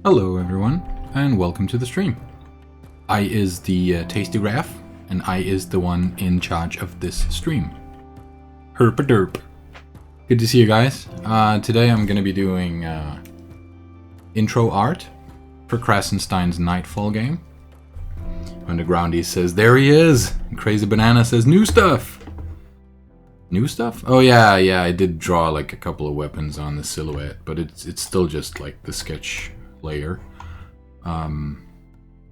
Hello everyone, and welcome to the stream. I is the Tasty Graph, and I is the one in charge of this stream. Herp-a-derp. Good to see you guys. Today I'm going to be doing intro art for Krasenstein's Knightfall game. Undergroundy says, there he is! And Crazy Banana says, new stuff! New stuff? Oh yeah, I did draw like a couple of weapons on the silhouette, but it's still just like the sketch layer.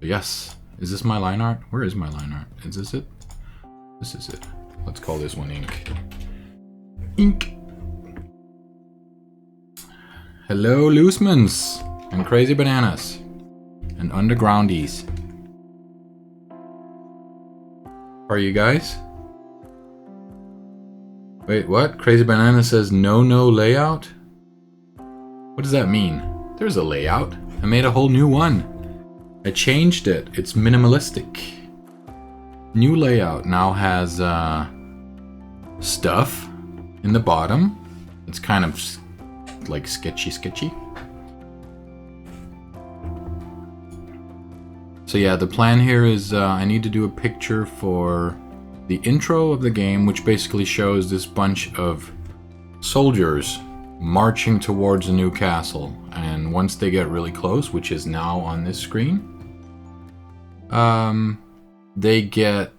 Yes. Is this my line art? Where is my line art? Is this it? This is it. Let's call this one ink. Ink! Hello, Loosemans! And Crazy Bananas! And Undergroundies. How are you guys? Wait, what? Crazy Banana says no layout? What does that mean? There's a layout. I made a whole new one. I changed it. It's minimalistic. New layout now has stuff in the bottom. It's kind of like sketchy. So yeah, the plan here is I need to do a picture for the intro of the game, which basically shows this bunch of soldiers marching towards a new castle, and once they get really close, which is now on this screen, they get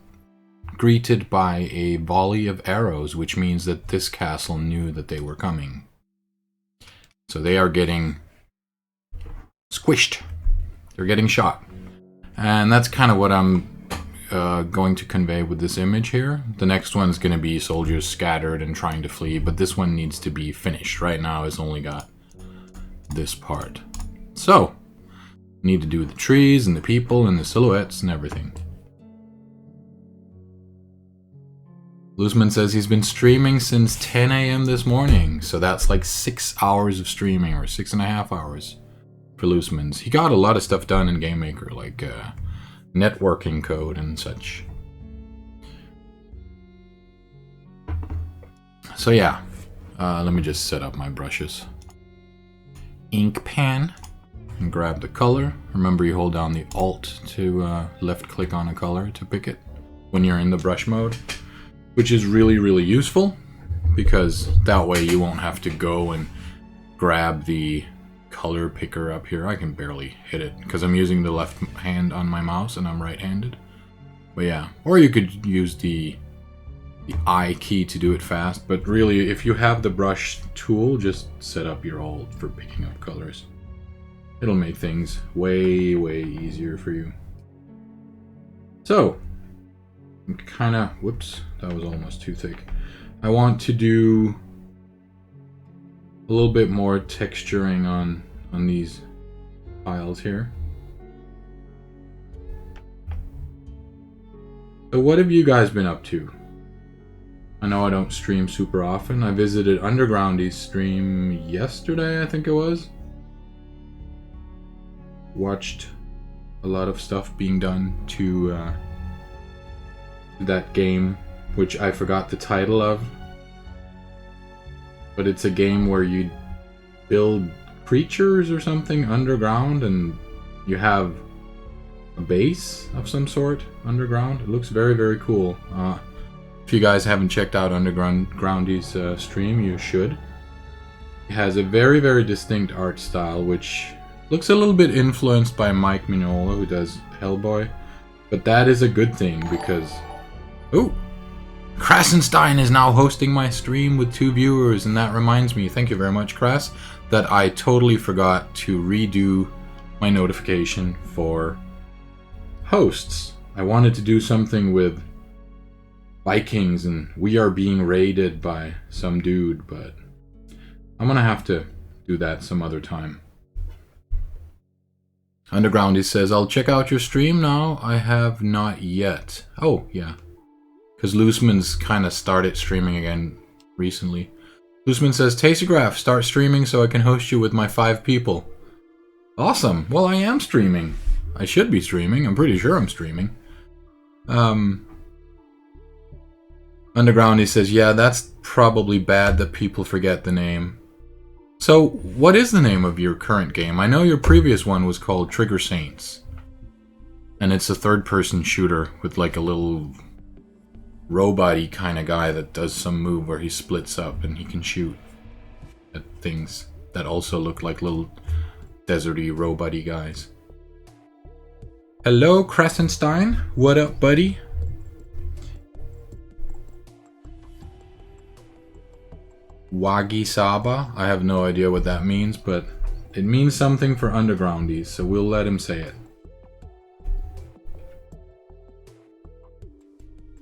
greeted by a volley of arrows, which means that this castle knew that they were coming. So they are getting squished. They're getting shot. And that's kind of what I'm going to convey with this image here. The next one's going to be soldiers scattered and trying to flee, but this one needs to be finished. Right now it's only got this part. So, need to do the trees and the people and the silhouettes and everything. Looseman says he's been streaming since 10 a.m. this morning, so that's like 6 hours of streaming, or 6.5 hours for Loosemans. He got a lot of stuff done in GameMaker, like networking code and such. So yeah, let me just set up my brushes. Ink pan, and grab the color. Remember, you hold down the Alt to left click on a color to pick it when you're in the brush mode, which is really useful, because that way you won't have to go and grab the color picker up here. I can barely hit it because I'm using the left hand on my mouse and I'm right-handed. But yeah, or you could use the I key to do it fast, but really if you have the brush tool, just set up your Alt for picking up colors. It'll make things way easier for you. So, I'm kinda, whoops, that was almost too thick. I want to do a little bit more texturing on these files here. So what have you guys been up to? I know I don't stream super often. I visited Undergroundy's stream yesterday, I think it was. Watched a lot of stuff being done to that game, which I forgot the title of. But it's a game where you build creatures or something underground, and you have a base of some sort underground. It looks very cool. If you guys haven't checked out Undergroundy's stream, you should. It has a very distinct art style, which looks a little bit influenced by Mike Mignola, who does Hellboy. But that is a good thing, because... Ooh! Krasenstein is now hosting my stream with 2 viewers, and that reminds me, thank you very much, Kras, that I totally forgot to redo my notification for hosts. I wanted to do something with Vikings, and we are being raided by some dude, but I'm gonna have to do that some other time. Undergroundy says, I'll check out your stream now. I have not yet. Oh, yeah. Because Looseman's kind of started streaming again recently. Looseman says, Tastygraph, start streaming so I can host you with my 5 people. Awesome. Well, I am streaming. I should be streaming. I'm pretty sure I'm streaming. Underground, he says, yeah, that's probably bad that people forget the name. So, what is the name of your current game? I know your previous one was called Trigger Saints. And it's a third-person shooter with like a little robot-y kind of guy that does some move where he splits up and he can shoot at things that also look like little deserty, robot-y guys. Hello, Crescenstein. What up, buddy? Wagi Saba. I have no idea what that means, but it means something for undergroundies, so we'll let him say it.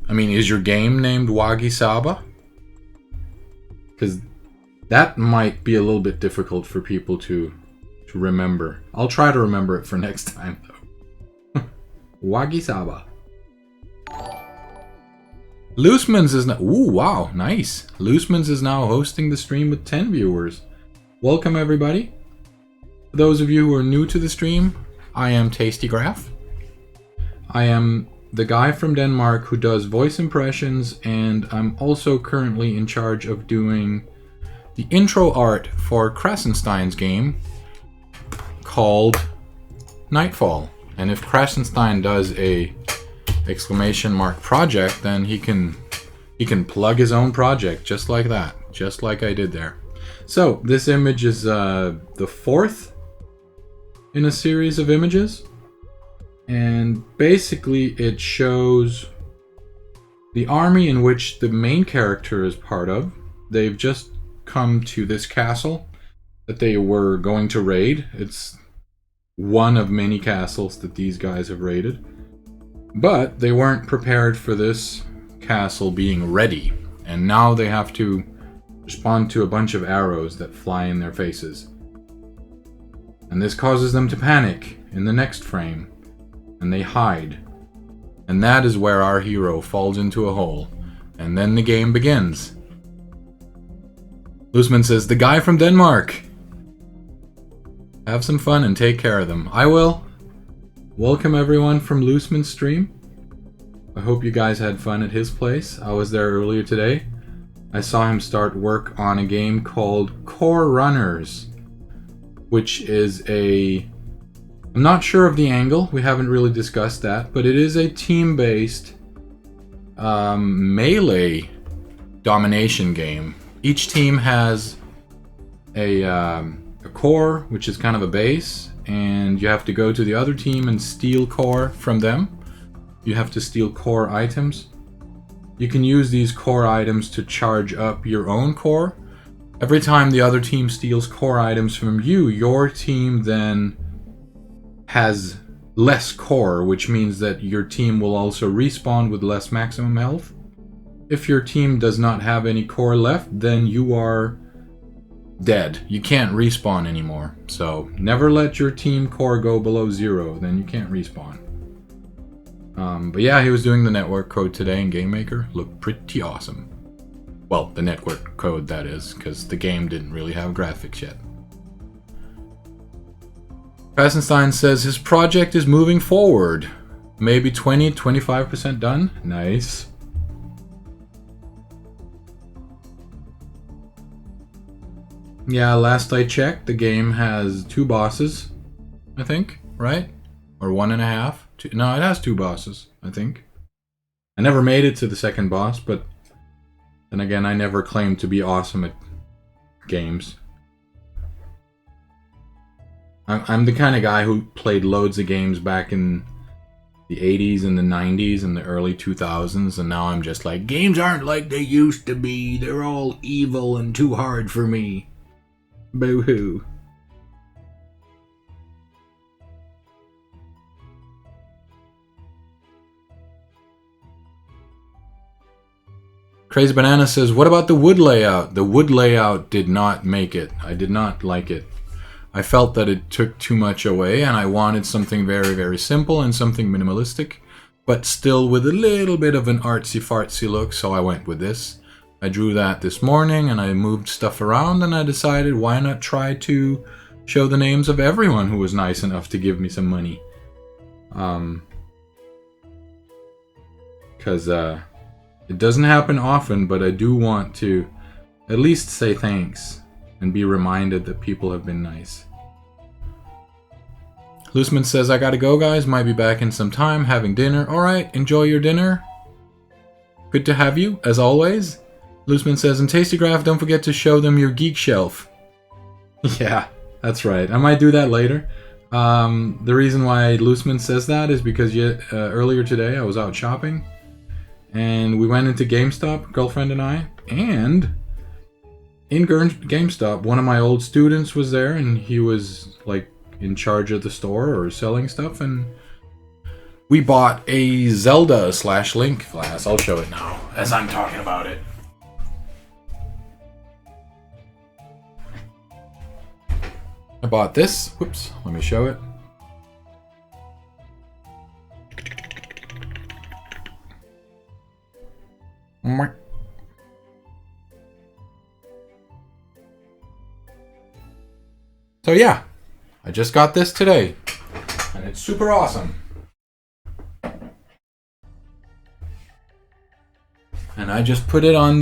I mean, is your game named Wagi Saba? Because that might be a little bit difficult for people to remember. I'll try to remember it for next time, though. Wagi Saba. Loosemans is now... Ooh, wow, nice. Loosemans is now hosting the stream with 10 viewers. Welcome, everybody. For those of you who are new to the stream, I am Tastygraph. I am the guy from Denmark who does voice impressions, and I'm also currently in charge of doing the intro art for Crescenstein's game called Knightfall. And if Crescenstein does a exclamation mark project, then he can plug his own project just like that, just like I did there. So this image is the fourth in a series of images, and basically it shows the army in which the main character is part of. They've just come to this castle that they were going to raid. It's one of many castles that these guys have raided. But they weren't prepared for this castle being ready, and now they have to respond to a bunch of arrows that fly in their faces. And this causes them to panic in the next frame, and they hide. And that is where our hero falls into a hole, and then the game begins. Loosman says, "The guy from Denmark! Have some fun and take care of them." I will. Welcome everyone from Looseman's stream. I hope you guys had fun at his place. I was there earlier today. I saw him start work on a game called Core Runners, which is a... I'm not sure of the angle, we haven't really discussed that, but it is a team-based melee domination game. Each team has a core, which is kind of a base, and you have to go to the other team and steal core from them. You have to steal core items. You can use these core items to charge up your own core. Every time the other team steals core items from you, your team then has less core, which means that your team will also respawn with less maximum health. If your team does not have any core left, then you are dead. You can't respawn anymore. So never let your team core go below 0, then you can't respawn. But yeah, he was doing the network code today in GameMaker. Looked pretty awesome. Well, the network code, that is, because the game didn't really have graphics yet. Crescenstein says his project is moving forward. Maybe 20-25% done. Nice. Yeah, last I checked, the game has 2 bosses, I think, right? Or 1.5? No, it has 2 bosses, I think. I never made it to the second boss, but then again, I never claimed to be awesome at games. I'm the kind of guy who played loads of games back in the 80s and the 90s and the early 2000s, and now I'm just like, games aren't like they used to be. They're all evil and too hard for me. Boo-hoo. Crazy Banana says, what about the wood layout? The wood layout did not make it. I did not like it. I felt that it took too much away, and I wanted something very, very simple and something minimalistic, but still with a little bit of an artsy-fartsy look, so I went with this. I drew that this morning, and I moved stuff around, and I decided why not try to show the names of everyone who was nice enough to give me some money. Because it doesn't happen often, but I do want to at least say thanks and be reminded that people have been nice. Looseman says, I gotta go, guys. Might be back in some time, having dinner. Alright, enjoy your dinner. Good to have you, as always. Looseman says, and Tastygraph, don't forget to show them your geek shelf. Yeah, that's right. I might do that later. The reason why Looseman says that is because earlier today I was out shopping. And we went into GameStop, girlfriend and I. And in GameStop, one of my old students was there, and he was like in charge of the store or selling stuff, and we bought a Zelda/Link glass. I'll show it now as I'm talking about it. I bought this. Whoops, let me show it. So yeah, I just got this today, and it's super awesome. And I just put it on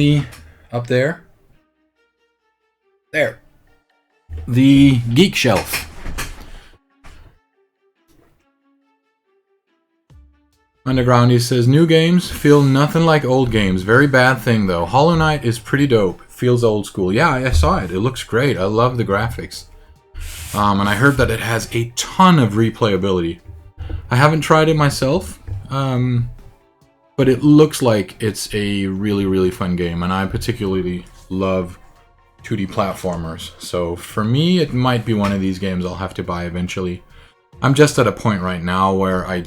up there. There. The geek shelf. Underground, he says, new games feel nothing like old games. Very bad thing, though. Hollow Knight is pretty dope. Feels old school. Yeah, I saw it. It looks great. I love the graphics. And I heard that it has a ton of replayability. I haven't tried it myself, but it looks like it's a really, really fun game. And I particularly love 2D platformers. So for me, it might be one of these games I'll have to buy eventually. I'm just at a point right now where I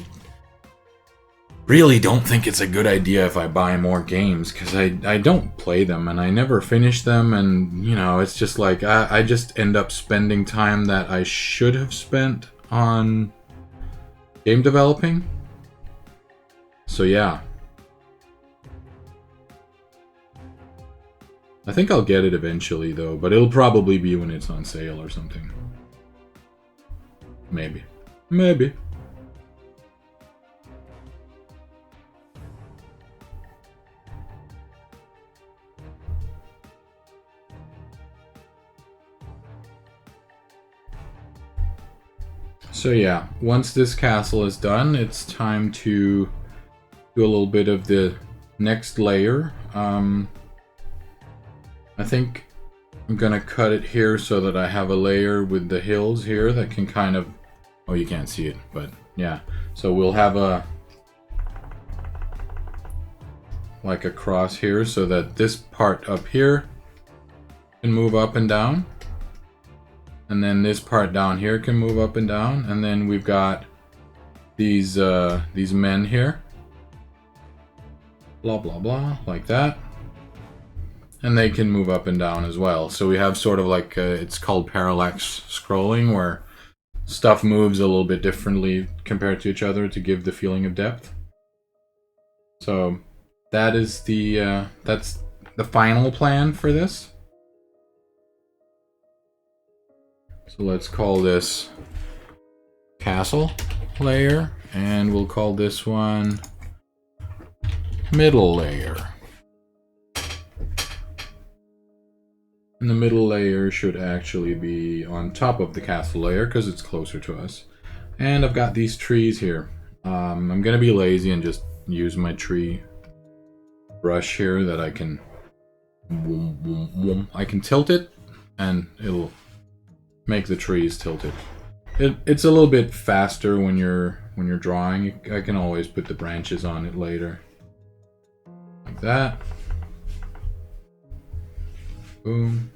really don't think it's a good idea if I buy more games, because I don't play them and I never finish them, and you know, it's just like I just end up spending time that I should have spent on game developing. So yeah, I think I'll get it eventually though, but it'll probably be when it's on sale or something. Maybe. So yeah, once this castle is done, it's time to do a little bit of the next layer. I think I'm gonna cut it here so that I have a layer with the hills here that can kind of... Oh, you can't see it, but yeah. So we'll have like a cross here so that this part up here can move up and down. And then this part down here can move up and down. And then we've got these men here. Blah, blah, blah, like that. And they can move up and down as well. So we have sort of like, it's called parallax scrolling, where stuff moves a little bit differently compared to each other to give the feeling of depth. So that is that's the final plan for this. So let's call this castle layer, and we'll call this one middle layer. And the middle layer should actually be on top of the castle layer because it's closer to us. And I've got these trees here. I'm gonna be lazy and just use my tree brush here that I can tilt it, and it'll make the trees tilted. It's a little bit faster when you're drawing. I can always put the branches on it later. Like that. Boom.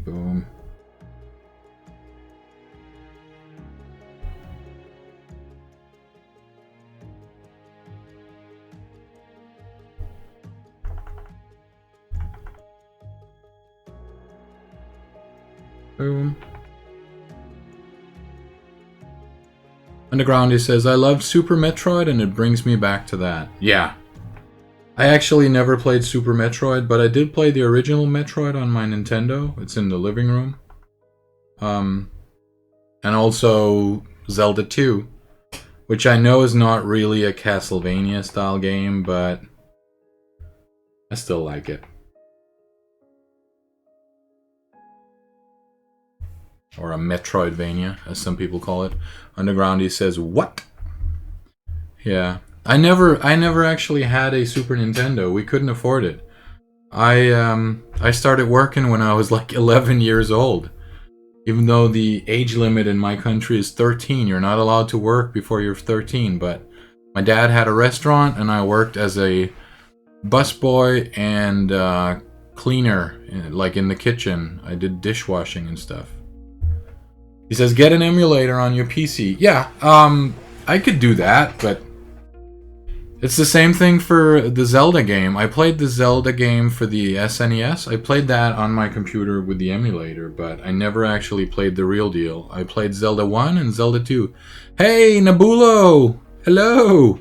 Boom. Boom. Underground, he says, I loved Super Metroid and it brings me back to that. Yeah. I actually never played Super Metroid, but I did play the original Metroid on my Nintendo. It's in the living room. And also Zelda 2, which I know is not really a Castlevania style game, but I still like it. Or a Metroidvania, as some people call it. Undergroundy says, what? Yeah. I never actually had a Super Nintendo. We couldn't afford it. I started working when I was like 11 years old. Even though the age limit in my country is 13, you're not allowed to work before you're 13, but my dad had a restaurant and I worked as a busboy and cleaner, like in the kitchen. I did dishwashing and stuff. He says, get an emulator on your PC. Yeah, I could do that, but it's the same thing for the Zelda game. I played the Zelda game for the SNES. I played that on my computer with the emulator, but I never actually played the real deal. I played Zelda 1 and Zelda 2. Hey, Nabulo! Hello!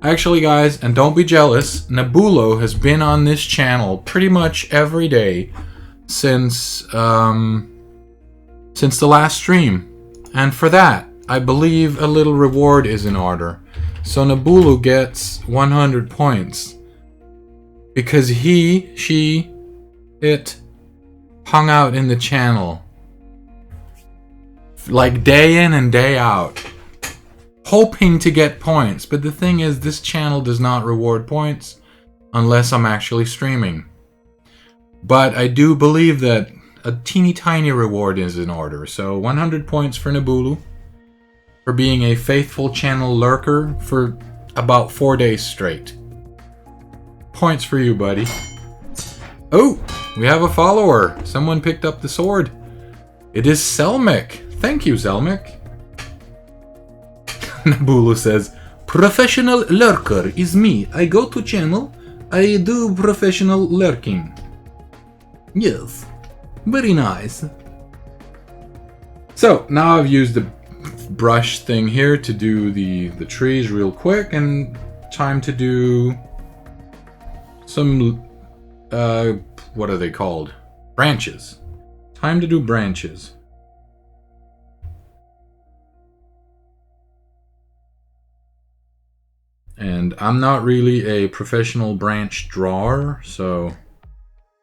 Actually, guys, and don't be jealous, Nabulo has been on this channel pretty much every day since the last stream. And for that, I believe a little reward is in order. So Nabulo gets 100 points. Because it hung out in the channel. Like day in and day out. Hoping to get points. But the thing is, this channel does not reward points unless I'm actually streaming. But I do believe that a teeny tiny reward is in order. So 100 points for Nabulo. For being a faithful channel lurker for about 4 days straight. Points for you, buddy. Oh, we have a follower. Someone picked up the sword. It is Selmic. Thank you, Selmic. Nabulo says, professional lurker is me. I go to channel. I do professional lurking. Yes. Very nice. So, now I've used the brush thing here to do the trees real quick, and time to do some what are they called? Branches. Time to do branches. And I'm not really a professional branch drawer, so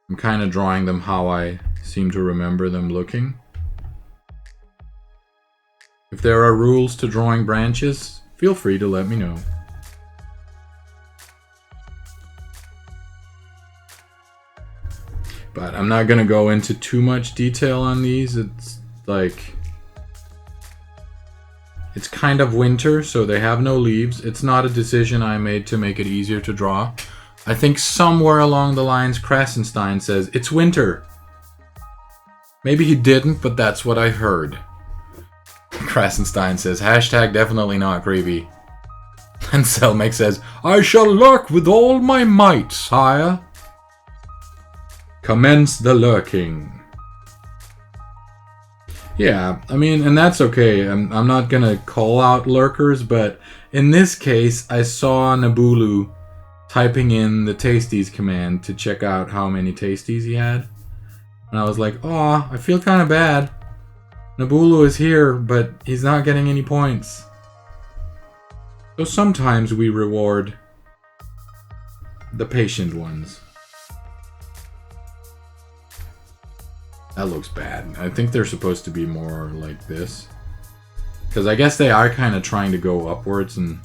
I'm kind of drawing them how I seem to remember them looking. If there are rules to drawing branches, feel free to let me know. But I'm not going to go into too much detail on these. It's like... It's kind of winter, so they have no leaves. It's not a decision I made to make it easier to draw. I think somewhere along the lines Krasenstein says, it's winter. Maybe he didn't, but that's what I heard. Krasenstein says, hashtag definitely not creepy. And Selmek says, I shall lurk with all my might, sire. Commence the lurking. Yeah, I mean, and that's okay. I'm not gonna call out lurkers, but in this case, I saw Nabulo typing in the tasties command to check out how many tasties he had. And I was like, aw, I feel kind of bad. Nabulo is here, but he's not getting any points. So sometimes we reward the patient ones. That looks bad. I think they're supposed to be more like this. Because I guess they are kind of trying to go upwards and...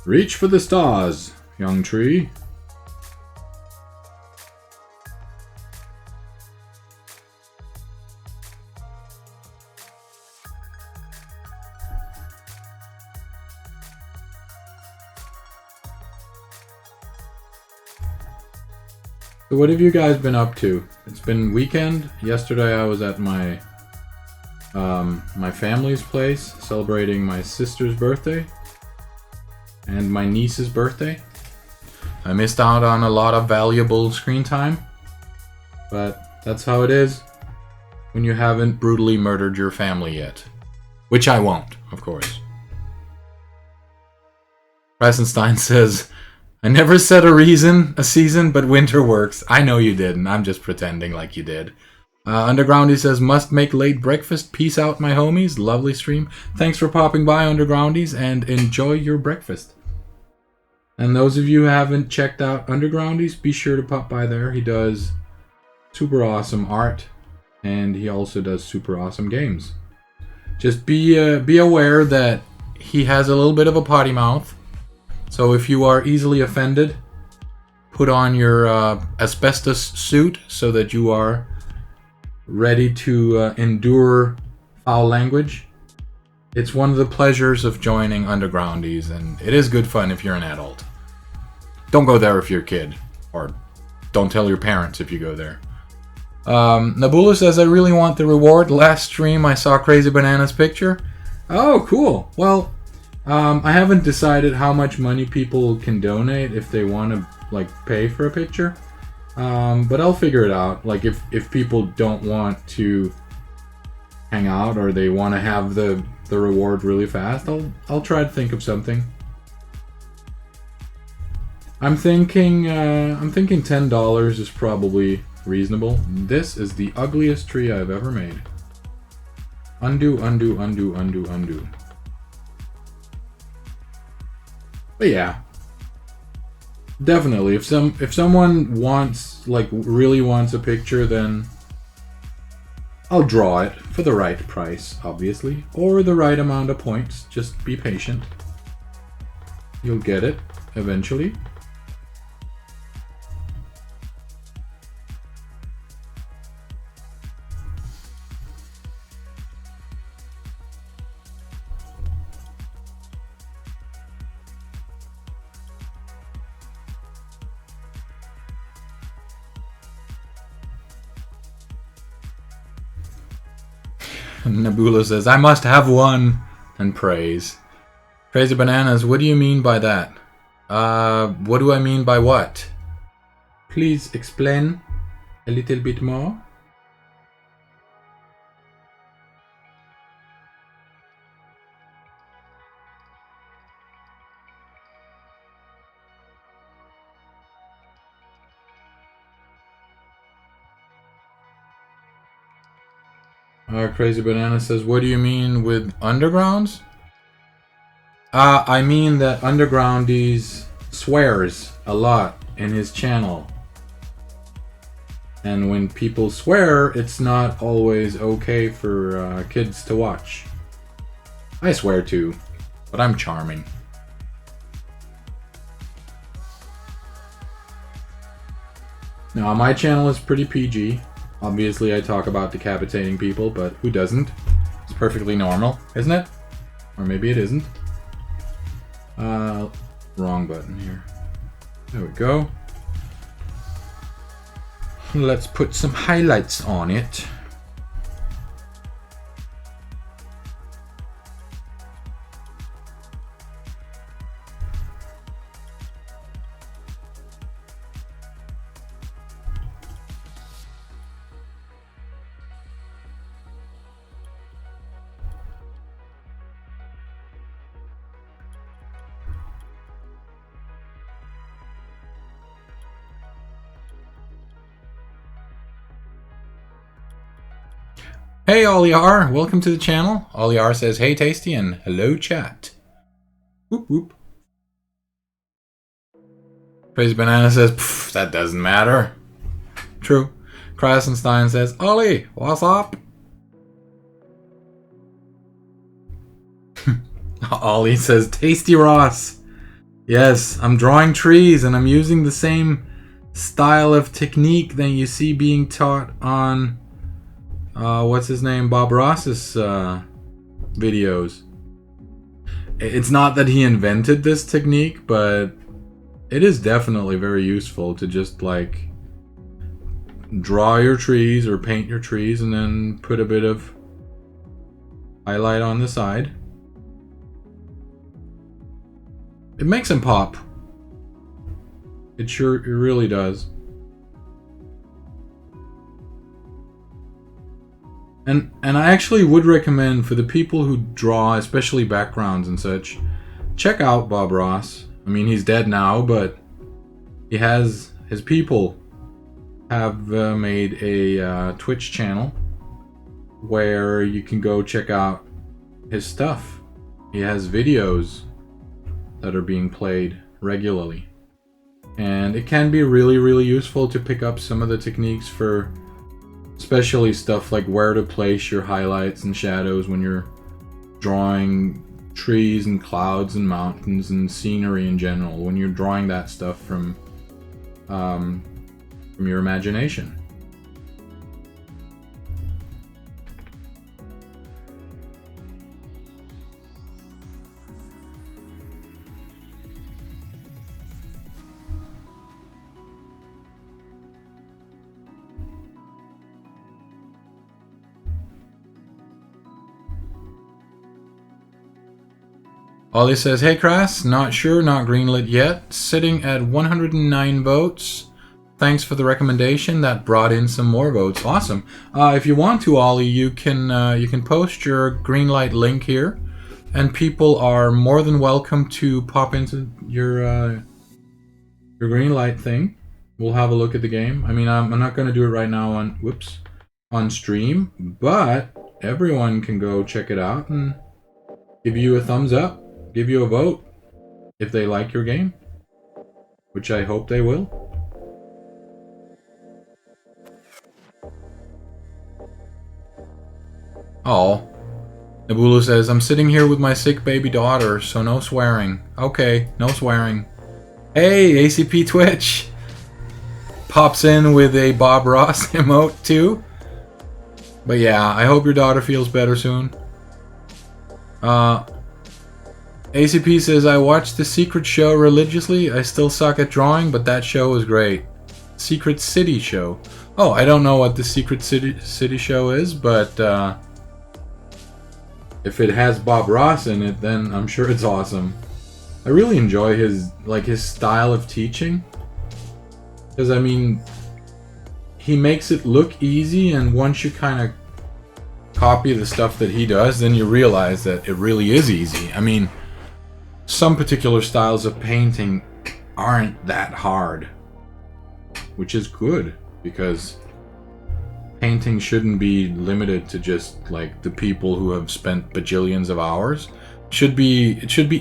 Reach for the stars, young tree. So what have you guys been up to? It's been weekend. Yesterday I was at my my family's place celebrating my sister's birthday and my niece's birthday. I missed out on a lot of valuable screen time, but that's how it is when you haven't brutally murdered your family yet. Which I won't, of course. Rasenstein says, I never said a season, but winter works. I know you didn't. I'm just pretending like you did. Undergroundy says, must make late breakfast. Peace out, my homies. Lovely stream. Thanks for popping by, Undergroundies, and enjoy your breakfast. And those of you who haven't checked out Undergroundies, be sure to pop by there. He does super awesome art, and he also does super awesome games. Just be aware that he has a little bit of a potty mouth, so if you are easily offended, put on your asbestos suit so that you are ready to endure foul language. It's one of the pleasures of joining Undergroundies, and it is good fun if you're an adult. Don't go there if you're a kid, or don't tell your parents if you go there. Nabula says, I really want the reward. Last stream I saw Crazy Banana's picture. Oh, cool. Well, I haven't decided how much money people can donate if they want to, like, pay for a picture. But I'll figure it out. Like, if people don't want to hang out or they want to have the reward really fast, I'll try to think of something. I'm thinking $10 is probably reasonable. This is the ugliest tree I've ever made. Undo, undo, undo, undo, undo. But yeah, definitely. If someone wants, like, really wants a picture, then I'll draw it for the right price, obviously, or the right amount of points. Just be patient. You'll get it eventually. Nabula says, I must have one, and praise. Crazy Bananas, what do you mean by that? What do I mean by what? Please explain a little bit more. Crazy Banana says, what do you mean with undergrounds? I mean that Undergroundies swears a lot in his channel. And when people swear, it's not always okay for kids to watch. I swear too, but I'm charming. Now, my channel is pretty PG. Obviously, I talk about decapitating people, but who doesn't? It's perfectly normal, isn't it? Or maybe it isn't. Wrong button here. There we go. Let's put some highlights on it. Hey Oliar, welcome to the channel. Oliar says, hey Tasty, and hello chat. Whoop whoop. Crazy Banana says, that doesn't matter. True. Krasenstein says, Ollie, what's up? Ollie says, Tasty Ross. Yes, I'm drawing trees and I'm using the same style of technique that you see being taught on what's his name, Bob Ross's videos. It's not that he invented this technique, but it is definitely very useful to just like draw your trees or paint your trees and then put a bit of highlight on the side. It makes them pop. It really does. And I actually would recommend for the people who draw, especially backgrounds and such, check out Bob Ross. I mean, he's dead now, but he has his people have made a Twitch channel where you can go check out his stuff. He has videos that are being played regularly. And it can be really useful to pick up some of the techniques for especially stuff like where to place your highlights and shadows when you're drawing trees and clouds and mountains and scenery in general, when you're drawing that stuff from your imagination. Ollie says, hey Kras, not sure, not greenlit yet. Sitting at 109 votes. Thanks for the recommendation. That brought in some more votes. Awesome. If you want to, Ollie, you can post your greenlight link here, and people are more than welcome to pop into your greenlight thing. We'll have a look at the game. I mean, I'm not going to do it right now on stream, but everyone can go check it out and give you a thumbs up. Give you a vote if they like your game, which I hope they will. Oh, Nabulu says, I'm sitting here with my sick baby daughter, so no swearing. Okay, no swearing. Hey, ACP Twitch pops in with a Bob Ross emote too. But yeah, I hope your daughter feels better soon. ACP says, I watched The Secret Show religiously. I still suck at drawing, but that show was great. Secret City Show. Oh, I don't know what The Secret City Show is, but if it has Bob Ross in it, then I'm sure it's awesome. I really enjoy his style of teaching. Because, I mean, he makes it look easy, and once you kind of copy the stuff that he does, then you realize that it really is easy. I mean, some particular styles of painting aren't that hard, which is good, because painting shouldn't be limited to just like the people who have spent bajillions of hours. It should be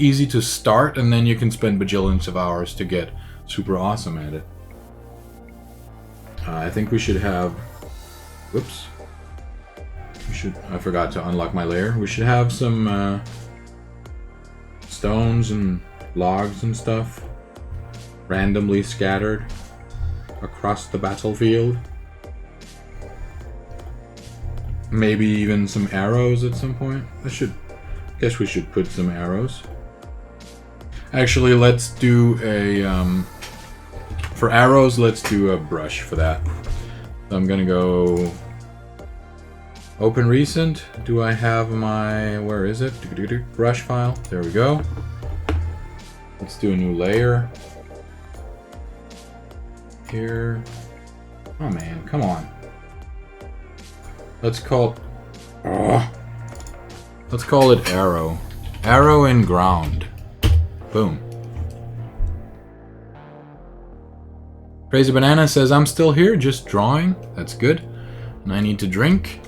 easy to start, and then you can spend bajillions of hours to get super awesome at it. I think we should have... Whoops. I forgot to unlock my layer. We should have some stones and logs and stuff randomly scattered across the battlefield. Maybe even some arrows at some point. Guess we should put some arrows. Actually, let's do a for arrows, let's do a brush for that. So I'm gonna go open recent. Do I have my, where is it? Brush file. There we go. Let's do a new layer. Here. Oh man, come on. Let's call it arrow. Arrow in ground. Boom. Crazy Banana says, I'm still here, just drawing. That's good. And I need to drink.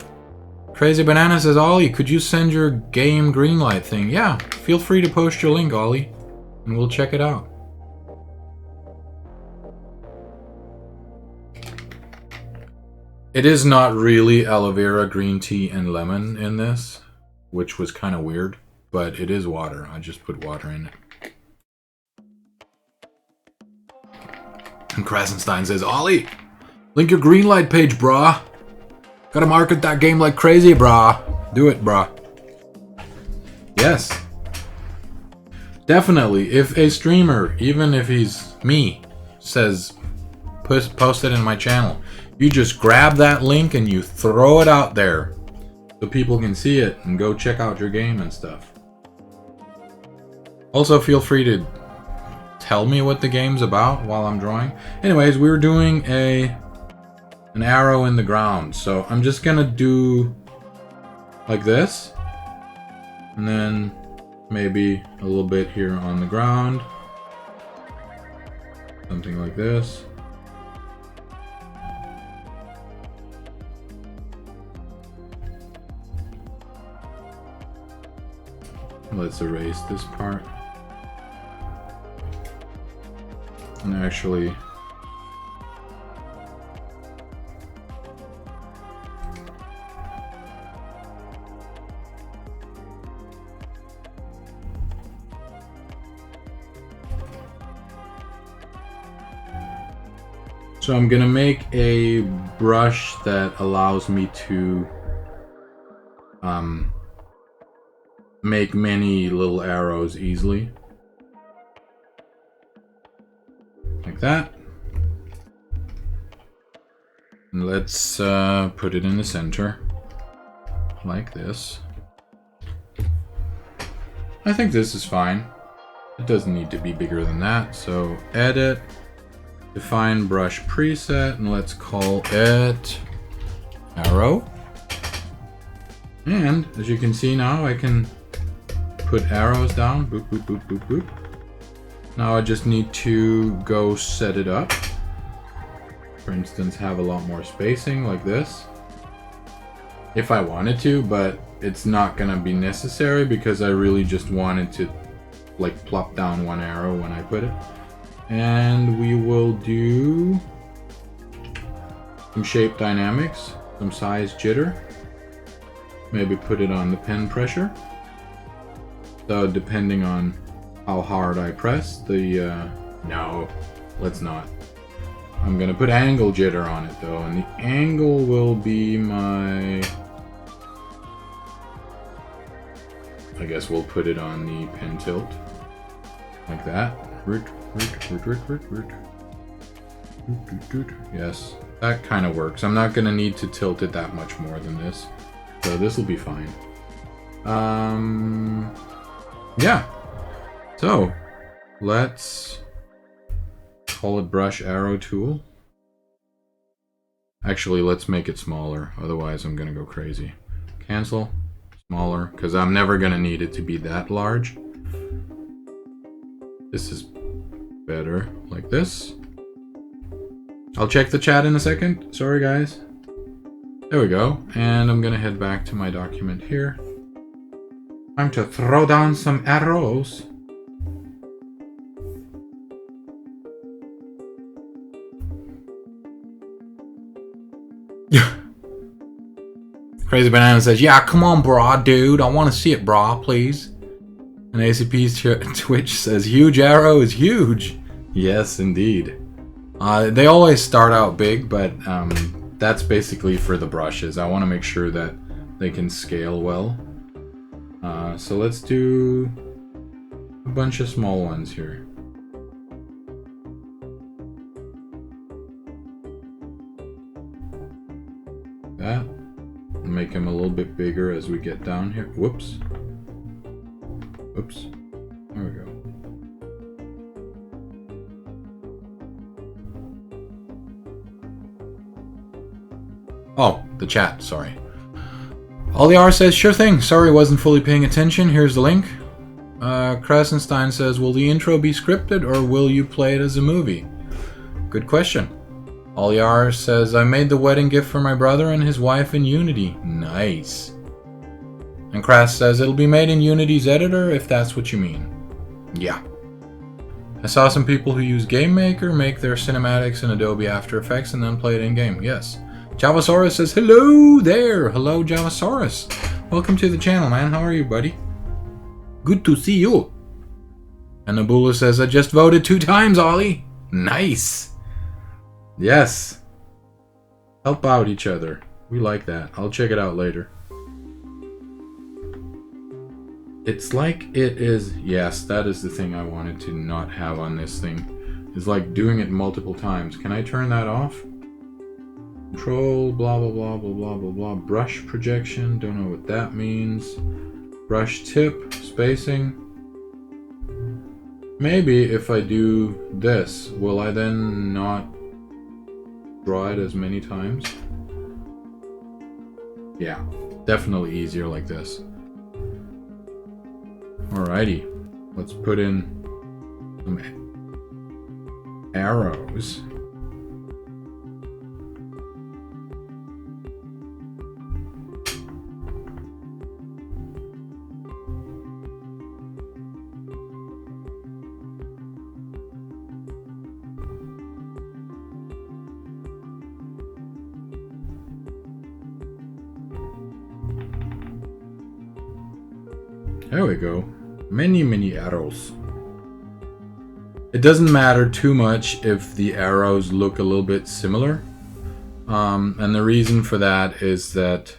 Crazy Banana says, Ollie, could you send your game greenlight thing? Yeah, feel free to post your link, Ollie, and we'll check it out. It is not really aloe vera, green tea, and lemon in this, which was kind of weird, but it is water. I just put water in it. And Krasenstein says, Ollie, link your greenlight page, brah. Gotta market that game like crazy, brah. Do it, brah. Yes. Definitely. If a streamer, even if he's me, says, post it in my channel, you just grab that link and you throw it out there so people can see it and go check out your game and stuff. Also, feel free to tell me what the game's about while I'm drawing. Anyways, we were doing an arrow in the ground, so I'm just gonna do like this, and then maybe a little bit here on the ground, something like this. Let's erase this part. And actually, so I'm gonna make a brush that allows me to make many little arrows easily. Like that. And let's put it in the center. Like this. I think this is fine. It doesn't need to be bigger than that. So edit, define brush preset, and let's call it arrow. And as you can see now, I can put arrows down. Boop, boop, boop, boop, boop. Now I just need to go set it up. For instance, have a lot more spacing like this. If I wanted to, but it's not gonna be necessary because I really just wanted to like plop down one arrow when I put it. And we will do some shape dynamics, some size jitter. Maybe put it on the pen pressure. So depending on how hard I press, no, let's not. I'm gonna put angle jitter on it though, and the angle will be my... I guess we'll put it on the pen tilt. Like that. Yes, that kind of works. I'm not gonna need to tilt it that much more than this. So this will be fine. Yeah. So, let's call it brush arrow tool. Actually, let's make it smaller. Otherwise, I'm gonna go crazy. Cancel. Smaller, because I'm never gonna need it to be that large. This is better, like this. I'll check the chat in a second. Sorry, guys. There we go. And I'm gonna head back to my document here. Time to throw down some arrows. Crazy Banana says, yeah, come on, brah, dude. I want to see it, brah, please. And ACP's Twitch says, huge arrow is huge. Yes, indeed. They always start out big, but that's basically for the brushes. I want to make sure that they can scale well. So let's do a bunch of small ones here. That. Make him a little bit bigger as we get down here. Whoops. Whoops. There we go. Oh, the chat, sorry. Ollie R says, sure thing. Sorry, wasn't fully paying attention. Here's the link. Krasenstein says, will the intro be scripted or will you play it as a movie? Good question. Ollie R says, I made the wedding gift for my brother and his wife in Unity. Nice. And Kras says, it'll be made in Unity's editor if that's what you mean. Yeah. I saw some people who use Game Maker make their cinematics in Adobe After Effects and then play it in-game. Yes. Javasaurus says, hello there. Hello, Javasaurus. Welcome to the channel, man. How are you, buddy? Good to see you. And Nabula says, I just voted 2 times, Ollie. Nice. Yes. Help out each other. We like that. I'll check it out later. It's like it is... Yes, that is the thing I wanted to not have on this thing. It's like doing it multiple times. Can I turn that off? Control, blah, blah, blah, blah, blah, blah, blah. Brush projection. Don't know what that means. Brush tip. Spacing. Maybe if I do this, will I then not draw it as many times? Yeah, definitely easier like this. Alrighty, let's put in some arrows. There we go. Many arrows. It doesn't matter too much if the arrows look a little bit similar. And the reason for that is that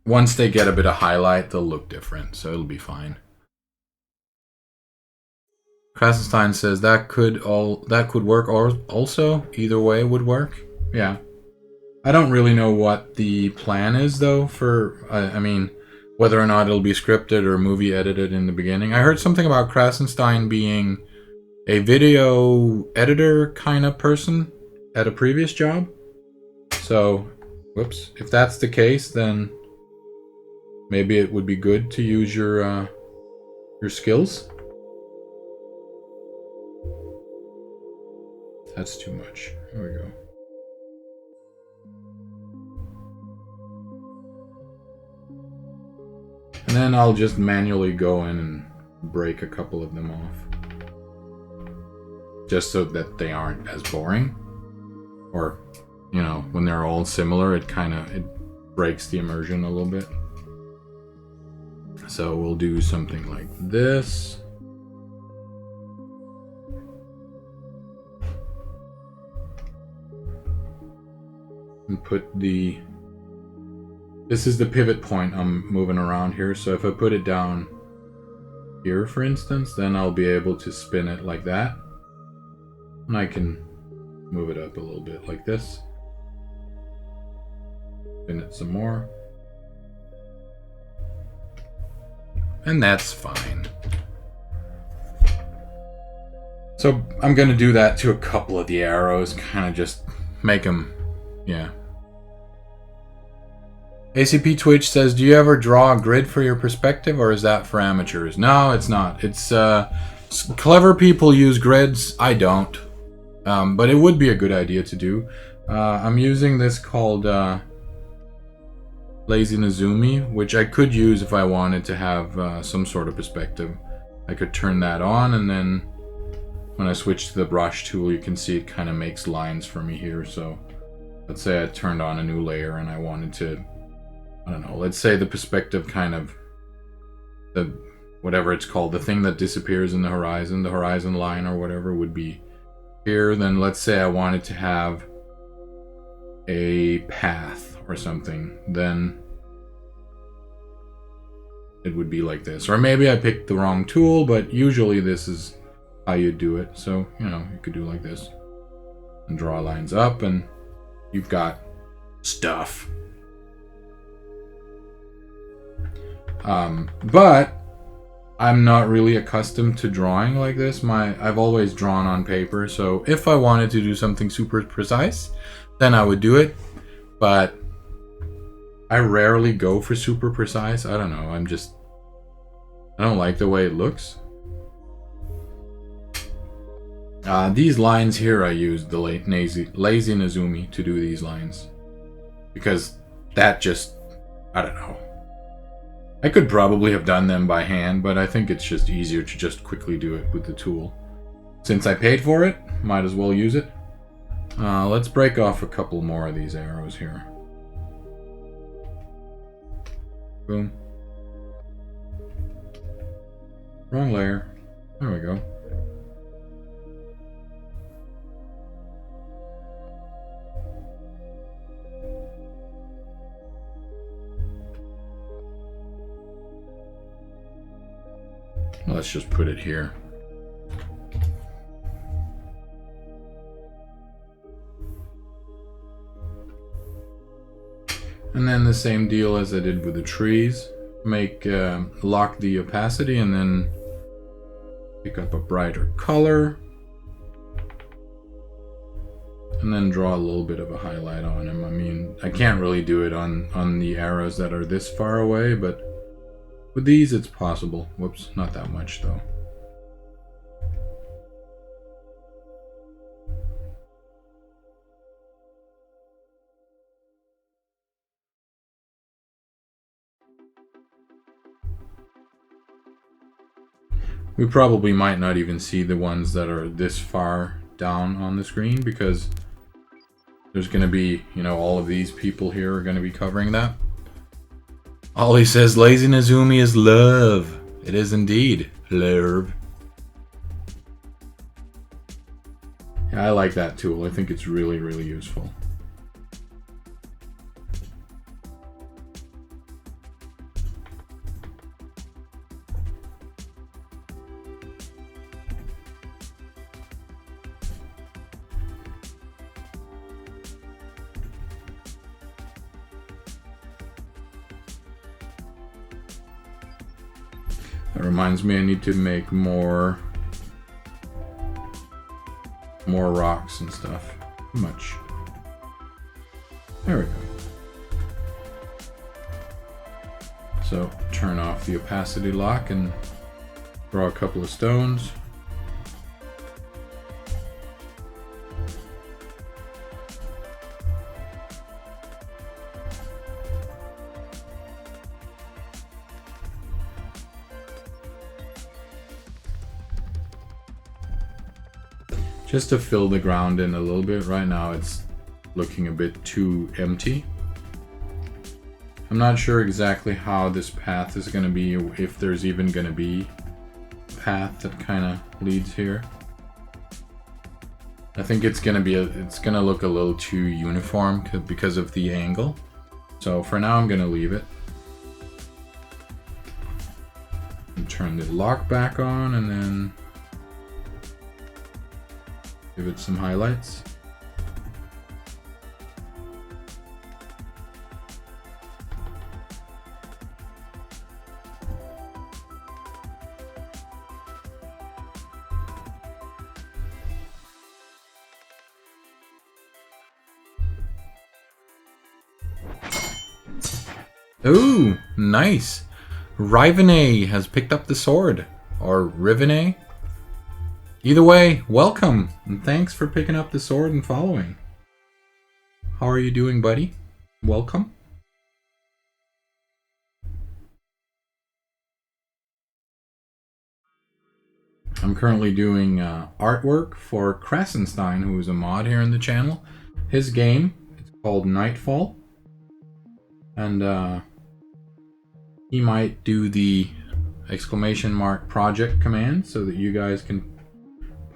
once they get a bit of highlight, they'll look different, so it'll be fine. Krasenstein says that could work, or also either way would work. Yeah. I don't really know what the plan is though for I mean whether or not it'll be scripted or movie edited in the beginning. I heard something about Krasenstein being a video editor kind of person at a previous job. So, whoops, if that's the case, then maybe it would be good to use your skills. That's too much. There we go. And then I'll just manually go in and break a couple of them off. Just so that they aren't as boring. Or, you know, when they're all similar, it breaks the immersion a little bit. So we'll do something like this. And put the... This is the pivot point I'm moving around here, so if I put it down here, for instance, then I'll be able to spin it like that. And I can move it up a little bit like this. Spin it some more. And that's fine. So I'm going to do that to a couple of the arrows, kind of just make them, yeah. ACP Twitch says, do you ever draw a grid for your perspective, or is that for amateurs? No, it's not. It's clever people use grids. I don't. But it would be a good idea to do. I'm using this called Lazy Nezumi, which I could use if I wanted to have some sort of perspective. I could turn that on, and then when I switch to the brush tool, you can see it kind of makes lines for me here. So let's say I turned on a new layer and I wanted to, I don't know, let's say the perspective kind of, the whatever it's called, the thing that disappears in the horizon line or whatever would be here. Then let's say I wanted to have a path or something, then it would be like this. Or maybe I picked the wrong tool, but usually this is how you do it. So, you know, you could do like this and draw lines up and you've got stuff. But I'm not really accustomed to drawing like this. I've always drawn on paper, so if I wanted to do something super precise, then I would do it. But I rarely go for super precise. I don't know. I don't like the way it looks. These lines here, I used the Lazy Nezumi to do these lines. Because that just, I don't know. I could probably have done them by hand, but I think it's just easier to just quickly do it with the tool. Since I paid for it, might as well use it. Let's break off a couple more of these arrows here. Boom. Wrong layer. There we go. Let's just put it here. And then the same deal as I did with the trees. Lock the opacity and then pick up a brighter color. And then draw a little bit of a highlight on him. I mean, I can't really do it on the arrows that are this far away, but with these it's possible. Whoops, not that much though. We probably might not even see the ones that are this far down on the screen because there's going to be, you know, all of these people here are going to be covering that. Ollie says Lazy Nezumi is love. It is indeed love. Yeah, I like that tool. I think it's really, really useful. That reminds me, I need to make more rocks and stuff. Too much. There we go. So turn off the opacity lock and draw a couple of stones. Just to fill the ground in a little bit. Right now it's looking a bit too empty. I'm not sure exactly how this path is going to be, if there's even going to be a path that kind of leads here. I think it's going to look a little too uniform because of the angle. So for now I'm going to leave it. And turn the lock back on and then give it some highlights. Ooh, nice. Rivene has picked up the sword. Or Rivene. Either way, welcome, and thanks for picking up the sword and following. How are you doing, buddy? Welcome. I'm currently doing artwork for Krasenstein, who is a mod here in the channel. His game, it's called Knightfall. And he might do the !project command so that you guys can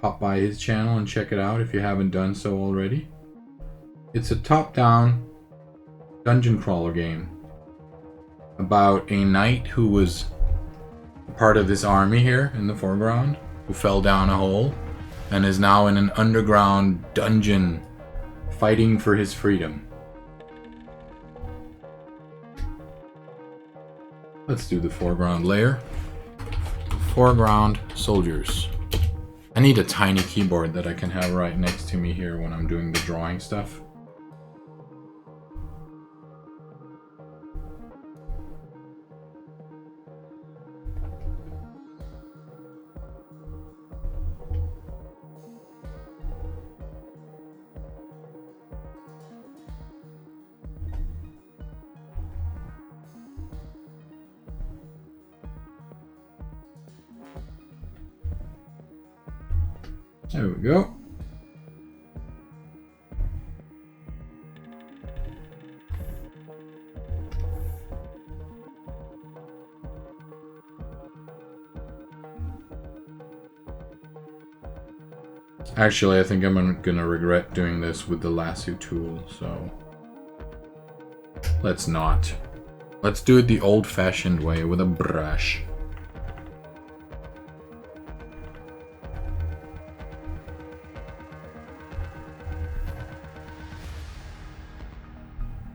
pop by his channel and check it out if you haven't done so already. It's a top-down dungeon crawler game about a knight who was part of this army here in the foreground, who fell down a hole and is now in an underground dungeon fighting for his freedom. Let's do the foreground layer. Foreground soldiers. I need a tiny keyboard that I can have right next to me here when I'm doing the drawing stuff. There we go. Actually, I think I'm gonna regret doing this with the lasso tool, so let's not. Let's do it the old-fashioned way with a brush.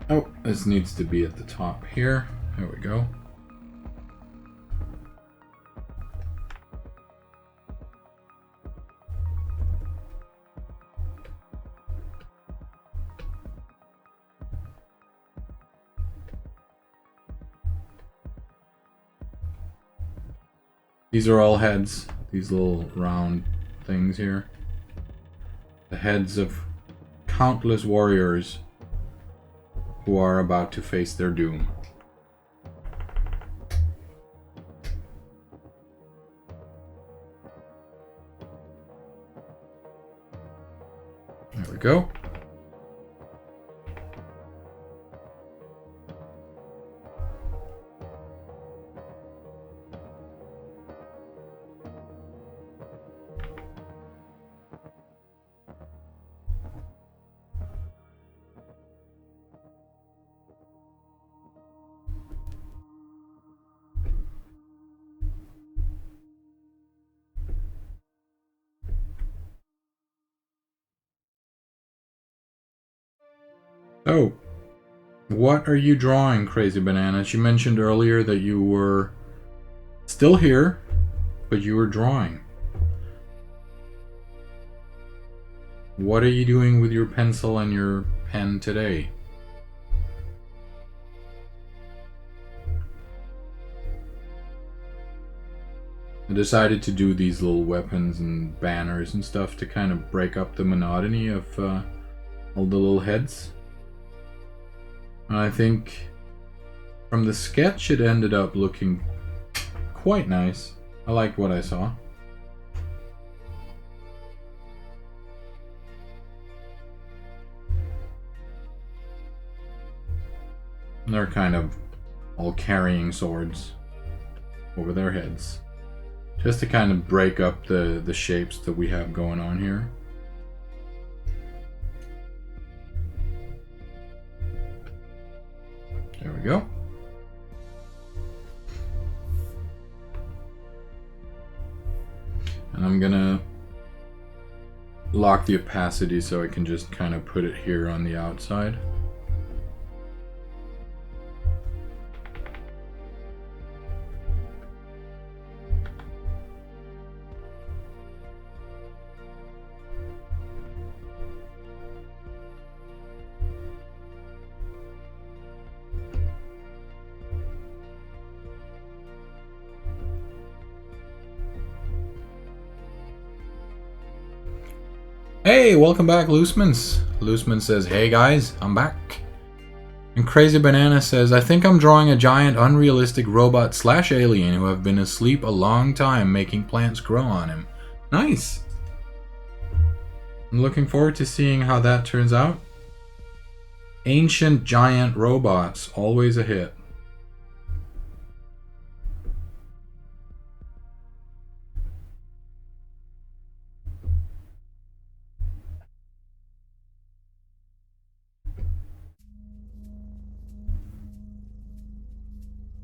Oh, this needs to be at the top here. There we go. These are all heads, these little round things here. The heads of countless warriors who are about to face their doom. There we go. Oh, what are you drawing, Crazy Bananas? You mentioned earlier that you were still here, but you were drawing. What are you doing with your pencil and your pen today? I decided to do these little weapons and banners and stuff to kind of break up the monotony of all the little heads. And I think from the sketch it ended up looking quite nice. I liked what I saw. And they're kind of all carrying swords over their heads. Just to kind of break up the shapes that we have going on here. There we go. And I'm gonna lock the opacity so I can just kind of put it here on the outside. Hey, welcome back, Loosemans. Looseman says, hey guys, I'm back. And Crazy Banana says, I think I'm drawing a giant unrealistic robot / alien who have been asleep a long time making plants grow on him. Nice. I'm looking forward to seeing how that turns out. Ancient giant robots, always a hit.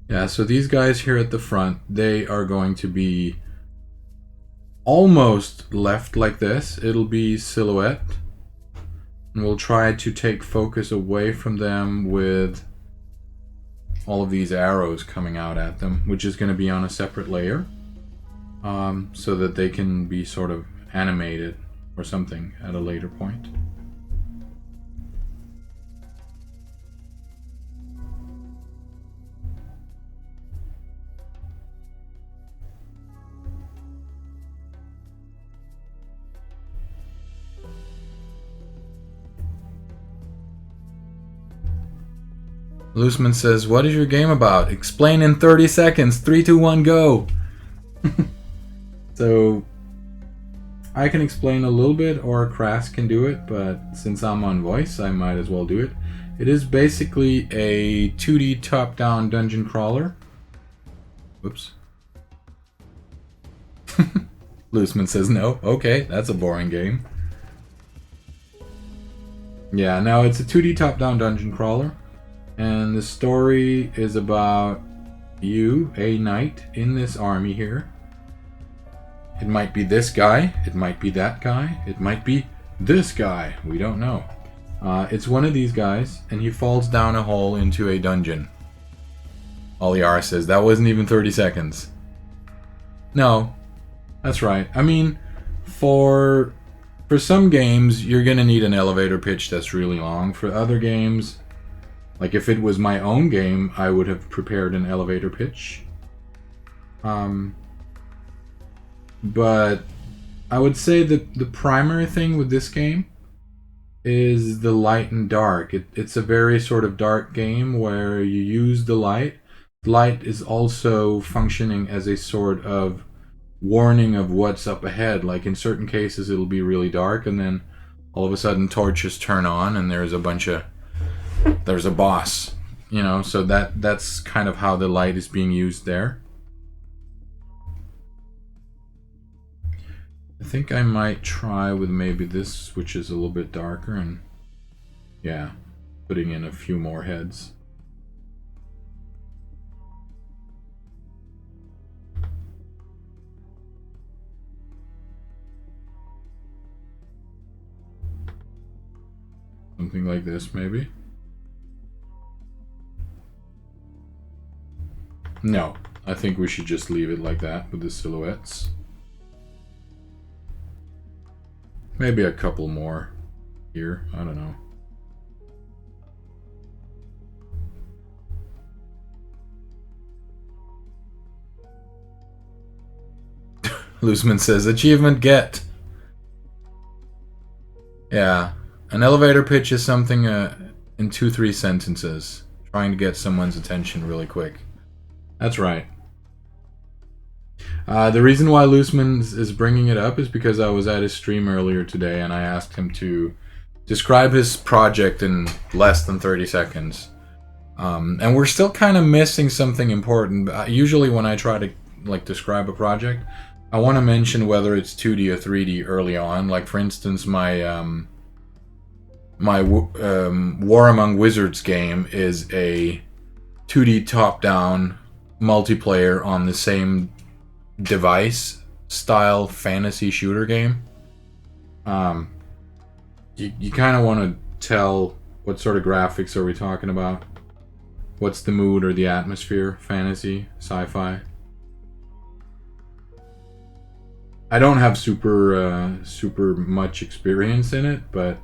Yeah, so these guys here at the front, they are going to be almost left like this. It'll be silhouette. And we'll try to take focus away from them with all of these arrows coming out at them, which is going to be on a separate layer, so that they can be sort of animated or something at a later point. Looseman says, what is your game about? Explain in 30 seconds. 3, 2, 1, go! So, I can explain a little bit, or Crass can do it, but since I'm on voice, I might as well do it. It is basically a 2D top-down dungeon crawler. Whoops. Looseman says no. Okay, that's a boring game. Yeah, no, it's a 2D top-down dungeon crawler. And the story is about you, a knight, in this army here. It might be this guy, it might be that guy, it might be this guy, we don't know. It's one of these guys, and he falls down a hole into a dungeon. Oliara says, that wasn't even 30 seconds. No, that's right. I mean, for some games, you're gonna need an elevator pitch that's really long. For other games, like if it was my own game, I would have prepared an elevator pitch. But I would say that the primary thing with this game is the light and dark. It's a very sort of dark game where you use the light. Light is also functioning as a sort of warning of what's up ahead. Like in certain cases it'll be really dark and then all of a sudden torches turn on and there's a boss, you know, so that's kind of how the light is being used there. I think I might try with maybe this, which is a little bit darker, and yeah, putting in a few more heads. Something like this, maybe. No, I think we should just leave it like that with the silhouettes. Maybe a couple more here, I don't know. Looseman says, achievement get. Yeah, an elevator pitch is something in 2-3 sentences. Trying to get someone's attention really quick. That's right. The reason why Looseman is bringing it up is because I was at his stream earlier today and I asked him to describe his project in less than 30 seconds. And we're still kind of missing something important. Usually when I try to describe a project, I want to mention whether it's 2D or 3D early on. Like for instance, my War Among Wizards game is a 2D top-down multiplayer on the same device style fantasy shooter game. You kind of want to tell what sort of graphics are we talking about? What's the mood or the atmosphere? Fantasy, sci-fi. I don't have super much experience in it, but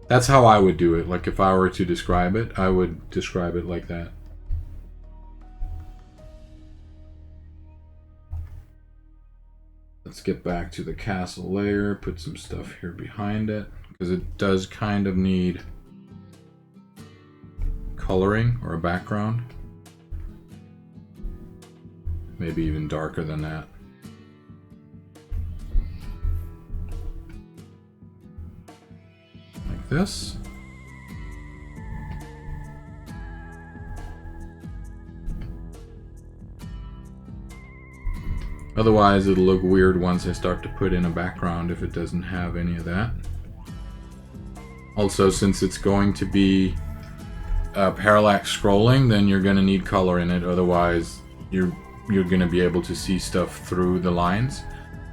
that's how I would do it. Like if I were to describe it, I would describe it like that. Let's get back to the castle layer, put some stuff here behind it, because it does kind of need coloring or a background. Maybe even darker than that. Like this. Otherwise, it'll look weird once I start to put in a background if it doesn't have any of that. Also, since it's going to be parallax scrolling, then you're going to need color in it. Otherwise, you're going to be able to see stuff through the lines,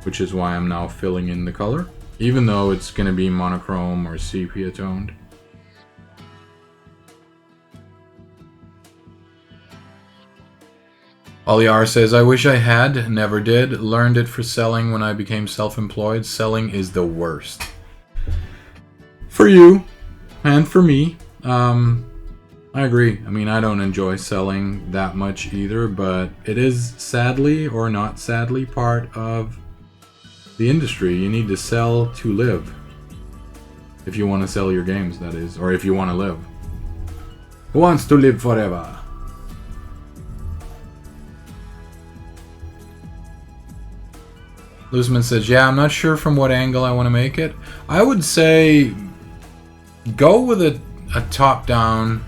which is why I'm now filling in the color, even though it's going to be monochrome or sepia toned. Oliar says, I wish I had, never did, learned it for selling when I became self-employed. Selling is the worst. For you, and for me, I agree. I mean, I don't enjoy selling that much either, but it is sadly, or not sadly, part of the industry. You need to sell to live. If you want to sell your games, that is. Or if you want to live. Who wants to live forever? Luzman says, yeah, I'm not sure from what angle I want to make it. I would say go with a top-down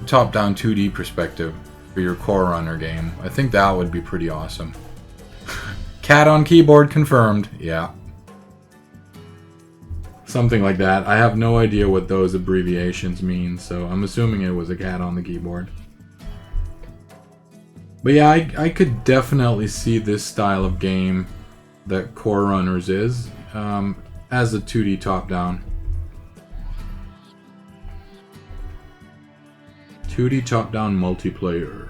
2D perspective for your Core Runner game. I think that would be pretty awesome. Cat on keyboard confirmed. Yeah. Something like that. I have no idea what those abbreviations mean, so I'm assuming it was a cat on the keyboard. But yeah, I could definitely see this style of game that Core Runners is as a 2D top-down. 2D top-down multiplayer.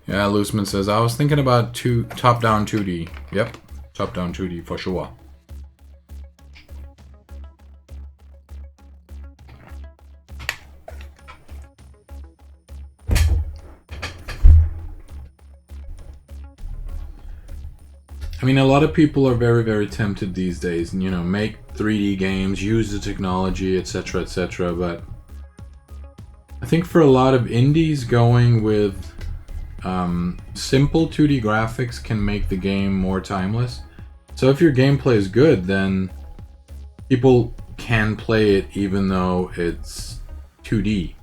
Yeah, Looseman says, I was thinking about top-down 2D. Yep, top-down 2D for sure. I mean, a lot of people are very, very tempted these days, and, you know, make 3D games, use the technology, etc., etc., but I think for a lot of indies, going with simple 2D graphics can make the game more timeless. So if your gameplay is good, then people can play it even though it's 2D.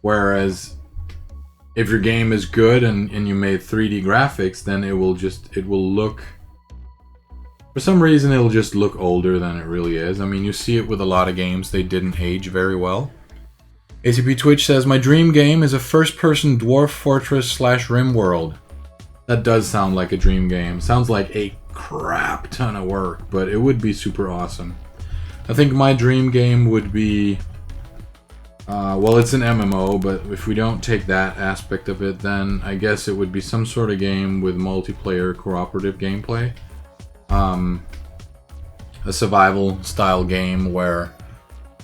Whereas if your game is good and you made 3D graphics, then it will look, for some reason it'll just look older than it really is. I mean, you see it with a lot of games, they didn't age very well. ACP Twitch says, my dream game is a first-person Dwarf Fortress / RimWorld. That does sound like a dream game. Sounds like a crap ton of work, but it would be super awesome. I think my dream game would be, well, it's an MMO, but if we don't take that aspect of it, then I guess it would be some sort of game with multiplayer cooperative gameplay. A survival style game where,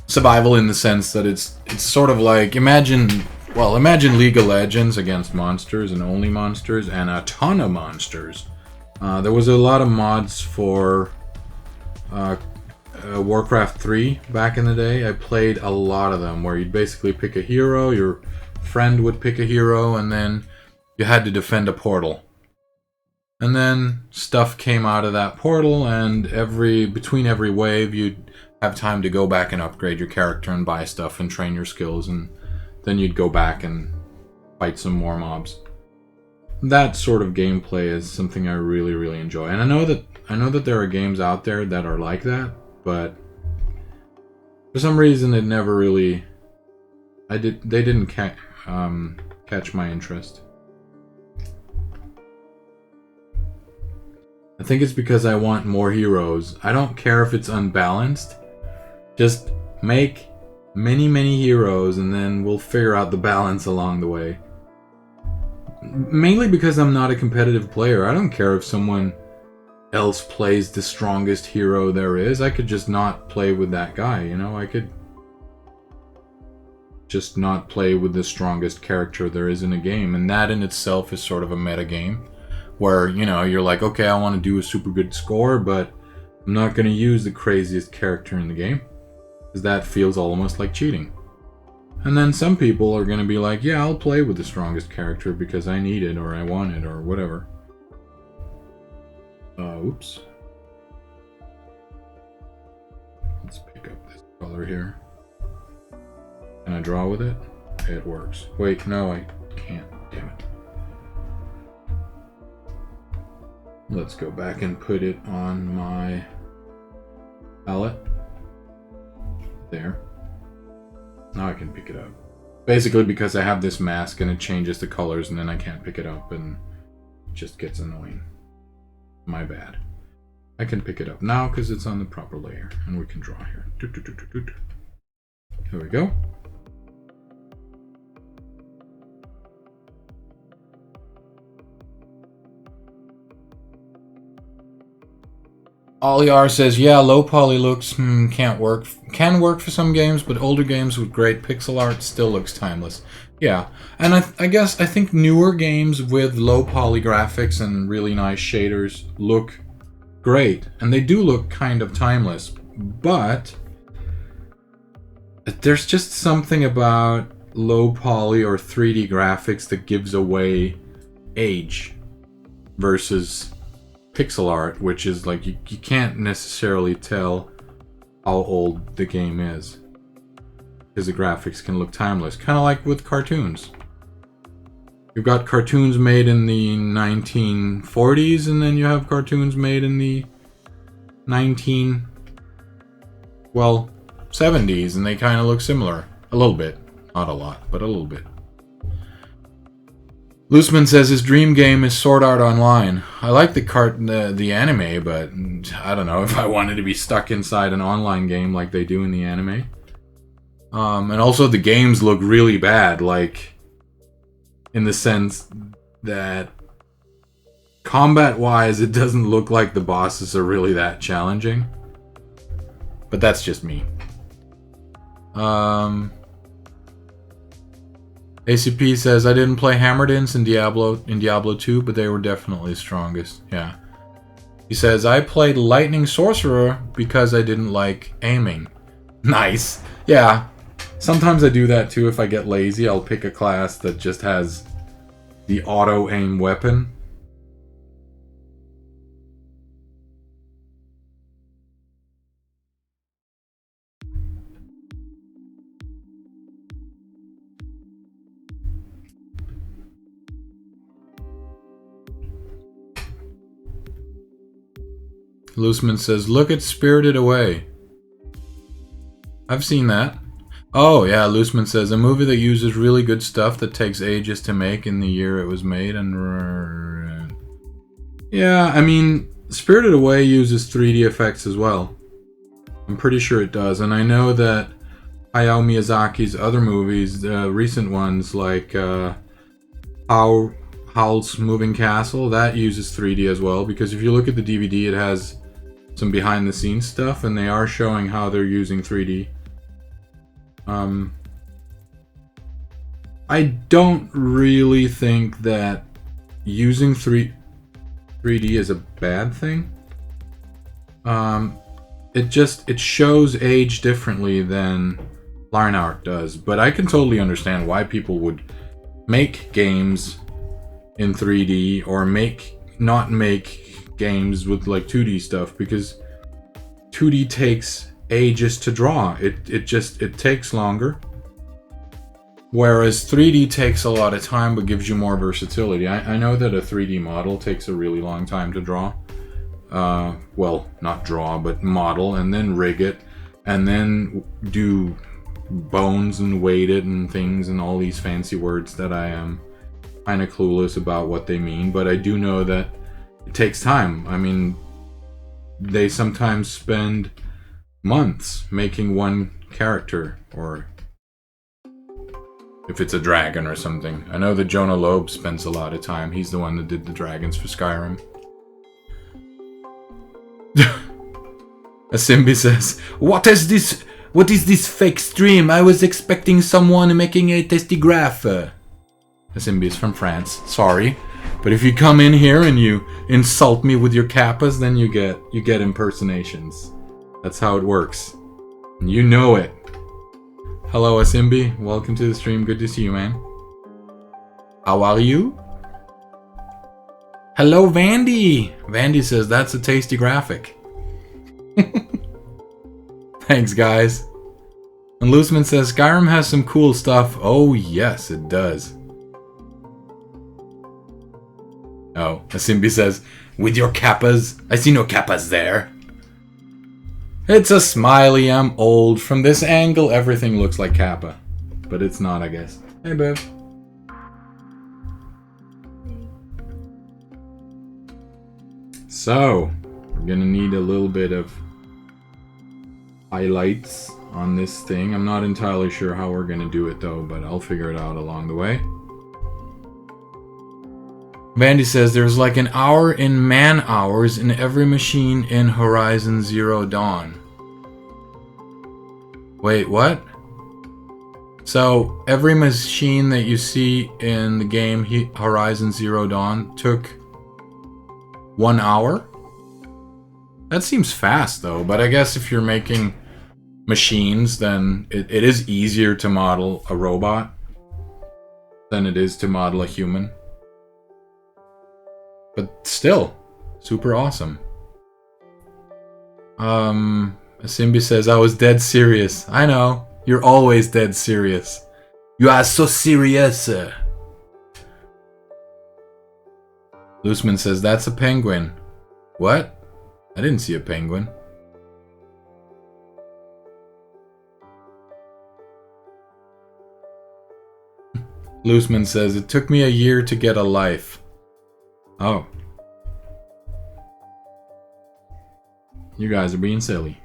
survival in the sense that it's sort of like, imagine League of Legends against monsters and only monsters and a ton of monsters. There was a lot of mods for Warcraft 3 back in the day. I played a lot of them where you'd basically pick a hero, your friend would pick a hero, and then you had to defend a portal. And then stuff came out of that portal, and between every wave you'd have time to go back and upgrade your character and buy stuff and train your skills, and then you'd go back and fight some more mobs. That sort of gameplay is something I really, really enjoy. And I know that there are games out there that are like that, but for some reason it never really they didn't catch my interest. I think it's because I want more heroes. I don't care if it's unbalanced. Just make many, many heroes and then we'll figure out the balance along the way. Mainly because I'm not a competitive player. I don't care if someone else plays the strongest hero there is. I could just not play with that guy, you know? I could just not play with the strongest character there is in a game. And that in itself is sort of a meta game. Where, you know, you're like, okay, I want to do a super good score, but I'm not going to use the craziest character in the game. Because that feels almost like cheating. And then some people are going to be like, yeah, I'll play with the strongest character because I need it or I want it or whatever. Oops. Let's pick up this color here. Can I draw with it? It works. Wait, no, I can't. Damn it. Let's go back and put it on my palette. There. Now I can pick it up. Basically because I have this mask and it changes the colors and then I can't pick it up and it just gets annoying. My bad. I can pick it up now because it's on the proper layer and we can draw here. There we go. Oliar says, yeah, low poly looks can work for some games, but older games with great pixel art still looks timeless. Yeah, and I think newer games with low poly graphics and really nice shaders look great, and they do look kind of timeless, but there's just something about low poly or 3D graphics that gives away age versus pixel art, which is like you can't necessarily tell how old the game is because the graphics can look timeless, kind of like with cartoons. You've got cartoons made in the 1940s and then you have cartoons made in the 70s and they kind of look similar a little bit, not a lot, but a little bit. Looseman says his dream game is Sword Art Online. I like the anime, but I don't know if I wanted to be stuck inside an online game like they do in the anime. And also the games look really bad, like in the sense that combat-wise, it doesn't look like the bosses are really that challenging. But that's just me. ACP says, I didn't play Hammerdins in Diablo 2, but they were definitely strongest. Yeah. He says, I played Lightning Sorcerer because I didn't like aiming. Nice. Yeah. Sometimes I do that too if I get lazy. I'll pick a class that just has the auto-aim weapon. Looseman says, look at Spirited Away. I've seen that. Oh, yeah, Looseman says, a movie that uses really good stuff that takes ages to make in the year it was made. And yeah, I mean, Spirited Away uses 3D effects as well. I'm pretty sure it does. And I know that Hayao Miyazaki's other movies, recent ones like Howl's Moving Castle, that uses 3D as well. Because if you look at the DVD, it has some behind the scenes stuff, and they are showing how they're using 3D. I don't really think that using 3D is a bad thing. It shows age differently than line art does, but I can totally understand why people would make games in 3D or not make games with like 2D stuff, because 2D takes ages to draw. It takes longer. Whereas 3D takes a lot of time but gives you more versatility. I know that a 3D model takes a really long time to draw. Well, not draw, but model, and then rig it, and then do bones and weight it and things and all these fancy words that I am kind of clueless about what they mean. But I do know that it takes time. I mean, they sometimes spend months making one character, or if it's a dragon or something. I know that Jonah Loeb spends a lot of time. He's the one that did the dragons for Skyrim. Asimbi says, What is this fake stream? I was expecting someone making a tasty graph. Asimbi is from France. Sorry. But if you come in here and you insult me with your kappas, then you get impersonations. That's how it works. And you know it. Hello, Asimbi. Welcome to the stream. Good to see you, man. How are you? Hello, Vandy. Vandy says, that's a tasty graphic. Thanks, guys. And Looseman says, Skyrim has some cool stuff. Oh, yes, it does. Oh, Asimbi says, with your kappas? I see no kappas there. It's a smiley, I'm old. From this angle, everything looks like kappa. But it's not, I guess. Hey, babe. So, we're gonna need a little bit of highlights on this thing. I'm not entirely sure how we're gonna do it though, but I'll figure it out along the way. Vandy says there's like an hour in man-hours in every machine in Horizon Zero Dawn. Wait, what? So, every machine that you see in the game Horizon Zero Dawn took 1 hour? That seems fast though, but I guess if you're making machines, then it is easier to model a robot than it is to model a human. But still, super awesome. Asimbi says, I was dead serious. I know, you're always dead serious. You are so serious. Looseman says, that's a penguin. What? I didn't see a penguin. Looseman says, it took me a year to get a life. Oh. You guys are being silly.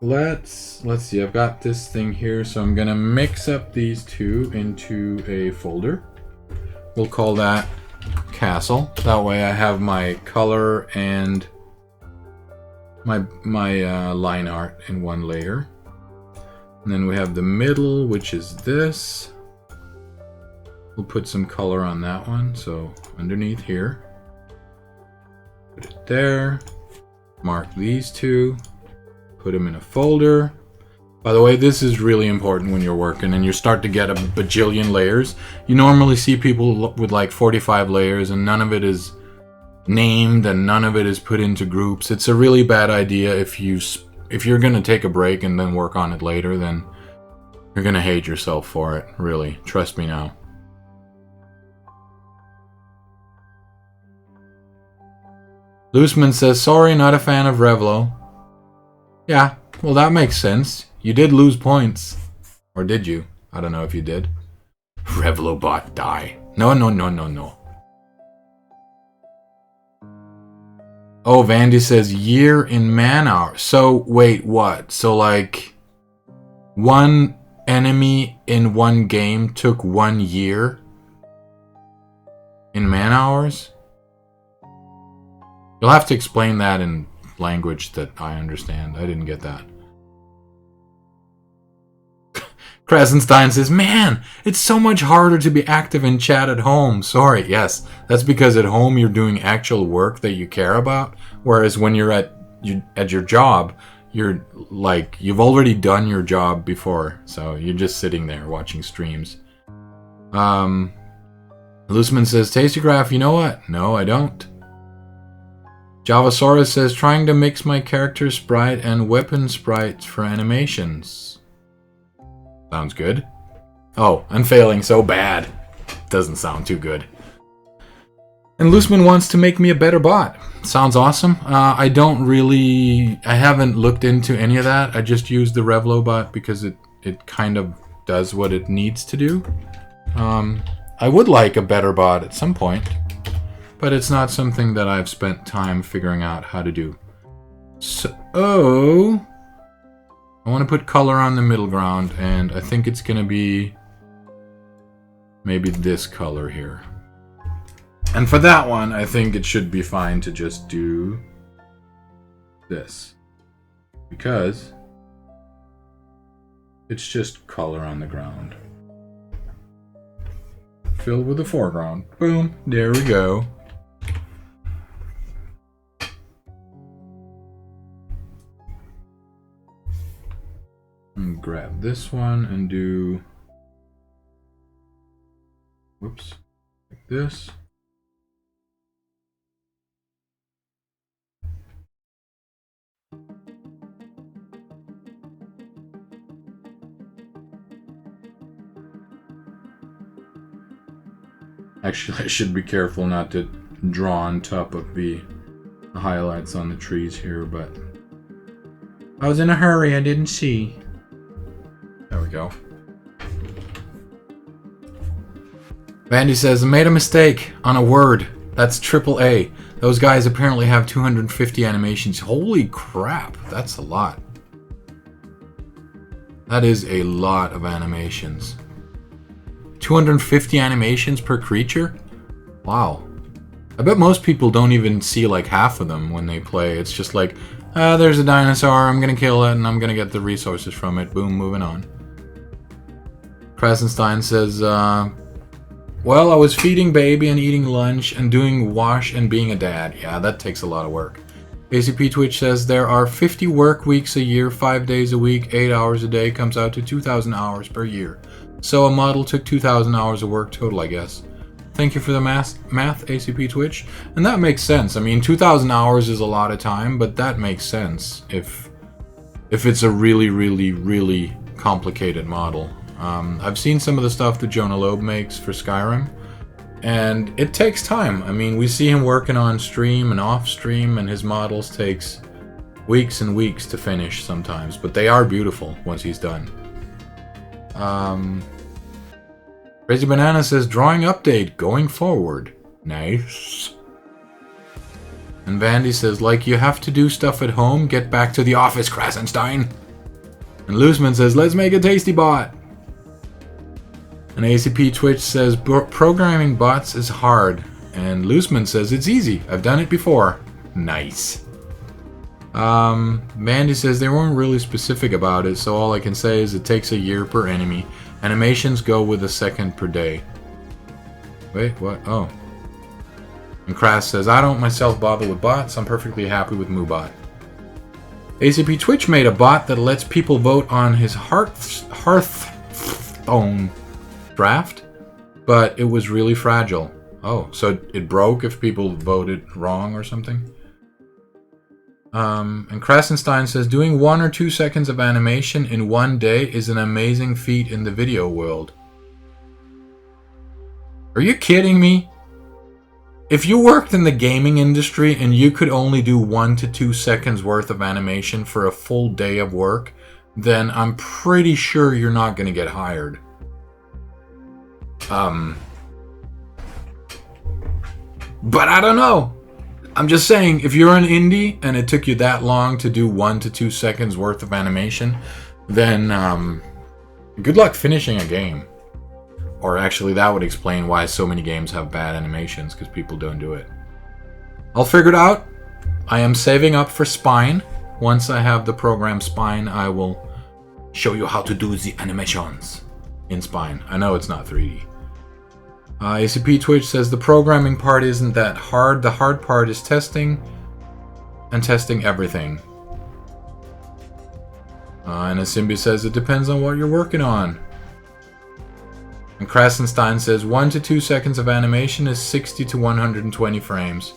Let's see, I've got this thing here, so I'm gonna mix up these two into a folder. We'll call that Castle. That way I have my color and my line art in one layer. And then we have the middle, which is this. We'll put some color on that one, so underneath here. Put it there. Mark these two. Put them in a folder. By the way, this is really important when you're working and you start to get a bajillion layers. You normally see people with like 45 layers and none of it is named and none of it is put into groups. It's a really bad idea. If you're going to take a break and then work on it later, then you're going to hate yourself for it. Really. Trust me now. Looseman says, sorry, not a fan of Revlo. Yeah, well that makes sense. You did lose points. Or did you? I don't know if you did. Revlobot die. No, no, no, no, no. Oh, Vandy says year in man-hour. So, wait, what? So, like, one enemy in one game took 1 year in man-hours? You'll have to explain that in language that I understand. I didn't get that. Krasenstein says, man, it's so much harder to be active in chat at home. Sorry, yes. That's because at home you're doing actual work that you care about. Whereas when you're at your job, you're like, you've already done your job before. So you're just sitting there watching streams. Looseman says, Tasty Graph, you know what? No, I don't. Javasaurus says, trying to mix my character sprite and weapon sprites for animations. Sounds good. Oh, and failing so bad. Doesn't sound too good. And Looseman wants to make me a better bot. Sounds awesome. I haven't looked into any of that. I just used the Revlo bot because it kind of does what it needs to do. I would like a better bot at some point, but it's not something that I've spent time figuring out how to do. So, I want to put color on the middle ground, and I think it's going to be maybe this color here. And for that one, I think it should be fine to just do this, because it's just color on the ground. Filled with the foreground. Boom, there we go. And grab this one and do, whoops, like this. Actually, I should be careful not to draw on top of the highlights on the trees here, but I was in a hurry, I didn't see. There we go. Vandy says, I made a mistake on a word. That's AAA. Those guys apparently have 250 animations. Holy crap, that's a lot. That is a lot of animations. 250 animations per creature? Wow. I bet most people don't even see like half of them when they play. It's just like, there's a dinosaur, I'm gonna kill it, and I'm gonna get the resources from it. Boom, moving on. Krasenstein says, well, I was feeding baby and eating lunch and doing wash and being a dad. Yeah, that takes a lot of work. ACP Twitch says, there are 50 work weeks a year, 5 days a week, 8 hours a day, comes out to 2,000 hours per year. So a model took 2,000 hours of work total, I guess. Thank you for the math, ACP Twitch. And that makes sense. I mean, 2,000 hours is a lot of time, but that makes sense if it's a really, really, really complicated model. I've seen some of the stuff that Jonah Loeb makes for Skyrim, and it takes time. I mean, we see him working on stream and off stream, and his models takes weeks and weeks to finish sometimes, but they are beautiful once he's done. Crazy Banana says, drawing update going forward. Nice. And Vandy says, like, you have to do stuff at home, get back to the office, Krasenstein. And Looseman says, let's make a tasty bot. And ACP Twitch says, programming bots is hard. And Looseman says, it's easy. I've done it before. Nice. Mandy says, they weren't really specific about it, so all I can say is it takes a year per enemy. Animations go with a second per day. Wait, what? Oh. And Kras says, I don't myself bother with bots. I'm perfectly happy with MooBot. ACP Twitch made a bot that lets people vote on his Hearthstone draft, but it was really fragile. Oh, so it broke if people voted wrong or something? And Krasenstein says, doing 1 or 2 seconds of animation in one day is an amazing feat in the video world. Are you kidding me? If you worked in the gaming industry and you could only do 1 to 2 seconds worth of animation for a full day of work, then I'm pretty sure you're not going to get hired. But I don't know. I'm just saying, if you're an indie and it took you that long to do 1 to 2 seconds worth of animation, then good luck finishing a game. Or actually, that would explain why so many games have bad animations, because people don't do it. I'll figure it out. I am saving up for Spine. Once I have the program Spine, I will show you how to do the animations in Spine. I know it's not 3D. ACP Twitch says the programming part isn't that hard. The hard part is testing and testing everything. And Asimbi says it depends on what you're working on. And Krasenstein says 1 to 2 seconds of animation is 60 to 120 frames.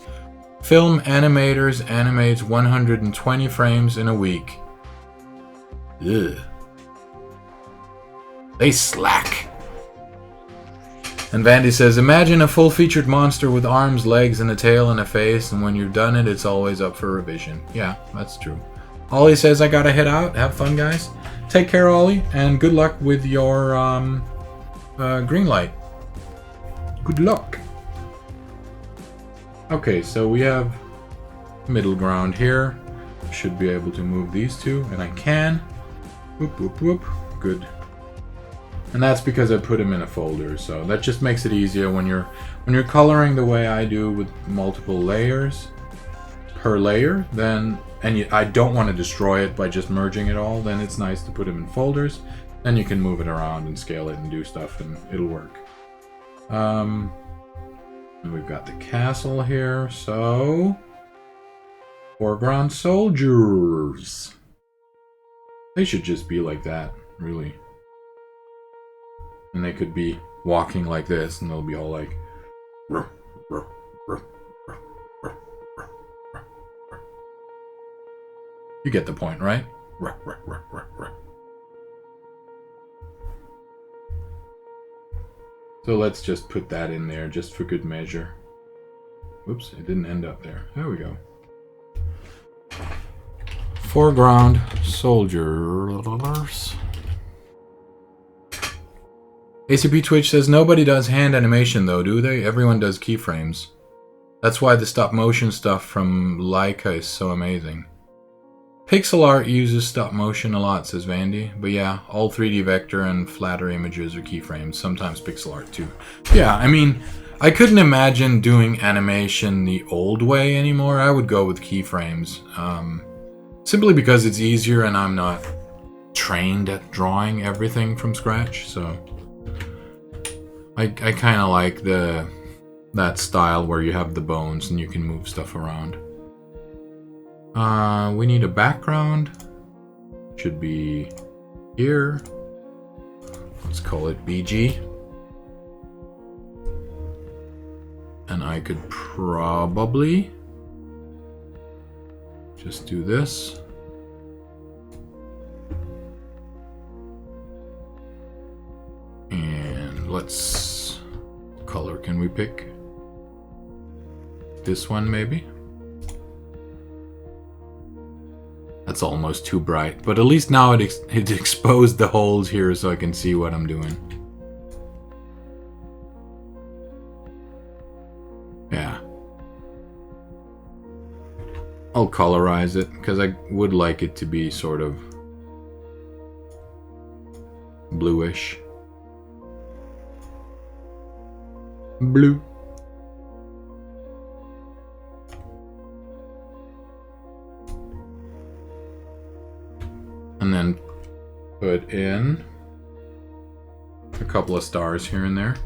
Film animators animates 120 frames in a week. Ugh. They slack. And Vandy says, imagine a full-featured monster with arms, legs, and a tail and a face, and when you've done it, it's always up for revision. Yeah, that's true. Ollie says, I gotta head out. Have fun, guys. Take care, Ollie, and good luck with your green light. Good luck. Okay, so we have middle ground here. Should be able to move these two, and I can. Whoop, whoop, whoop. Good. And that's because I put them in a folder, so that just makes it easier when you're coloring the way I do with multiple layers per layer. Then, I don't want to destroy it by just merging it all. Then it's nice to put them in folders. Then you can move it around and scale it and do stuff, and it'll work. And we've got the castle here, so foreground soldiers. They should just be like that, really. And they could be walking like this, and they'll be all like... You get the point, right? So let's just put that in there, just for good measure. Whoops, it didn't end up there. There we go. Foreground soldiers. ACP Twitch says, nobody does hand animation though, do they? Everyone does keyframes. That's why the stop motion stuff from Leica is so amazing. Pixel art uses stop motion a lot, says Vandy. But yeah, all 3D vector and flatter images are keyframes. Sometimes pixel art too. Yeah, I mean, I couldn't imagine doing animation the old way anymore. I would go with keyframes. Simply because it's easier and I'm not trained at drawing everything from scratch, so... I kind of like that style where you have the bones and you can move stuff around. We need a background. Should be here. Let's call it BG. And I could probably just do this. And let's... What color can we pick? This one, maybe? That's almost too bright, but at least now it exposed the holes here so I can see what I'm doing. Yeah. I'll colorize it, because I would like it to be sort of bluish. Blue. And then put in a couple of stars here and there.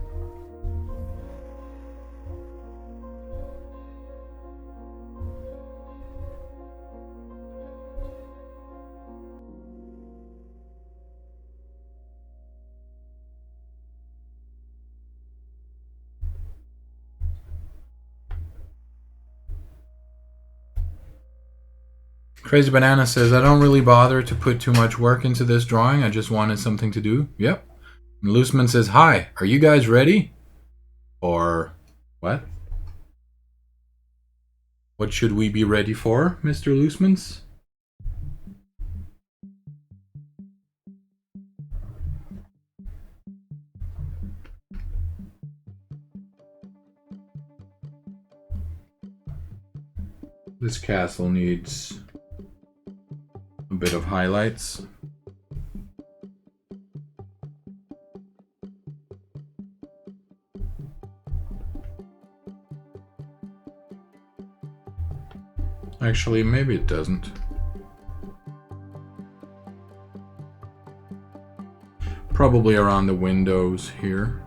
Crazy Banana says, I don't really bother to put too much work into this drawing. I just wanted something to do. Yep. And Looseman says, hi, are you guys ready? Or what? What should we be ready for, Mr. Loosemans? This castle needs a bit of highlights. Actually, maybe it doesn't. Probably around the windows here.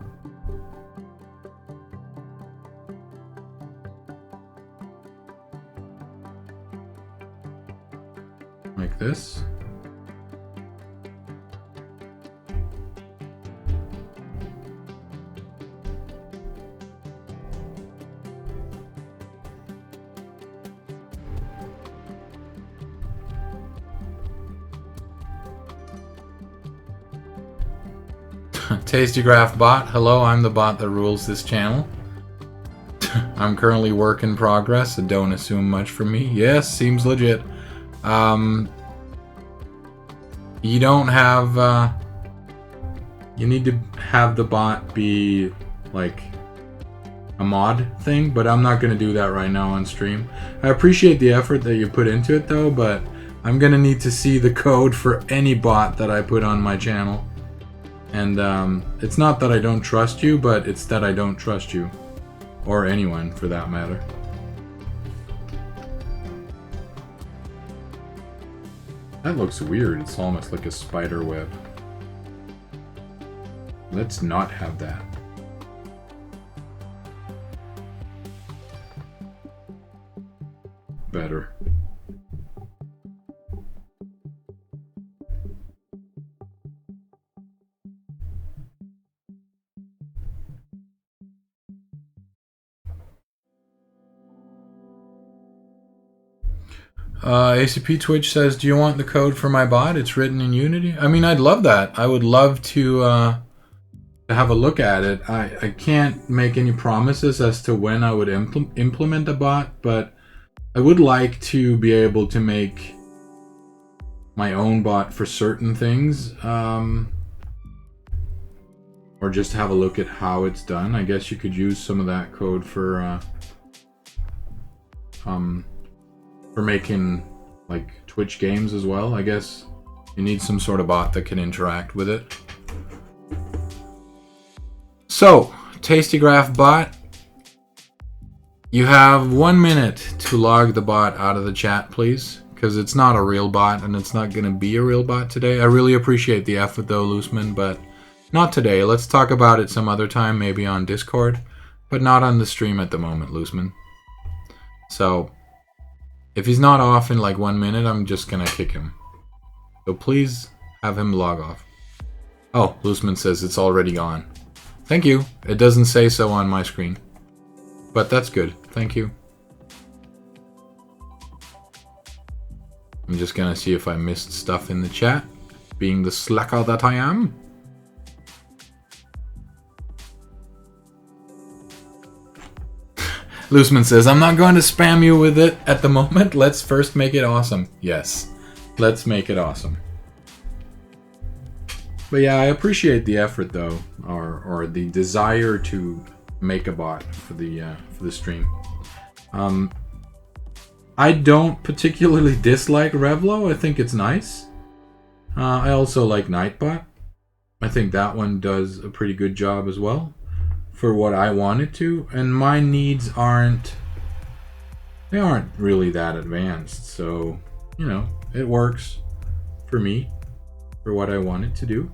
Like this. Tastygraph bot, hello, I'm the bot that rules this channel. I'm currently work in progress, so don't assume much from me. Yes, seems legit. You don't have, you need to have the bot be, like, a mod thing, but I'm not going to do that right now on stream. I appreciate the effort that you put into it, though, but I'm going to need to see the code for any bot that I put on my channel. And it's not that I don't trust you, but it's that I don't trust you. Or anyone, for that matter. That looks weird. It's almost like a spider web. Let's not have that. Better. ACP Twitch says, do you want the code for my bot? It's written in Unity. I mean, I'd love that. I would love to have a look at it. I can't make any promises as to when I would implement a bot, but I would like to be able to make my own bot for certain things. Or just have a look at how it's done. I guess you could use some of that code for making like Twitch games as well. I guess you need some sort of bot that can interact with it. So, Tastygraph bot, you have 1 minute to log the bot out of the chat, please, because it's not a real bot and it's not going to be a real bot today. I really appreciate the effort though, Looseman, but not today. Let's talk about it some other time, maybe on Discord, but not on the stream at the moment, Looseman. So, if he's not off in like 1 minute, I'm just gonna kick him. So please have him log off. Oh, Looseman says it's already gone. Thank you. It doesn't say so on my screen. But that's good. Thank you. I'm just gonna see if I missed stuff in the chat, being the slacker that I am. Looseman says, I'm not going to spam you with it at the moment. Let's first make it awesome. Yes, let's make it awesome. But yeah, I appreciate the effort though, or the desire to make a bot for the stream. I don't particularly dislike Revlo. I think it's nice. I also like Nightbot. I think that one does a pretty good job as well for what I want it to, and my needs aren't really that advanced, so you know, it works for me for what I want it to do.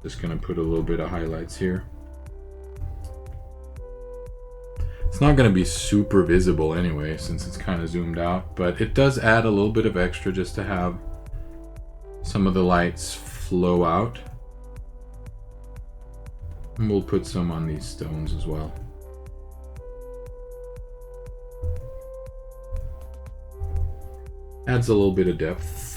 Just gonna put a little bit of highlights here. It's not gonna be super visible anyway since it's kind of zoomed out, but it does add a little bit of extra just to have some of the lights flow out. And we'll put some on these stones as well. Adds a little bit of depth.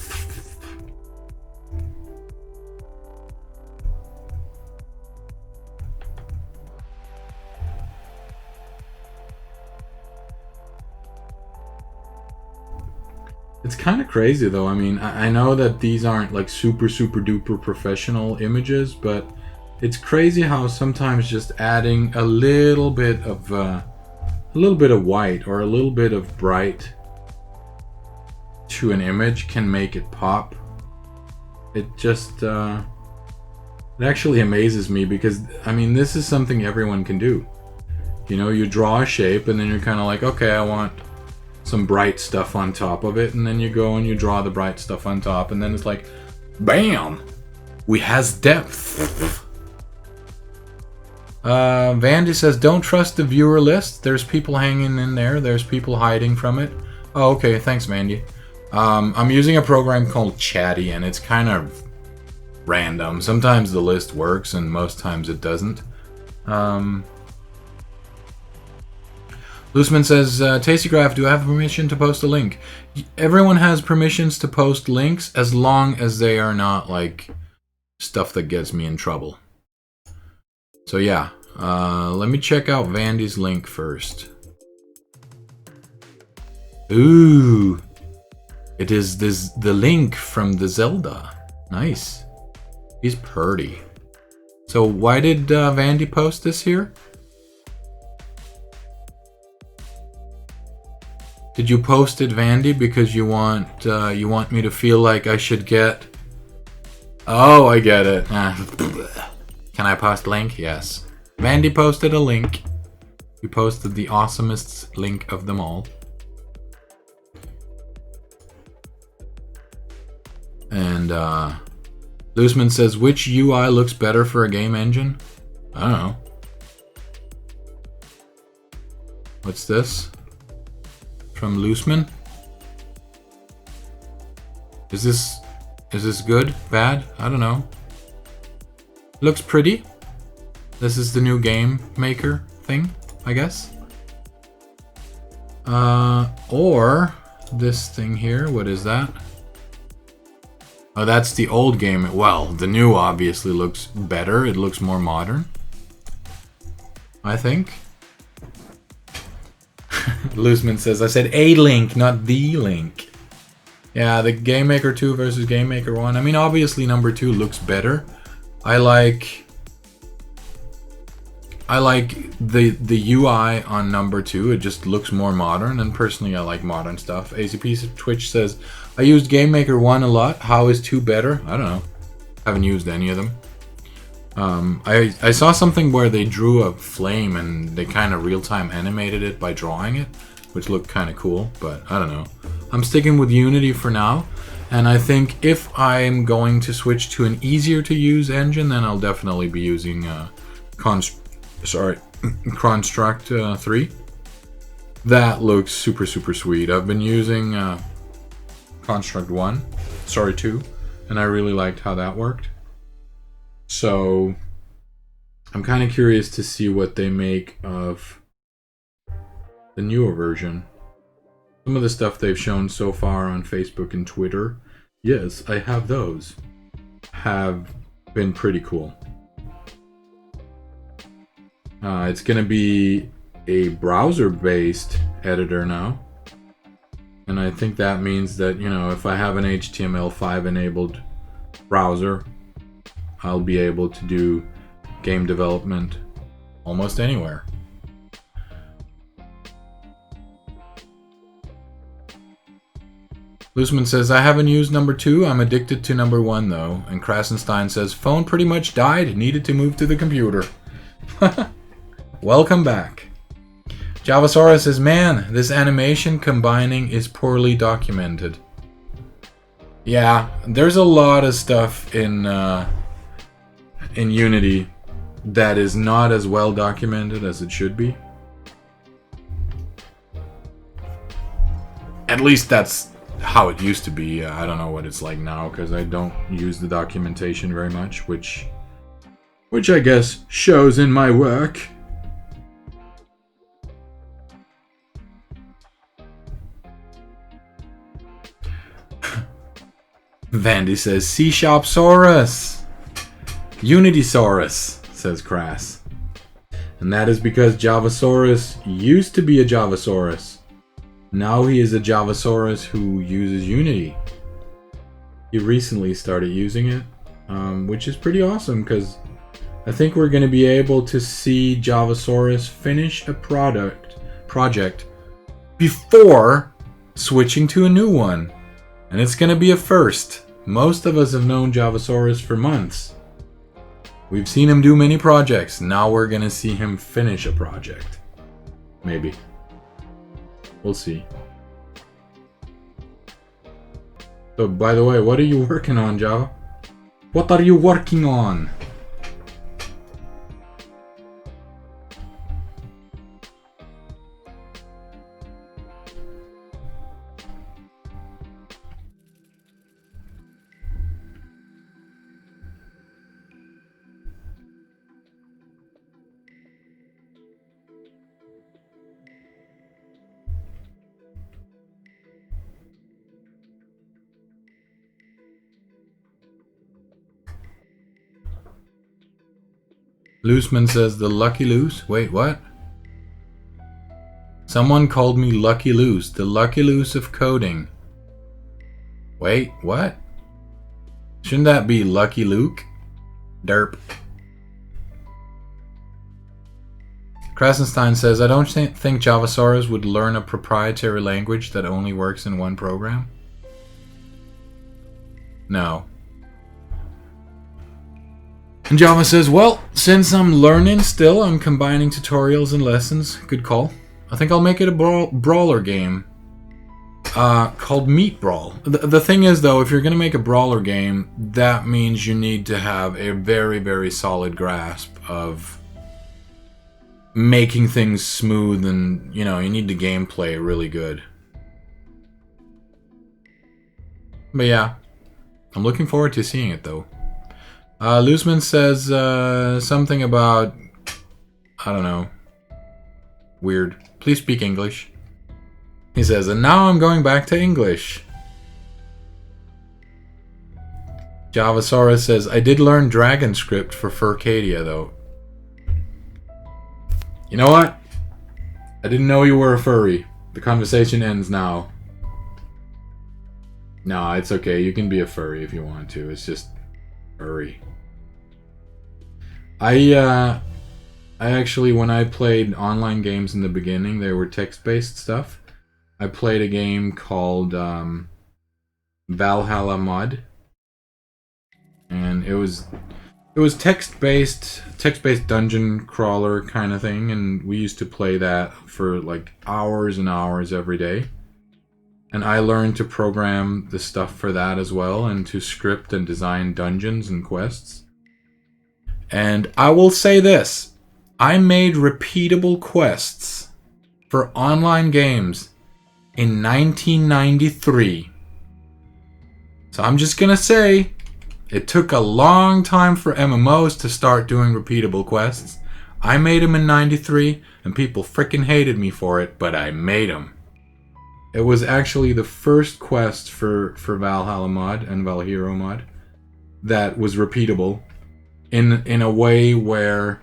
It's kind of crazy though. I mean, I know that these aren't like super duper professional images, but it's crazy how sometimes just adding a little bit of white or a little bit of bright to an image can make it pop. It just it actually amazes me because I mean, this is something everyone can do. You know, you draw a shape and then you're kind of like, okay, I want some bright stuff on top of it, and then you go and you draw the bright stuff on top, and then it's like, bam! We has depth. Vandy says, don't trust the viewer list. There's people hanging in there. There's people hiding from it. Oh, okay. Thanks, Vandy. I'm using a program called Chatty, and it's kind of random. Sometimes the list works, and most times it doesn't. Looseman says, Tastygraph, do I have permission to post a link? Everyone has permissions to post links as long as they are not, like, stuff that gets me in trouble. So yeah, let me check out Vandy's link first. Ooh, it is the link from the Zelda. Nice. He's purty. So why did Vandy post this here? Did you post it, Vandy, because you want me to feel like I should get? Oh, I get it. Can I post link? Yes. Vandy posted a link. He posted the awesomest link of them all. And Looseman says, which UI looks better for a game engine? I don't know. What's this? From Looseman? Is this good? Bad? I don't know. Looks pretty. This is the new game maker thing, I guess. Or this thing here, what is that? Oh, that's the old game. Well, the new obviously looks better. It looks more modern, I think. Looseman says, I said a link, not the link. Yeah, the Game Maker 2 versus Game Maker 1. I mean, obviously number 2 looks better. I like the UI on number 2. It just looks more modern, and personally I like modern stuff. ACP Twitch says, I used Game Maker 1 a lot. How is 2 better? I don't know. Haven't used any of them. I saw something where they drew a flame and they kind of real-time animated it by drawing it, which looked kind of cool, but I don't know. I'm sticking with Unity for now, and I think if I'm going to switch to an easier-to-use engine, then I'll definitely be using Construct 3. That looks super sweet. I've been using Construct 2, and I really liked how that worked. So I'm kind of curious to see what they make of the newer version. Some of the stuff they've shown so far on Facebook and Twitter, yes, I have those, have been pretty cool. It's going to be a browser-based editor now. And I think that means that, you know, if I have an HTML5 enabled browser, I'll be able to do game development almost anywhere. Looseman says, I haven't used number 2. I'm addicted to number 1 though. And Krasenstein says, phone pretty much died. Needed to move to the computer. Welcome back. Javasaurus says, man, this animation combining is poorly documented. Yeah, there's a lot of stuff in Unity that is not as well documented as it should be. At least that's how it used to be. I don't know what it's like now because I don't use the documentation very much, which I guess shows in my work. Vandy says, C-Shopsaurus! Unitysaurus, says Crass. And that is because Javasaurus used to be a Javasaurus. Now he is a Javasaurus who uses Unity. He recently started using it, which is pretty awesome because I think we're going to be able to see Javasaurus finish a project before switching to a new one. And it's going to be a first. Most of us have known Javasaurus for months. We've seen him do many projects. Now we're going to see him finish a project. Maybe. We'll see. So, by the way, what are you working on, Java? What are you working on? Looseman says the Lucky Loose. Wait, what? Someone called me Lucky Loose. The Lucky Loose of coding. Wait, what? Shouldn't that be Lucky Luke? Derp. Krasenstein says, I don't think Javasaurus would learn a proprietary language that only works in one program. No. And Java says, well, since I'm learning still, I'm combining tutorials and lessons. Good call. I think I'll make it a brawler game called Meat Brawl. The thing is, though, if you're going to make a brawler game, that means you need to have a very, very solid grasp of making things smooth and, you know, you need the gameplay really good. But yeah, I'm looking forward to seeing it, though. Looseman says something about, I don't know, weird. Please speak English. He says, and now I'm going back to English. Javasaurus says, I did learn DragonScript for Furcadia, though. You know what? I didn't know you were a furry. The conversation ends now. No, it's okay. You can be a furry if you want to. It's just furry. I actually, when I played online games in the beginning, they were text-based stuff. I played a game called Valhalla Mud, and it was text-based dungeon crawler kind of thing, and we used to play that for like hours and hours every day. And I learned to program the stuff for that as well, and to script and design dungeons and quests. And I will say this, I made repeatable quests for online games in 1993. So I'm just gonna say, it took a long time for MMOs to start doing repeatable quests. I made them in 93, and people freaking hated me for it, but I made them. It was actually the first quest for Valhalla Mod and Valhero Mod that was repeatable in a way where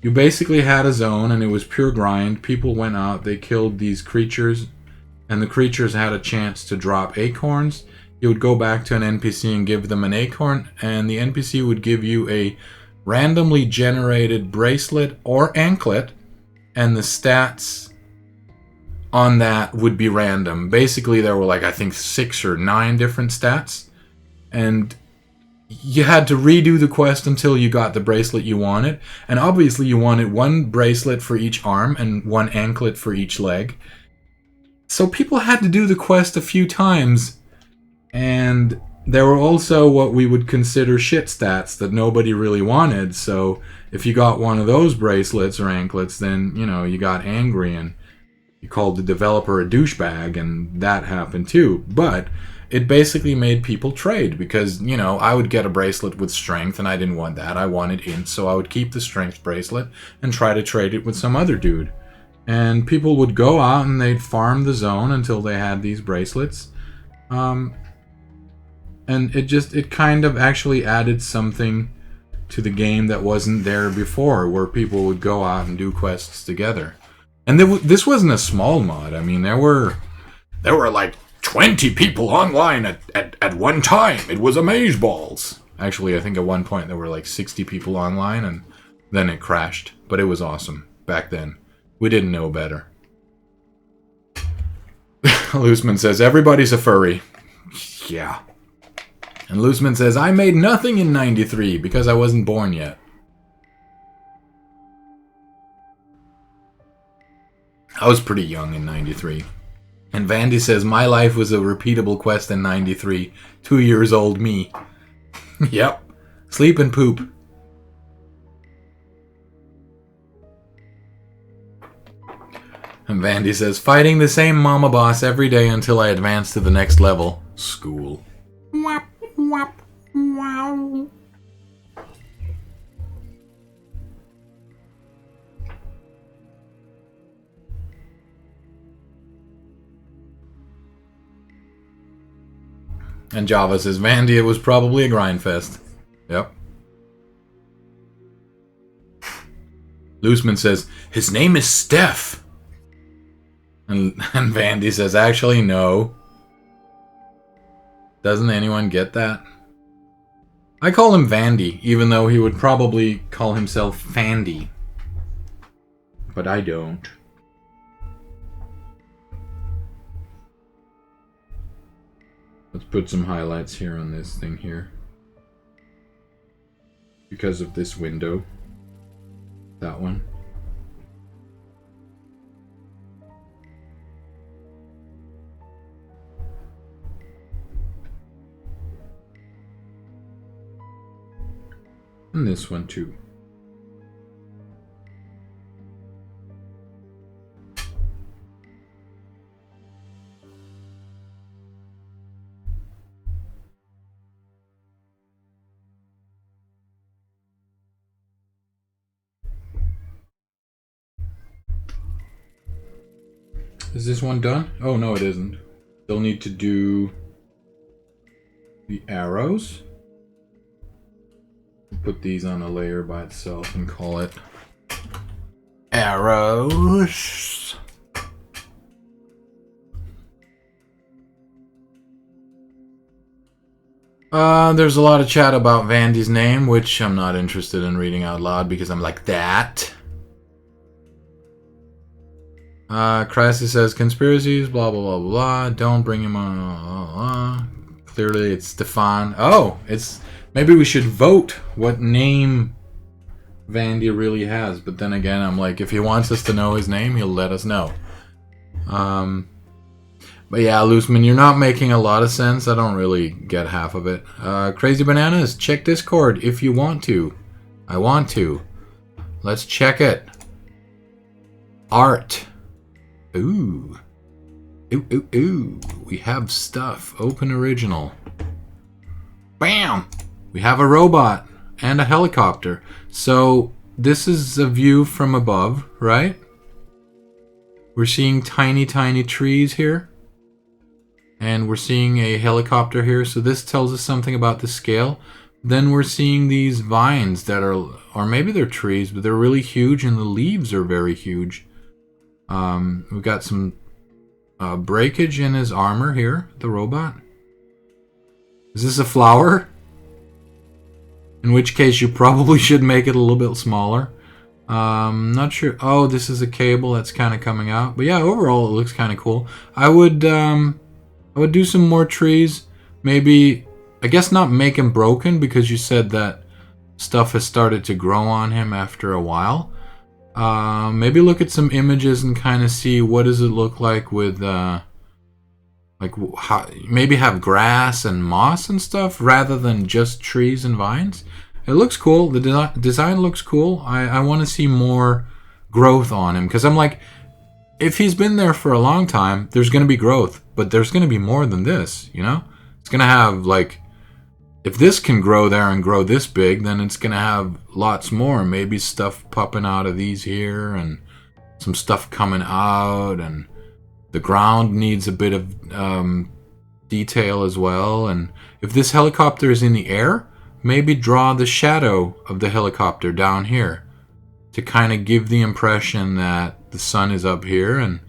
you basically had a zone and it was pure grind. People went out, they killed these creatures, and the creatures had a chance to drop acorns. You would go back to an NPC and give them an acorn, and the NPC would give you a randomly generated bracelet or anklet, and the stats on that would be random. Basically, there were like, I think 6 or 9 different stats, and you had to redo the quest until you got the bracelet you wanted. And obviously you wanted 1 bracelet for each arm and 1 anklet for each leg. So people had to do the quest a few times, and there were also what we would consider shit stats that nobody really wanted. So if you got one of those bracelets or anklets, then, you know, you got angry and you called the developer a douchebag, and that happened too. But it basically made people trade because, you know, I would get a bracelet with strength and I didn't want that. I wanted int, so I would keep the strength bracelet and try to trade it with some other dude. And people would go out and they'd farm the zone until they had these bracelets. And it kind of actually added something to the game that wasn't there before, where people would go out and do quests together. And this wasn't a small mod. I mean, there were There were like 20 people online at one time. It was amazeballs. Actually, I think at one point there were like 60 people online, and then it crashed. But it was awesome back then. We didn't know better. Looseman says, everybody's a furry. Yeah. And Looseman says, I made nothing in 93 because I wasn't born yet. I was pretty young in 93. And Vandy says, my life was a repeatable quest in 93. 2 years old me. Yep. Sleep and poop. And Vandy says, fighting the same mama boss every day until I advance to the next level. School. Wap, wap, wow. And Java says, Vandy, it was probably a grind fest. Yep. Looseman says, his name is Steph. And Vandy says, actually, no. Doesn't anyone get that? I call him Vandy, even though he would probably call himself Fandy. But I don't. Let's put some highlights here on this thing here. Because of this window. That one. And this one too. Is this one done? Oh, no, it isn't. They'll need to do the arrows. Put these on a layer by itself and call it arrows. There's a lot of chat about Vandy's name, which I'm not interested in reading out loud because I'm like that. Crisis says conspiracies, blah blah blah blah. Don't bring him on. Clearly, it's Stefan. Oh, it's maybe we should vote what name Vandy really has. But then again, I'm like, if he wants us to know his name, he'll let us know. But yeah, Looseman, you're not making a lot of sense. I don't really get half of it. Crazy Bananas, check Discord if you want to. I want to. Let's check it. Art. Ooh. Ooh, ooh, ooh. We have stuff. Open original. Bam! We have a robot and a helicopter. So this is a view from above, right? We're seeing tiny, tiny trees here. And we're seeing a helicopter here. So this tells us something about the scale. Then we're seeing these vines that are, or maybe they're trees, but they're really huge and the leaves are very huge. We've got some breakage in his armor here, the robot. Is this a flower? In which case you probably should make it a little bit smaller. Not sure. Oh, this is a cable that's kind of coming out. But yeah, overall it looks kind of cool. I would do some more trees. Maybe, I guess not make him broken because you said that stuff has started to grow on him after a while. Maybe look at some images and kind of see what does it look like with, like how, maybe have grass and moss and stuff rather than just trees and vines. It looks cool. The design looks cool. I want to see more growth on him because I'm like, if he's been there for a long time, there's going to be growth, but there's going to be more than this, you know? It's going to have, like, if this can grow there and grow this big, then it's going to have lots more. Maybe stuff popping out of these here and some stuff coming out, and the ground needs a bit of detail as well. And if this helicopter is in the air, maybe draw the shadow of the helicopter down here to kind of give the impression that the sun is up here and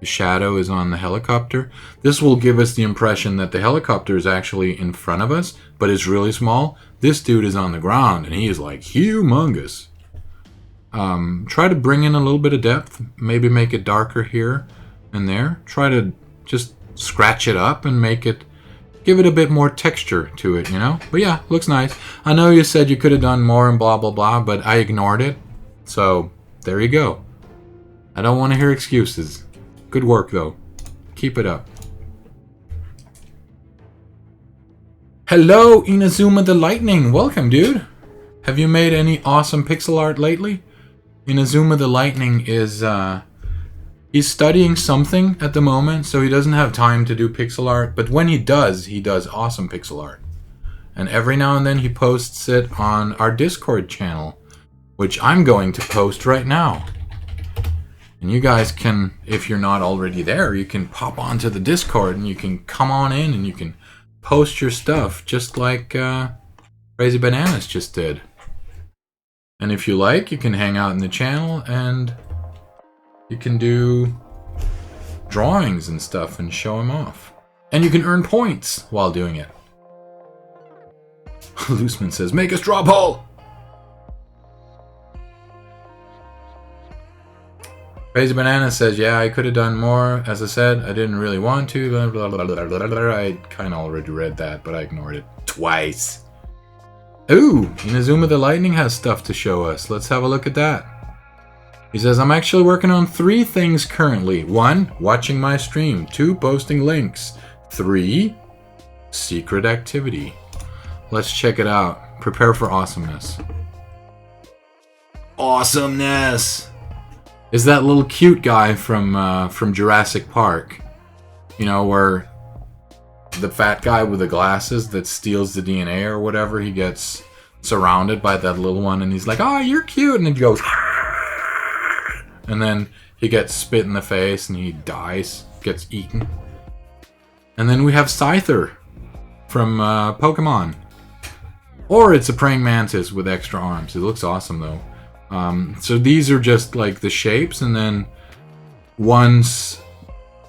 The shadow is on the helicopter. This will give us the impression that the helicopter is actually in front of us, but it's really small. This dude is on the ground, and he is like humongous. Try to bring in a little bit of depth. Maybe make it darker here and there. Try to just scratch it up and make it, give it a bit more texture to it, you know? But yeah, looks nice. I know you said you could have done more and blah, blah, blah, but I ignored it. So, there you go. I don't want to hear excuses. Good work, though. Keep it up. Hello, Inazuma the Lightning. Welcome, dude. Have you made any awesome pixel art lately? Inazuma the Lightning is, he's studying something at the moment, so he doesn't have time to do pixel art. But when he does awesome pixel art. And every now and then he posts it on our Discord channel, which I'm going to post right now. And you guys can, if you're not already there, you can pop onto the Discord and you can come on in and you can post your stuff just like Crazy Bananas just did. And if you like, you can hang out in the channel and you can do drawings and stuff and show them off. And you can earn points while doing it. Looseman says, make a straw poll! Crazy Banana says, yeah, I could have done more. As I said, I didn't really want to. Blah, blah, blah, blah, blah, blah. I kind of already read that, but I ignored it twice. Ooh, Inazuma the Lightning has stuff to show us. Let's have a look at that. He says, I'm actually working on 3 things currently. 1, watching my stream. 2, posting links. 3, secret activity. Let's check it out. Prepare for awesomeness. Awesomeness! Is that little cute guy from Jurassic Park. You know, where the fat guy with the glasses that steals the DNA or whatever, he gets surrounded by that little one and he's like, oh, you're cute, and it goes, and then he gets spit in the face and he dies, gets eaten. And then we have Scyther from Pokemon. Or it's a praying mantis with extra arms. It looks awesome though. So these are just like the shapes, and then once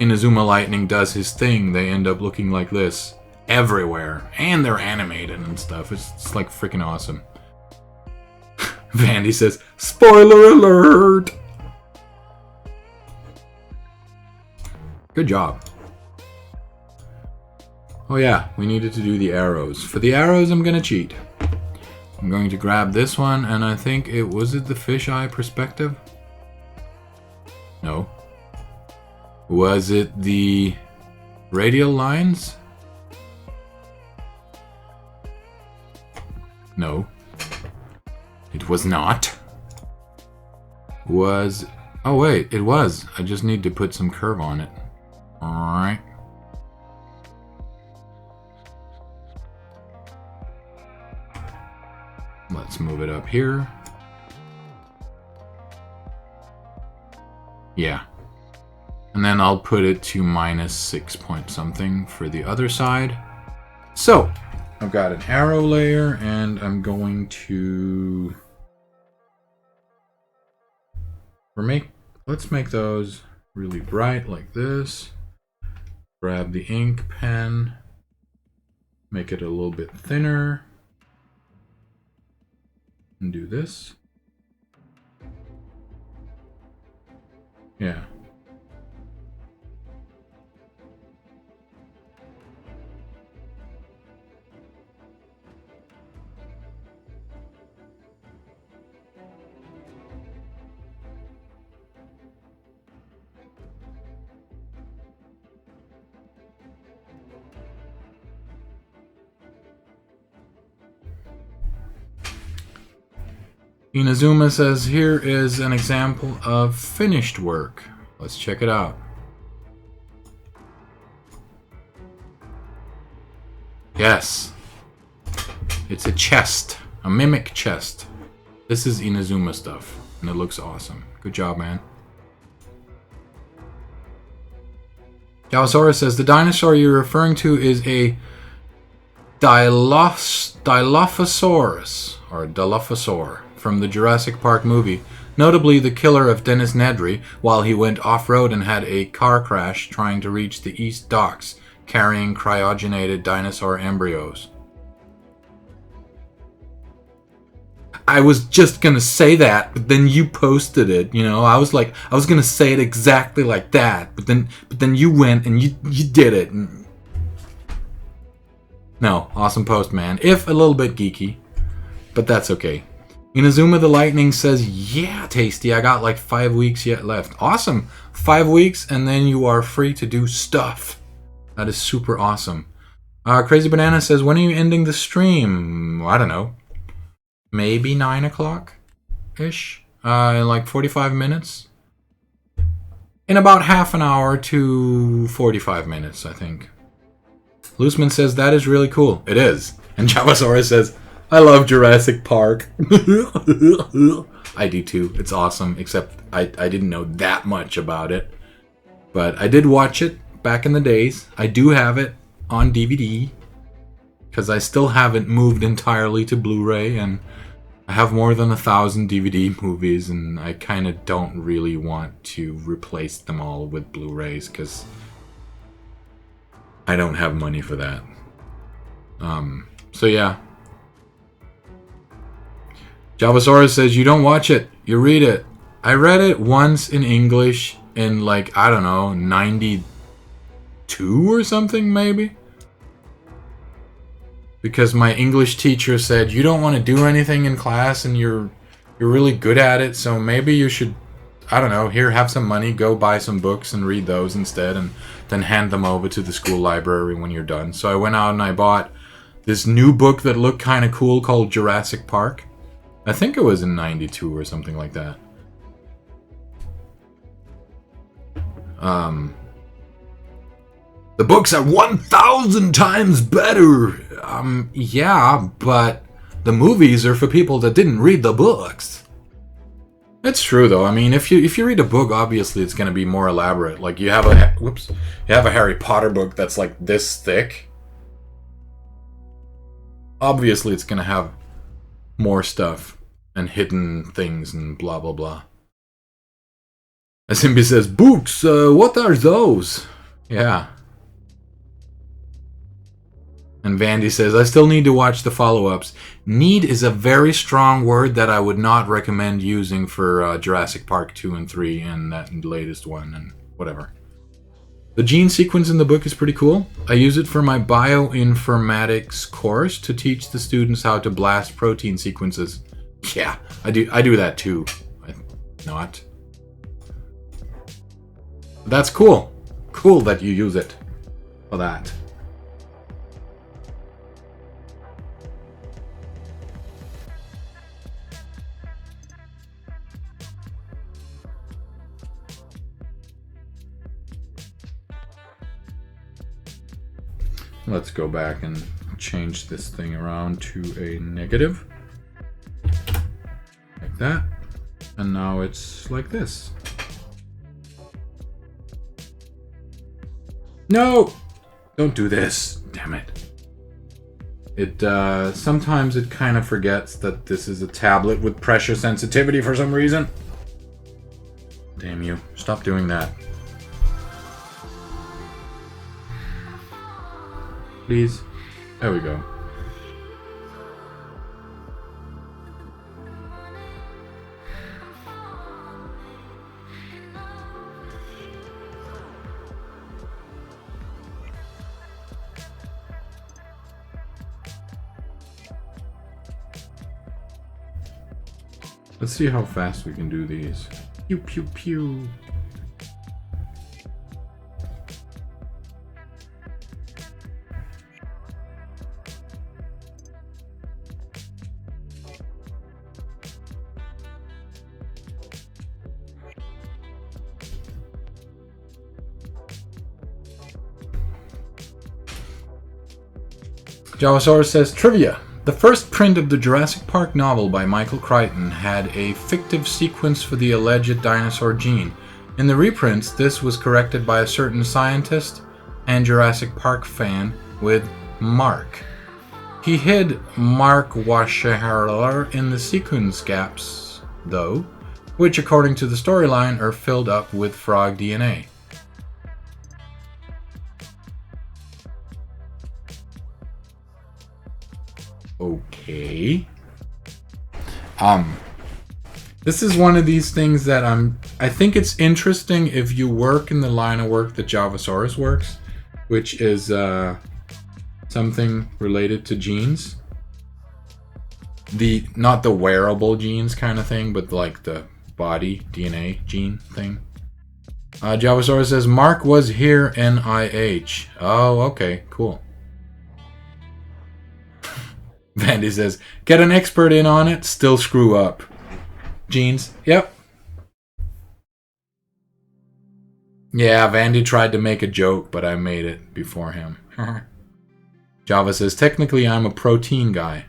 Inazuma Lightning does his thing, they end up looking like this everywhere, and they're animated and stuff. It's like freaking awesome. Vandy says, spoiler alert! Good job. Oh yeah, we needed to do the arrows. For the arrows, I'm gonna cheat. I'm going to grab this one, and I think was it the fisheye perspective? No. Was it the radial lines? No. It was not. Oh wait, it was. I just need to put some curve on it. Alright. Let's move it up here. Yeah. And then I'll put it to -6 point something for the other side. So, I've got an arrow layer, and I'm going to... Let's make those really bright like this. Grab the ink pen. Make it a little bit thinner. And do this. Yeah. Inazuma says, here is an example of finished work. Let's check it out. Yes. It's a chest. A mimic chest. This is Inazuma stuff. And it looks awesome. Good job, man. Javasaurus says, the dinosaur you're referring to is a Dilophosaurus. Or Dilophosaur. From the Jurassic Park movie. notably the killer of Dennis Nedry while he went off-road and had a car crash trying to reach the East Docks, carrying cryogenated dinosaur embryos. I was just gonna say that, but then you posted it, you know. I was gonna say it exactly like that, but then you went and you did it. No, awesome post, man. If a little bit geeky, but that's okay. Inazuma the Lightning says, yeah, Tasty, I got like 5 weeks yet left. Awesome. 5 weeks, and then you are free to do stuff. That is super awesome. Crazy Banana says, when are you ending the stream? I don't know. Maybe 9 o'clock-ish? In like 45 minutes? In about half an hour to 45 minutes, I think. Looseman says, that is really cool. It is. And Javasaurus says, I love Jurassic Park. I do too. It's awesome, except I didn't know that much about it. But I did watch it back in the days. I do have it on DVD, because I still haven't moved entirely to Blu-ray, and I have more than 1,000 DVD movies, and I kind of don't really want to replace them all with Blu-rays, because I don't have money for that. So yeah. Javasaurus says, you don't watch it, you read it. I read it once in English in like, I don't know, 92 or something maybe? Because my English teacher said, you don't want to do anything in class and you're really good at it, so maybe you should, I don't know, here, have some money, go buy some books and read those instead, and then hand them over to the school library when you're done. So I went out and I bought this new book that looked kind of cool called Jurassic Park. I think it was in 92 or something like that. The books are 1,000 times better! Yeah, but the movies are for people that didn't read the books. It's true though. I mean, if you read a book, obviously it's going to be more elaborate. Like you have a Harry Potter book that's like this thick. Obviously it's going to have more stuff and hidden things and blah blah blah. Asimbi says, books, what are those? Yeah. And Vandy says, I still need to watch the follow-ups. Need is a very strong word that I would not recommend using for Jurassic Park 2 and 3 and that latest one and whatever. The gene sequence in the book is pretty cool. I use it for my bioinformatics course to teach the students how to blast protein sequences. Yeah, I do that too. Not. That's cool. Cool that you use it for that. Let's go back and change this thing around to a negative. Like that. And now it's like this. No! Don't do this. Damn it. Sometimes it kind of forgets that this is a tablet with pressure sensitivity for some reason. Damn you. Stop doing that. Please. There we go. Let's see how fast we can do these. Pew pew pew. Javasaurus says, trivia. The first print of the Jurassic Park novel by Michael Crichton had a fictive sequence for the alleged dinosaur gene. In the reprints, this was corrected by a certain scientist and Jurassic Park fan with Mark. He hid Mark Washaharler in the sequence gaps, though, which according to the storyline are filled up with frog DNA. Okay. This is one of these things that I think it's interesting if you work in the line of work that Javasaurus works, which is something related to genes. Not the wearable genes kind of thing, but like the body DNA gene thing. Javasaurus says, Mark was here, NIH. Oh, okay, cool. Vandy says, get an expert in on it, still screw up. Genes, yep. Yeah, Vandy tried to make a joke, but I made it before him. Java says, technically I'm a protein guy.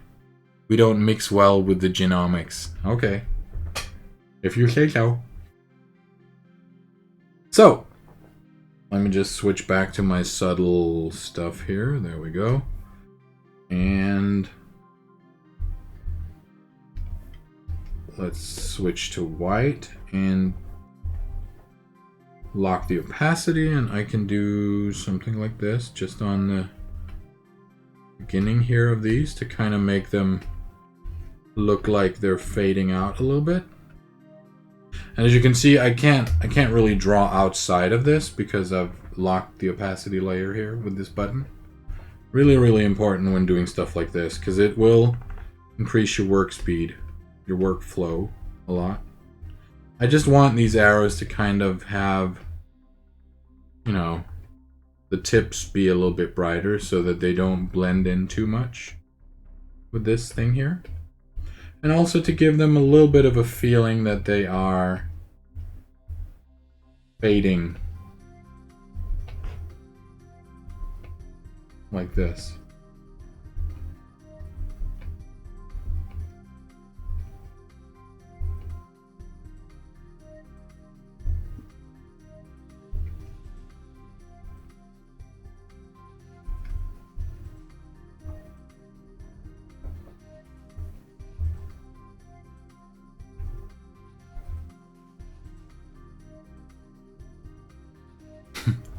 We don't mix well with the genomics. Okay. If you say so. So, let me just switch back to my subtle stuff here. There we go. And let's switch to white and lock the opacity, and I can do something like this just on the beginning here of these to kind of make them look like they're fading out a little bit. And as you can see, I can't really draw outside of this because I've locked the opacity layer here with this button. Really, really important when doing stuff like this because it will increase your work speed, your workflow a lot. I just want these arrows to kind of have, you know, the tips be a little bit brighter so that they don't blend in too much with this thing here. And also to give them a little bit of a feeling that they are fading like this.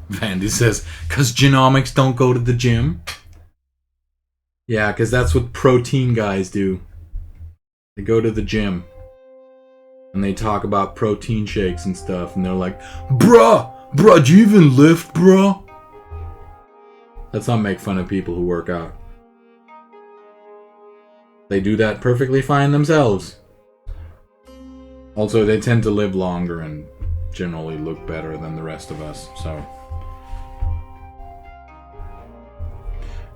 Vandy says, because genomics don't go to the gym. Yeah, because that's what protein guys do. They go to the gym. And they talk about protein shakes and stuff. And they're like, bruh, do you even lift, bruh? Let's not make fun of people who work out. They do that perfectly fine themselves. Also, they tend to live longer and generally look better than the rest of us, so...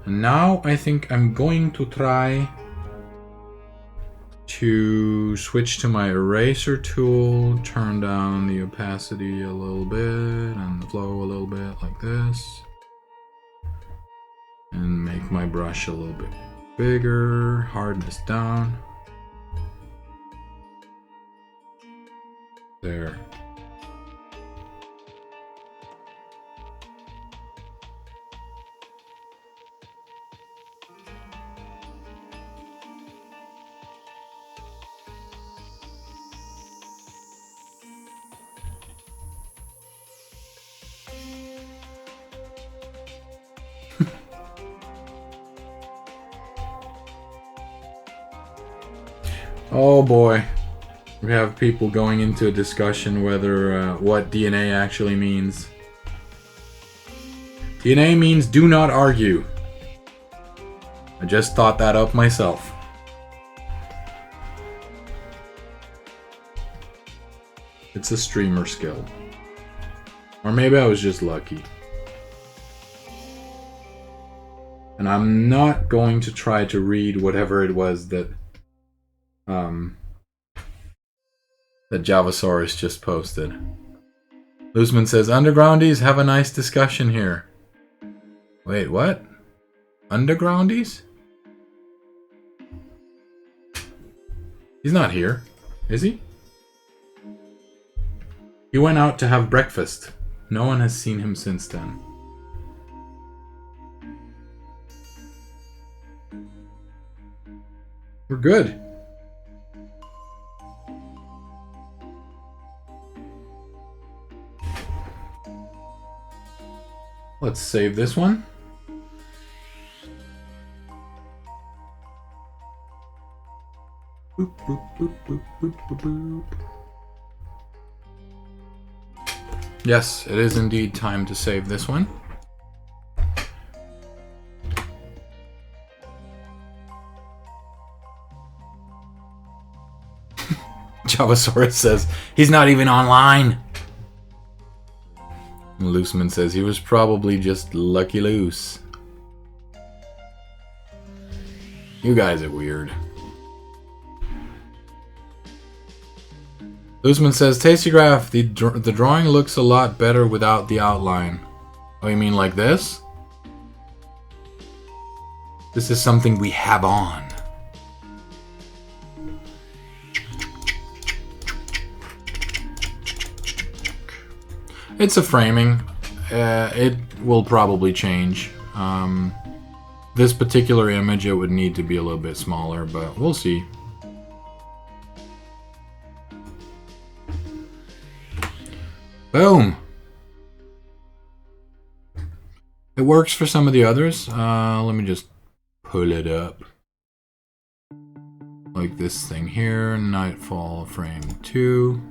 And now I think I'm going to try to switch to my eraser tool, turn down the opacity a little bit and the flow a little bit like this. And make my brush a little bit bigger, hardness down. There. Oh boy. We have people going into a discussion whether what DNA actually means. DNA means do not argue. I just thought that up myself. It's a streamer skill. Or maybe I was just lucky. And I'm not going to try to read whatever it was that that Javasaurus just posted. Luzman says, Undergroundies, have a nice discussion here. Wait, what? Undergroundies? He's not here, is he? He went out to have breakfast. No one has seen him since then. We're good. let's save this one. Boop, boop, boop, boop, boop, boop, boop. Yes, it is indeed time to save this one. Javasaurus says, he's not even online. And Looseman says, he was probably just lucky loose. You guys are weird. Looseman says, Tastygraph, the drawing looks a lot better without the outline. Oh, you mean like this? This is something we have on. It's a framing. It will probably change. This particular image, it would need to be a little bit smaller, but we'll see. Boom! It works for some of the others. Let me just pull it up. Like this thing here, Knightfall frame 2.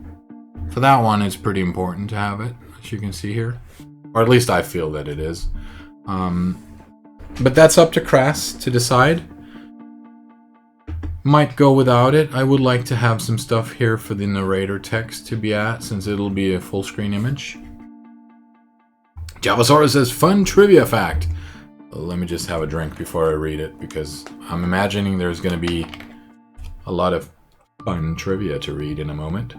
For that one, it's pretty important to have it, as you can see here. Or at least I feel that it is. But that's up to Crass to decide. Might go without it. I would like to have some stuff here for the narrator text to be at, since it'll be a full screen image. Javasaurus says, fun trivia fact. Let me just have a drink before I read it, because I'm imagining there's going to be a lot of fun trivia to read in a moment.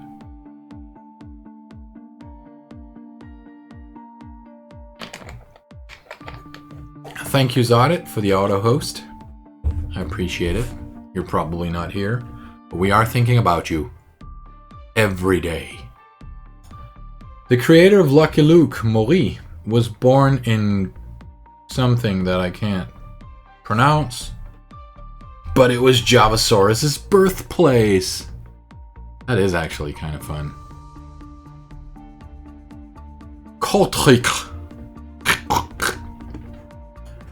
Thank you, Zodit, for the auto host. I appreciate it. You're probably not here, but we are thinking about you every day. The creator of Lucky Luke, Maury, was born in something that I can't pronounce, but it was Javasaurus' birthplace. That is actually kind of fun. Kortrijk.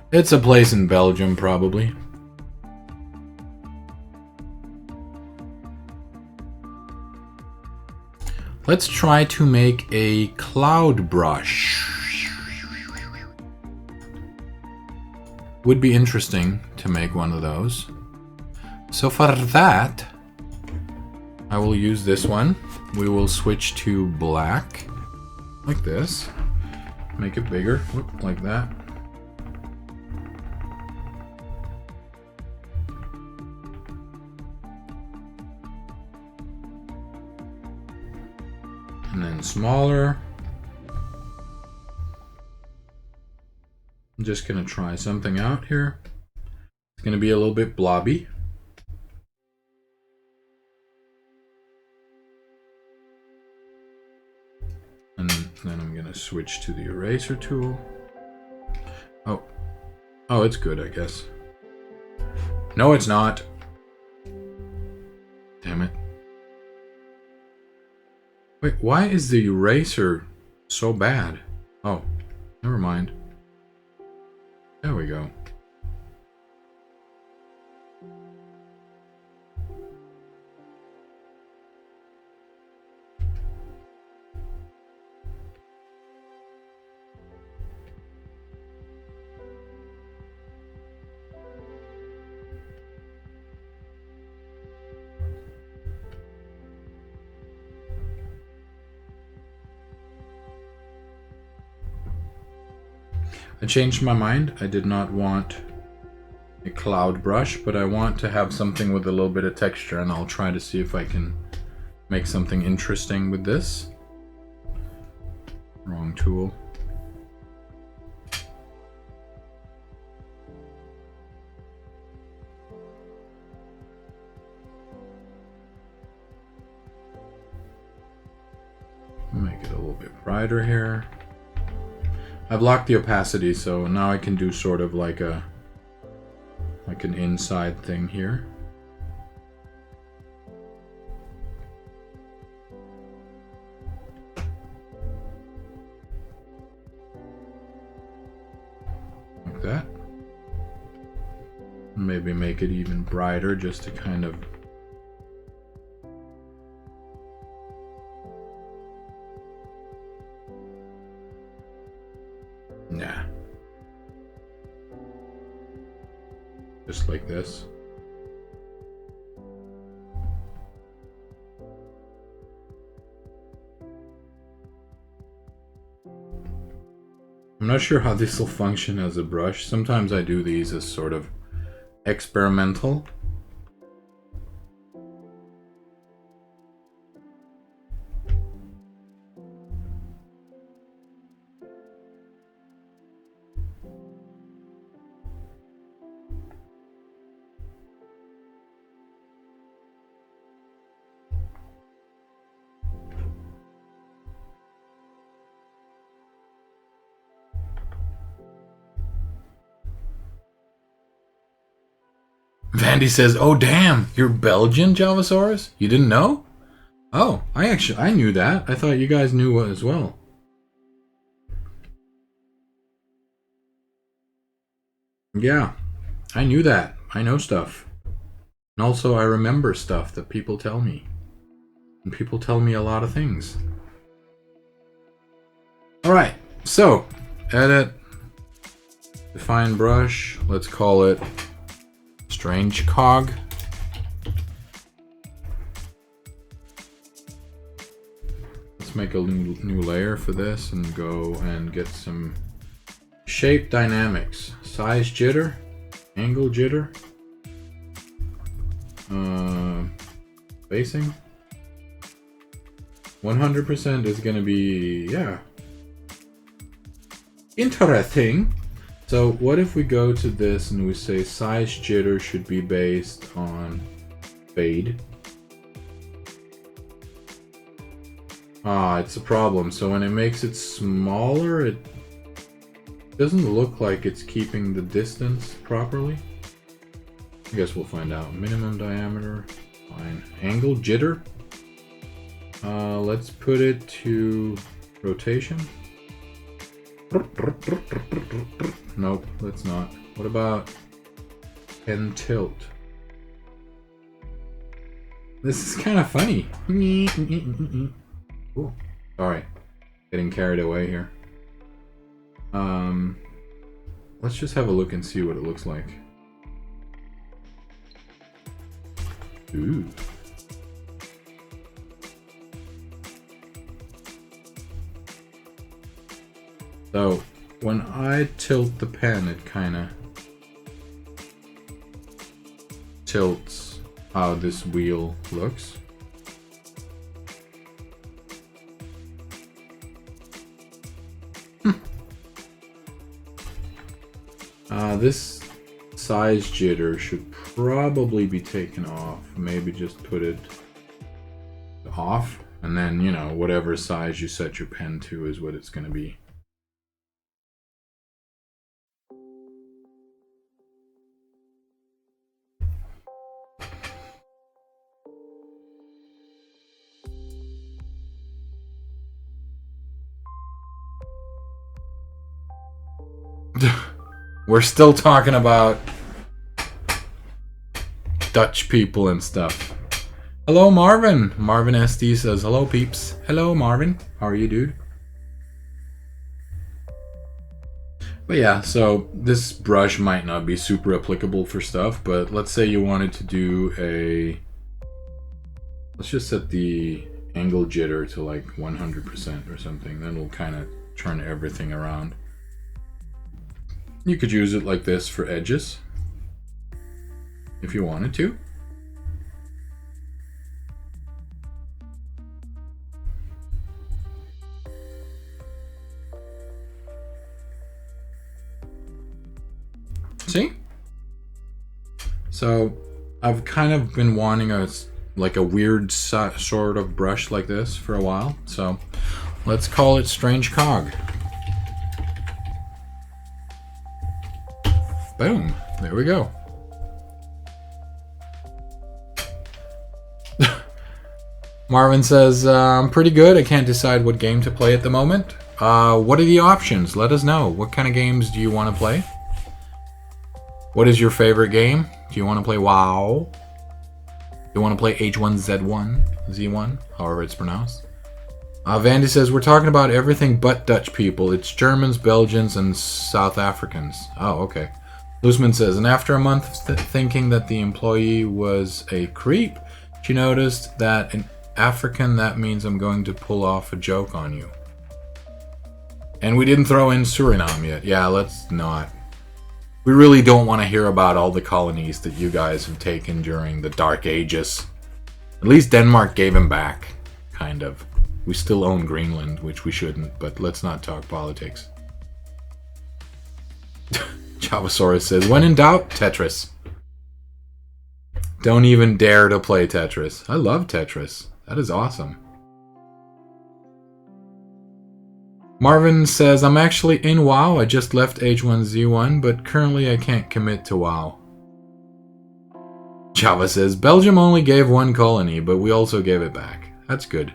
It's a place in Belgium, probably. Let's try to make a cloud brush. Would be interesting to make one of those. So for that, I will use this one. We will switch to black, like this. Make it bigger, whoop, like that. And then smaller. I'm just going to try something out here. It's going to be a little bit blobby. And then I'm going to switch to the eraser tool. Oh, it's good, I guess. No, it's not. Damn it. Wait, why is the eraser so bad? Oh, never mind. There we go. I changed my mind. I did not want a cloud brush, but I want to have something with a little bit of texture, and I'll try to see if I can make something interesting with this. Wrong tool. Make it a little bit brighter here. I've locked the opacity, so now I can do sort of like an inside thing here. make it even brighter just to kind of... Nah. Just like this. I'm not sure how this will function as a brush. Sometimes I do these as sort of experimental. Vandy says, "Oh damn, you're Belgian, Javasaurus? You didn't know? Oh, I knew that. I thought you guys knew as well." Yeah, I knew that. I know stuff. And also I remember stuff that people tell me. And people tell me a lot of things. Alright, so edit, define brush, let's call it Strange Cog. Let's make a new layer for this and go and get some shape dynamics. Size jitter, angle jitter, spacing. 100% is going to be, yeah, interesting. So what if we go to this and we say size jitter should be based on fade? Ah, it's a problem. So when it makes it smaller, it doesn't look like it's keeping the distance properly. I guess we'll find out. Minimum diameter, fine. Angle jitter. Let's put it to rotation. Nope, let's not. What about pen tilt? This is kind of funny. Ooh, sorry, getting carried away here. Let's just have a look and see what it looks like. Ooh. So when I tilt the pen, it kind of tilts how this wheel looks. This size jitter should probably be taken off. Maybe just put it off, and then, you know, whatever size you set your pen to is what it's going to be. We're still talking about Dutch people and stuff. Hello, Marvin. Marvin SD says, hello, peeps. Hello, Marvin. How are you, dude? But yeah, so this brush might not be super applicable for stuff, but let's say you wanted to do a... Let's just set the angle jitter to like 100% or something. Then we'll kind of turn everything around. You could use it like this for edges, if you wanted to. See? So I've kind of been wanting a weird sort of brush like this for a while. So let's call it Strange Cog. Boom. There we go. Marvin says, I'm pretty good. I can't decide what game to play at the moment. What are the options? Let us know. What kind of games do you want to play? What is your favorite game? Do you want to play WoW? Do you want to play H1Z1? Z1? However it's pronounced. Vandy says, we're talking about everything but Dutch people. It's Germans, Belgians, and South Africans. Oh, okay. Loosman says, and after a month thinking that the employee was a creep, she noticed that in African, that means I'm going to pull off a joke on you. And we didn't throw in Suriname yet. Yeah, let's not. We really don't want to hear about all the colonies that you guys have taken during the Dark Ages. At least Denmark gave him back, kind of. We still own Greenland, which we shouldn't, but let's not talk politics. Javasaurus says, when in doubt, Tetris. Don't even dare to play Tetris. I love Tetris. That is awesome. Marvin says, I'm actually in WoW. I just left H1Z1, but currently I can't commit to WoW. Java says, Belgium only gave one colony, but we also gave it back. That's good.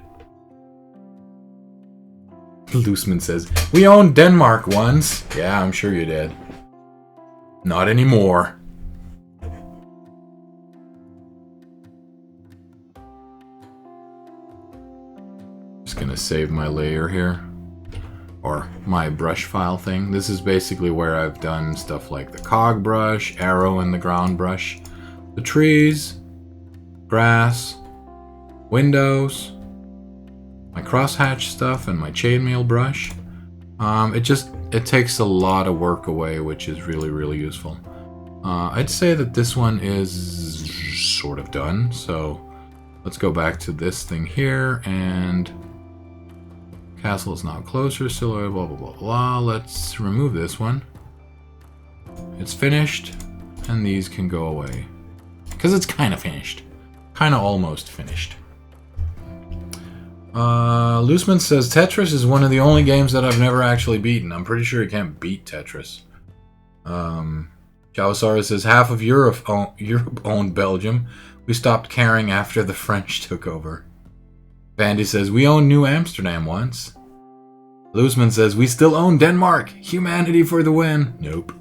Looseman says, we owned Denmark once. Yeah, I'm sure you did. Not anymore. Just gonna save my layer here. Or my brush file thing. This is basically where I've done stuff like the cog brush, arrow and the ground brush, the trees, grass, windows, my crosshatch stuff, and my chainmail brush. It takes a lot of work away, which is really, really useful. I'd say that this one is sort of done, so let's go back to this thing here, and castle is now closer, still blah blah blah blah. Let's remove this one. It's finished, and these can go away. Because it's kind of finished. Kind of almost finished. Looseman says, Tetris is one of the only games that I've never actually beaten. I'm pretty sure you can't beat Tetris. Javasaurus says, half of Europe owned Belgium. We stopped caring after the French took over. Vandy says, we owned New Amsterdam once. Looseman says, we still own Denmark. Humanity for the win. Nope.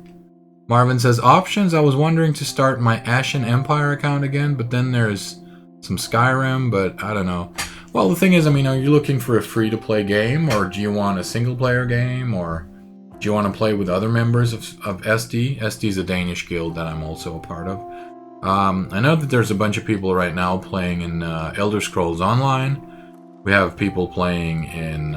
Marvin says, options. I was wondering to start my Ashen Empire account again, but then there's some Skyrim, but I don't know. Well, the thing is, I mean, are you looking for a free-to-play game, or do you want a single-player game, or do you want to play with other members of SD? SD is a Danish guild that I'm also a part of. I know that there's a bunch of people right now playing in Elder Scrolls Online. We have people playing in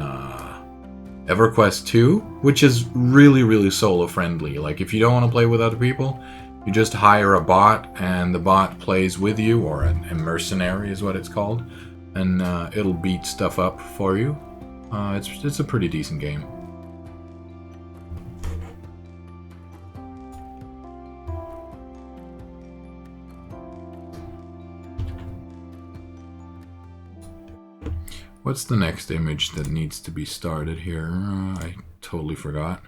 EverQuest 2, which is really, really solo-friendly. Like, if you don't want to play with other people, you just hire a bot, and the bot plays with you, or a mercenary is what it's called. And it'll beat stuff up for you. It's a pretty decent game. What's the next image that needs to be started here? I totally forgot.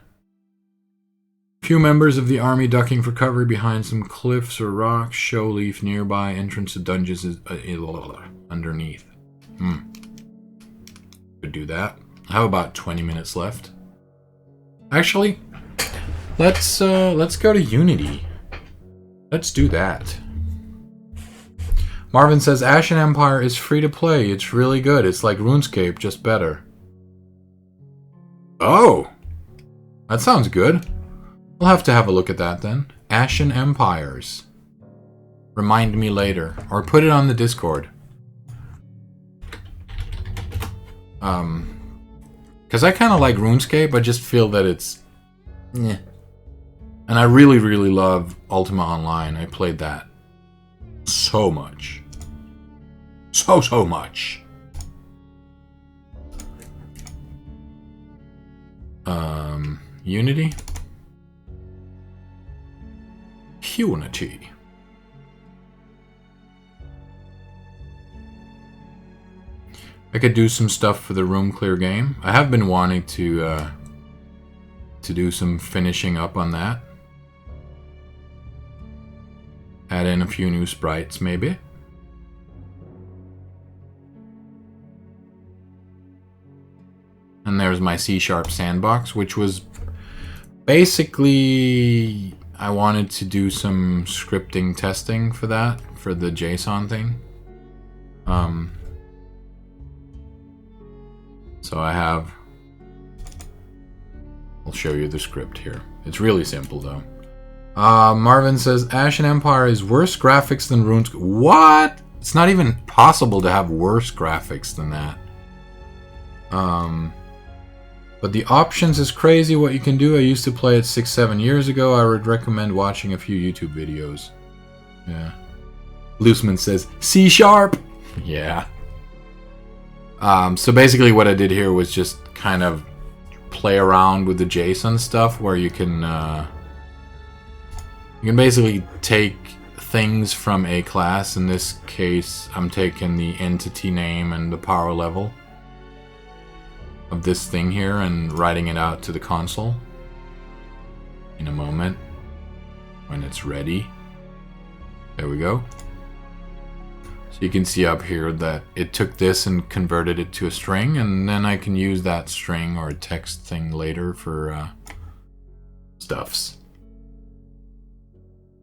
Few members of the army ducking for cover behind some cliffs or rocks. Show leaf nearby. Entrance to dungeons is underneath. Could do that. How about 20 minutes left? Actually, let's go to Unity. Let's do that. Marvin says Ashen Empire is free to play. It's really good. It's like RuneScape, just better. Oh, that sounds good. We'll have to have a look at that then. Ashen Empires. Remind me later, or put it on the Discord. Because I kind of like RuneScape, I just feel that it's... And I really, really love Ultima Online. I played that so much. So much. Unity? Unity. I could do some stuff for the room clear game. I have been wanting to do some finishing up on that. Add in a few new sprites, maybe. And there's my C# sandbox, which was basically I wanted to do some scripting testing for that, for the JSON thing. So I'll show you the script here. It's really simple though. Marvin says, Ashen Empire is worse graphics than RuneScape. What? It's not even possible to have worse graphics than that. But the options is crazy what you can do. I used to play it 6-7 years ago. I would recommend watching a few YouTube videos. Yeah. Looseman says, C#! Yeah. So basically what I did here was just kind of play around with the JSON stuff where you can basically take things from a class. In this case, I'm taking the entity name and the power level of this thing here and writing it out to the console in a moment when it's ready. There we go. So you can see up here that it took this and converted it to a string, and then I can use that string or text thing later for stuffs.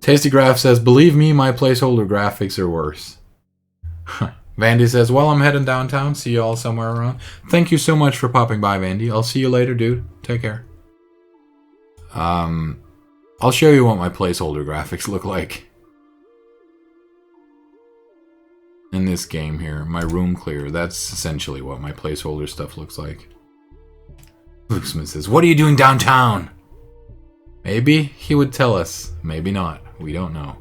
Tasty Graph says, believe me, my placeholder graphics are worse. Vandy says, well, I'm heading downtown. See you all somewhere around. Thank you so much for popping by, Vandy. I'll see you later, dude. Take care. I'll show you what my placeholder graphics look like. In this game here, my room clear, that's essentially what my placeholder stuff looks like. Luxman says, what are you doing downtown? Maybe he would tell us. Maybe not. We don't know.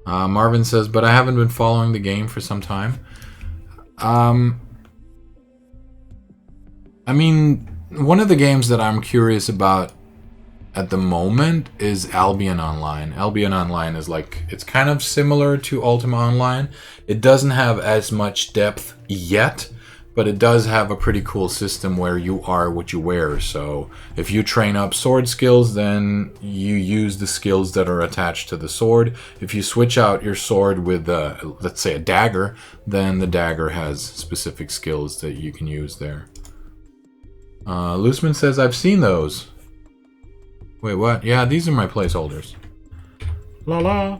Marvin says, but I haven't been following the game for some time. I mean, one of the games that I'm curious about at the moment is Albion Online. Albion Online is like, it's kind of similar to Ultima Online. It doesn't have as much depth yet, but it does have a pretty cool system where you are what you wear. So if you train up sword skills, then you use the skills that are attached to the sword. If you switch out your sword with, let's say, a dagger, then the dagger has specific skills that you can use there. Looseman says, I've seen those. Wait, what? Yeah, these are my placeholders. La la.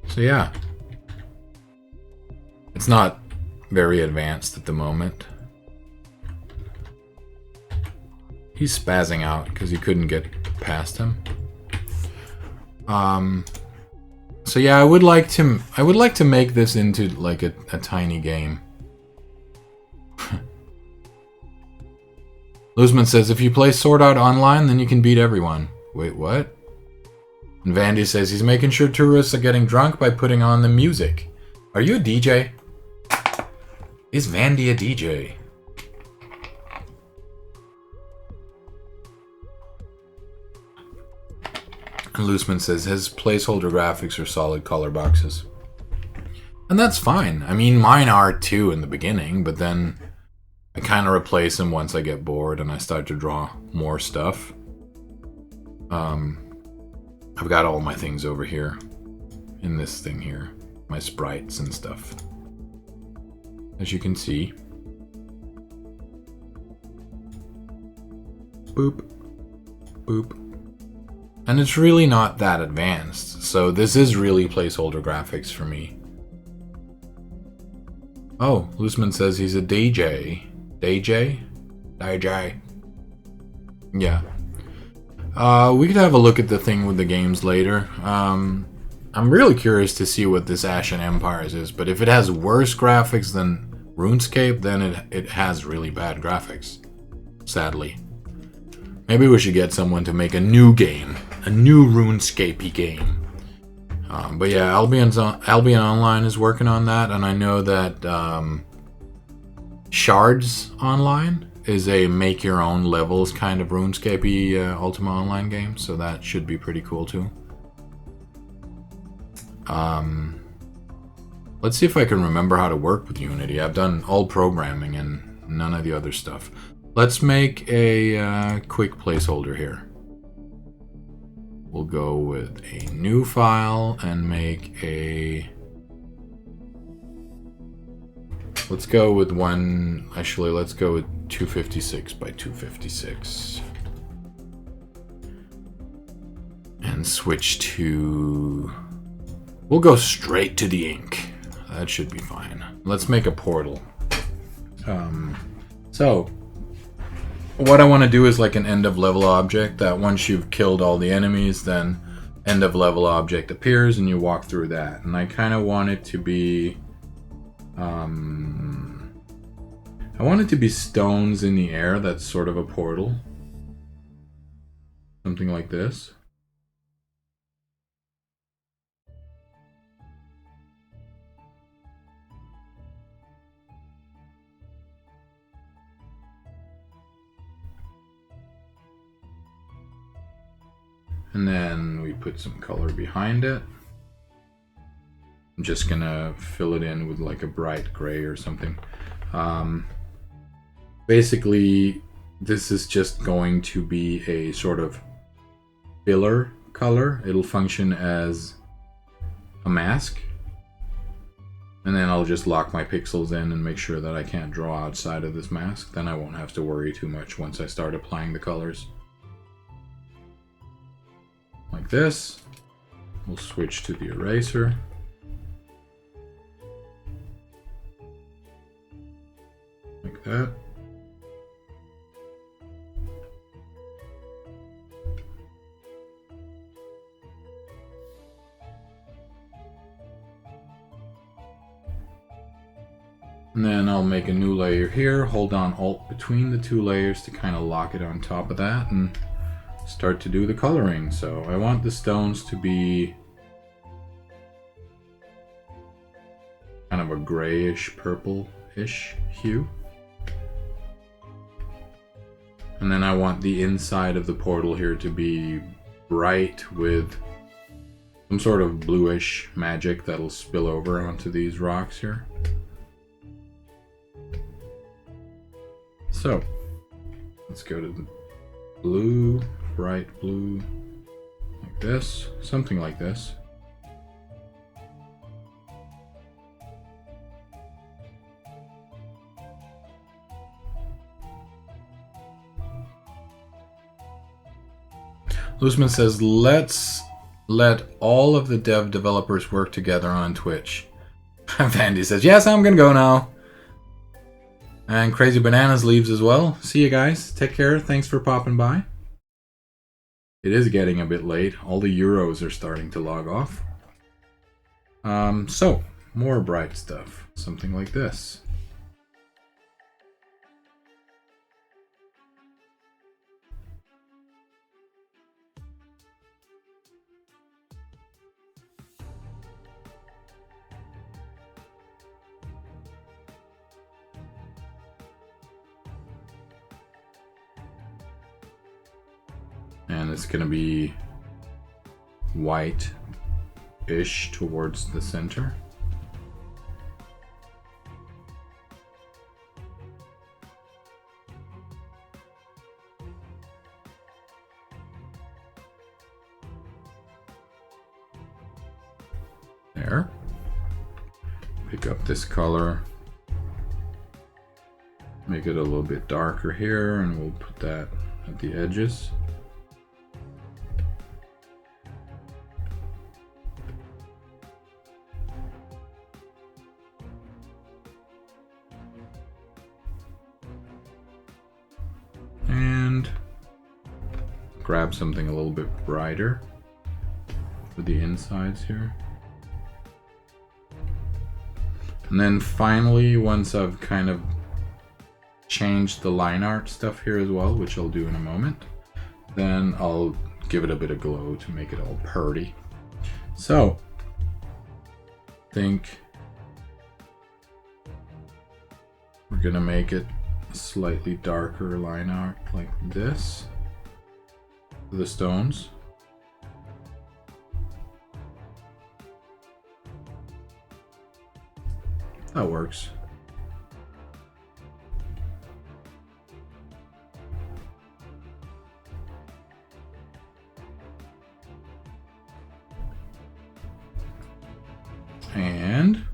So yeah, it's not very advanced at the moment. He's spazzing out because he couldn't get past him. So yeah, I would like to make this into like a tiny game. Luzman says, if you play Sword Art Online, then you can beat everyone. Wait, what? And Vandy says he's making sure tourists are getting drunk by putting on the music. Are you a DJ? Is Vandy a DJ? And Looseman says his placeholder graphics are solid color boxes. And that's fine. I mean, mine are too in the beginning, but then I kind of replace them once I get bored and I start to draw more stuff. I've got all my things over here in this thing here, my sprites and stuff. As you can see. Boop. Boop. And it's really not that advanced, so this is really placeholder graphics for me. Oh, Looseman says he's a DJ. DJ? DJ. Yeah. We could have a look at the thing with the games later. I'm really curious to see what this Ashen Empires is, but if it has worse graphics than RuneScape, then it has really bad graphics. Sadly. Maybe we should get someone to make a new game. A new RuneScape-y game. But yeah, Albion Online is working on that, and I know that Shards Online is a make-your-own levels kind of RuneScape-y Ultima Online game, so that should be pretty cool too. Let's see if I can remember how to work with Unity. I've done all programming and none of the other stuff. Let's make a quick placeholder here. We'll go with a new file and make a Let's go with one. Actually, let's go with 256 by 256. And switch to... We'll go straight to the ink. That should be fine. Let's make a portal. So, what I want to do is like an end of level object that once you've killed all the enemies, then end of level object appears and you walk through that. And I kind of want it to be... I want it to be stones in the air. That's sort of a portal. Something like this. And then we put some color behind it. I'm just gonna fill it in with like a bright gray or something. Basically, this is just going to be a sort of filler color. It'll function as a mask. And then I'll just lock my pixels in and make sure that I can't draw outside of this mask. Then I won't have to worry too much once I start applying the colors. Like this. We'll switch to the eraser. Like that. And then I'll make a new layer here, hold down Alt between the two layers to kind of lock it on top of that and start to do the coloring. So I want the stones to be kind of a grayish purple-ish hue. And then I want the inside of the portal here to be bright with some sort of bluish magic that'll spill over onto these rocks here. So, let's go to the blue, bright blue, like this, something like this. Luzman says, let's let all of the dev developers work together on Twitch. Vandy says, yes, I'm gonna go now. And Crazy Bananas leaves as well. See you guys. Take care. Thanks for popping by. It is getting a bit late. All the Euros are starting to log off. So, more bright stuff. Something like this. And it's going to be white-ish towards the center. There. Pick up this color. Make it a little bit darker here, and we'll put that at the edges. And grab something a little bit brighter for the insides here. And then finally, once I've kind of changed the line art stuff here as well, which I'll do in a moment, then I'll give it a bit of glow to make it all purty. So, I think we're gonna make it a slightly darker line art like this for the stones. That works. And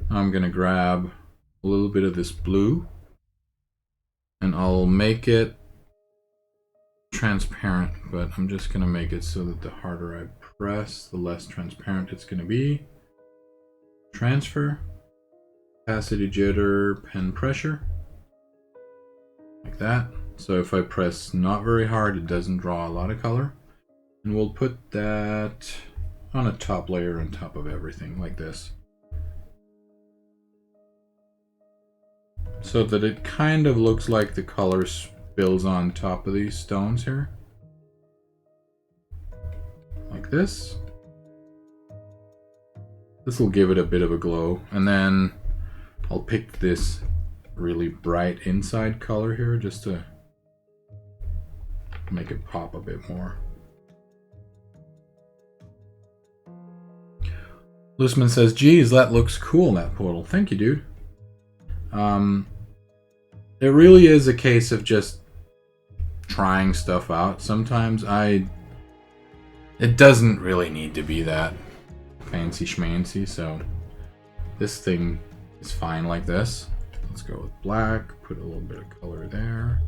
I'm gonna grab a little bit of this blue, and I'll make it transparent, but I'm just gonna make it so that the harder I press, the less transparent it's gonna be. Transfer, opacity, jitter, pen pressure, like that. So if I press not very hard, it doesn't draw a lot of color. And we'll put that on a top layer on top of everything, like this. So that it kind of looks like the color spills on top of these stones here. Like this. This will give it a bit of a glow. And then I'll pick this really bright inside color here just to make it pop a bit more. Lusman says, geez, that looks cool, that portal. Thank you, dude. It really is a case of just trying stuff out. Sometimes it doesn't really need to be that fancy schmancy, so this thing is fine like this. Let's go with black, put a little bit of color there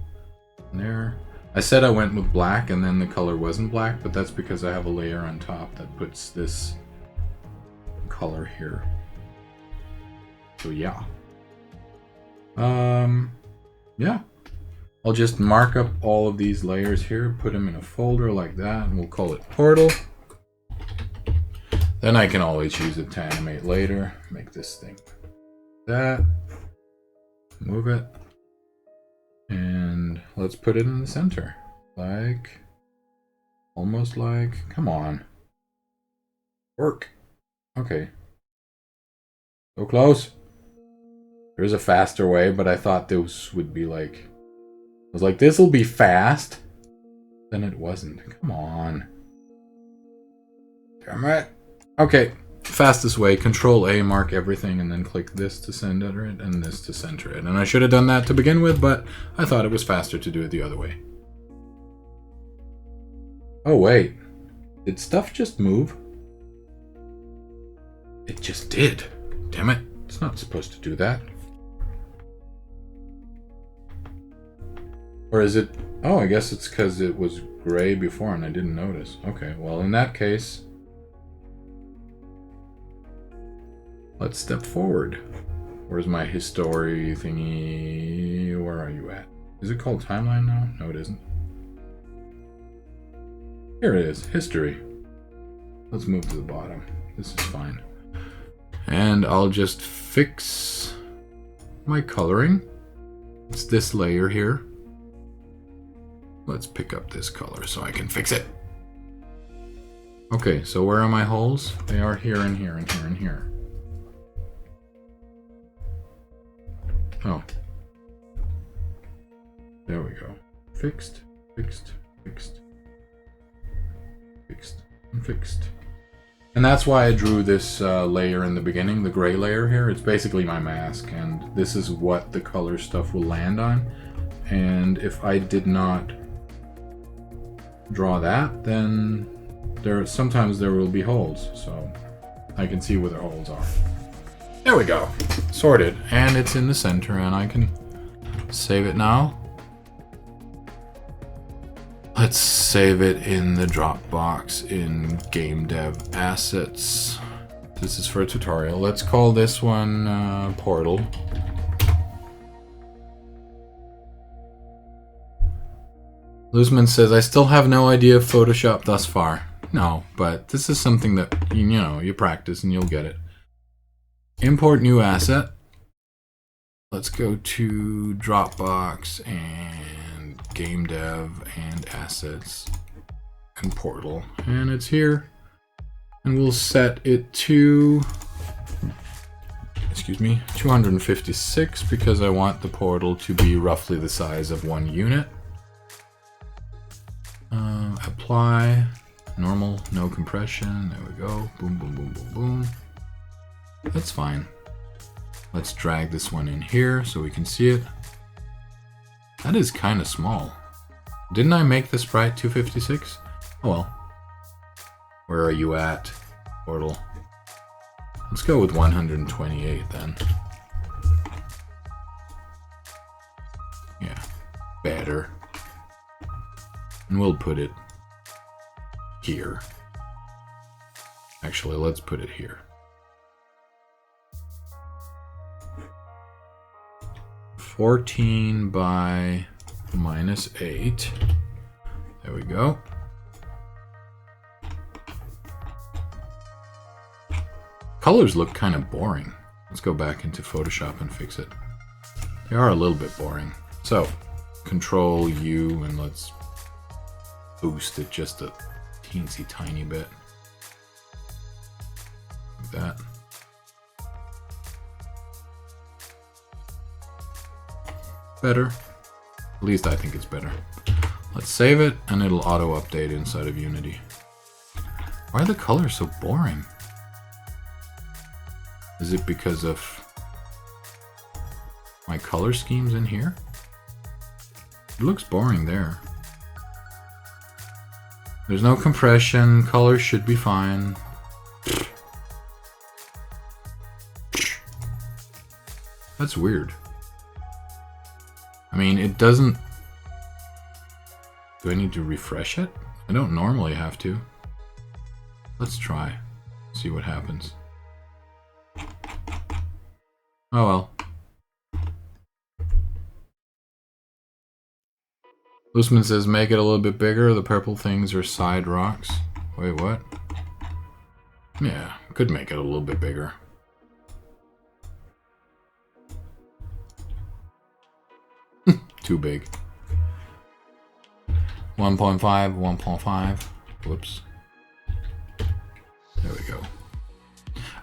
and there. I said I went with black and then the color wasn't black, but that's because I have a layer on top that puts this color here. So yeah. Yeah. I'll just mark up all of these layers here, put them in a folder like that, and we'll call it Portal. Then I can always use it to animate later. Make this thing that. Move it. And let's put it in the center. Like, almost like, come on. Work. Okay. So close. There's a faster way, but I thought this would be like... I was like, this'll be fast. Then it wasn't. Come on. Damn it. Okay. Fastest way. Control A, mark everything, and then click this to center it, and this to center it. And I should have done that to begin with, but I thought it was faster to do it the other way. Oh, wait. Did stuff just move? It just did. Damn it. It's not supposed to do that. Or is it... Oh, I guess it's because it was gray before and I didn't notice. Okay, well, in that case... Let's step forward. Where's my history thingy? Where are you at? Is it called timeline now? No, it isn't. Here it is. History. Let's move to the bottom. This is fine. And I'll just fix my coloring. It's this layer here. Let's pick up this color so I can fix it. Okay, so where are my holes? They are here and here and here and here. Oh. There we go. Fixed, fixed, fixed, fixed, and fixed. And that's why I drew this layer in the beginning, the gray layer here. It's basically my mask, and this is what the color stuff will land on. And if I did not draw that, then sometimes there will be holes, so I can see where the holes are. There we go. Sorted. And it's in the center, and I can save it now. Let's save it in the Dropbox in Game Dev Assets. This is for a tutorial. Let's call this one Portal. Luzman says, I still have no idea of Photoshop thus far. No, but this is something that, you know, you practice and you'll get it. Import new asset. Let's go to Dropbox and Game Dev and Assets and Portal. And it's here. And we'll set it to, excuse me, 256 because I want the portal to be roughly the size of one unit. Apply, normal, no compression. There we go. Boom, boom, boom, boom, boom. That's fine. Let's drag this one in here so we can see it. That is kind of small. Didn't I make the sprite 256? Oh well. Where are you at, Portal? Let's go with 128 then. better. And we'll put it here. Actually, let's put it here. 14 by -8. There we go. Colors look kind of boring. Let's go back into Photoshop and fix it. They are a little bit boring. So, Control U and let's boost it just a teensy tiny bit. Like that. Better. At least I think it's better. Let's save it and it'll auto update inside of Unity. Why are the colors so boring? Is it because of my color schemes in here? It looks boring there. There's no compression, colors should be fine. That's weird. I mean, it doesn't... Do I need to refresh it? I don't normally have to. Let's try. See what happens. Oh well. Loosman says make it a little bit bigger. The purple things are side rocks. Wait, what? Yeah, could make it a little bit bigger. Too big. 1.5, 1.5. Whoops. There we go.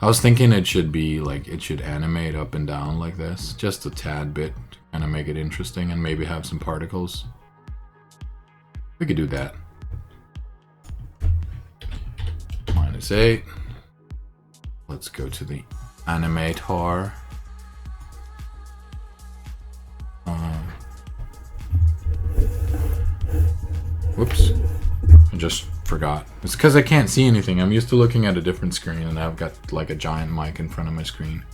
I was thinking it should be like, it should animate up and down like this. Just a tad bit to kind of make it interesting and maybe have some particles. We could do that. -8. Let's go to the animator. Whoops. I just forgot. It's because I can't see anything. I'm used to looking at a different screen and I've got like a giant mic in front of my screen.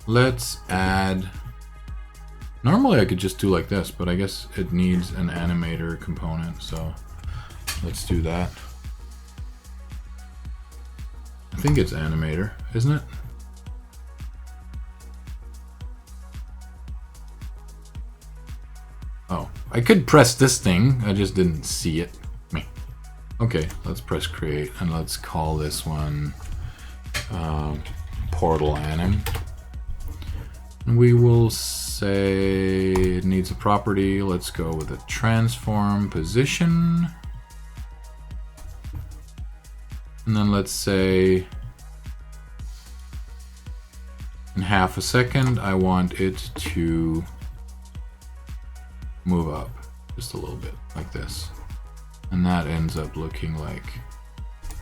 Let's add... Normally I could just do like this, but I guess it needs an animator component, so let's do that. I think it's animator, isn't it? Oh, I could press this thing, I just didn't see it. Me. Okay, let's press create and let's call this one Portal Anim. And we will say it needs a property. Let's go with a transform position. And then let's say in half a second, I want it to move up just a little bit like this. And that ends up looking like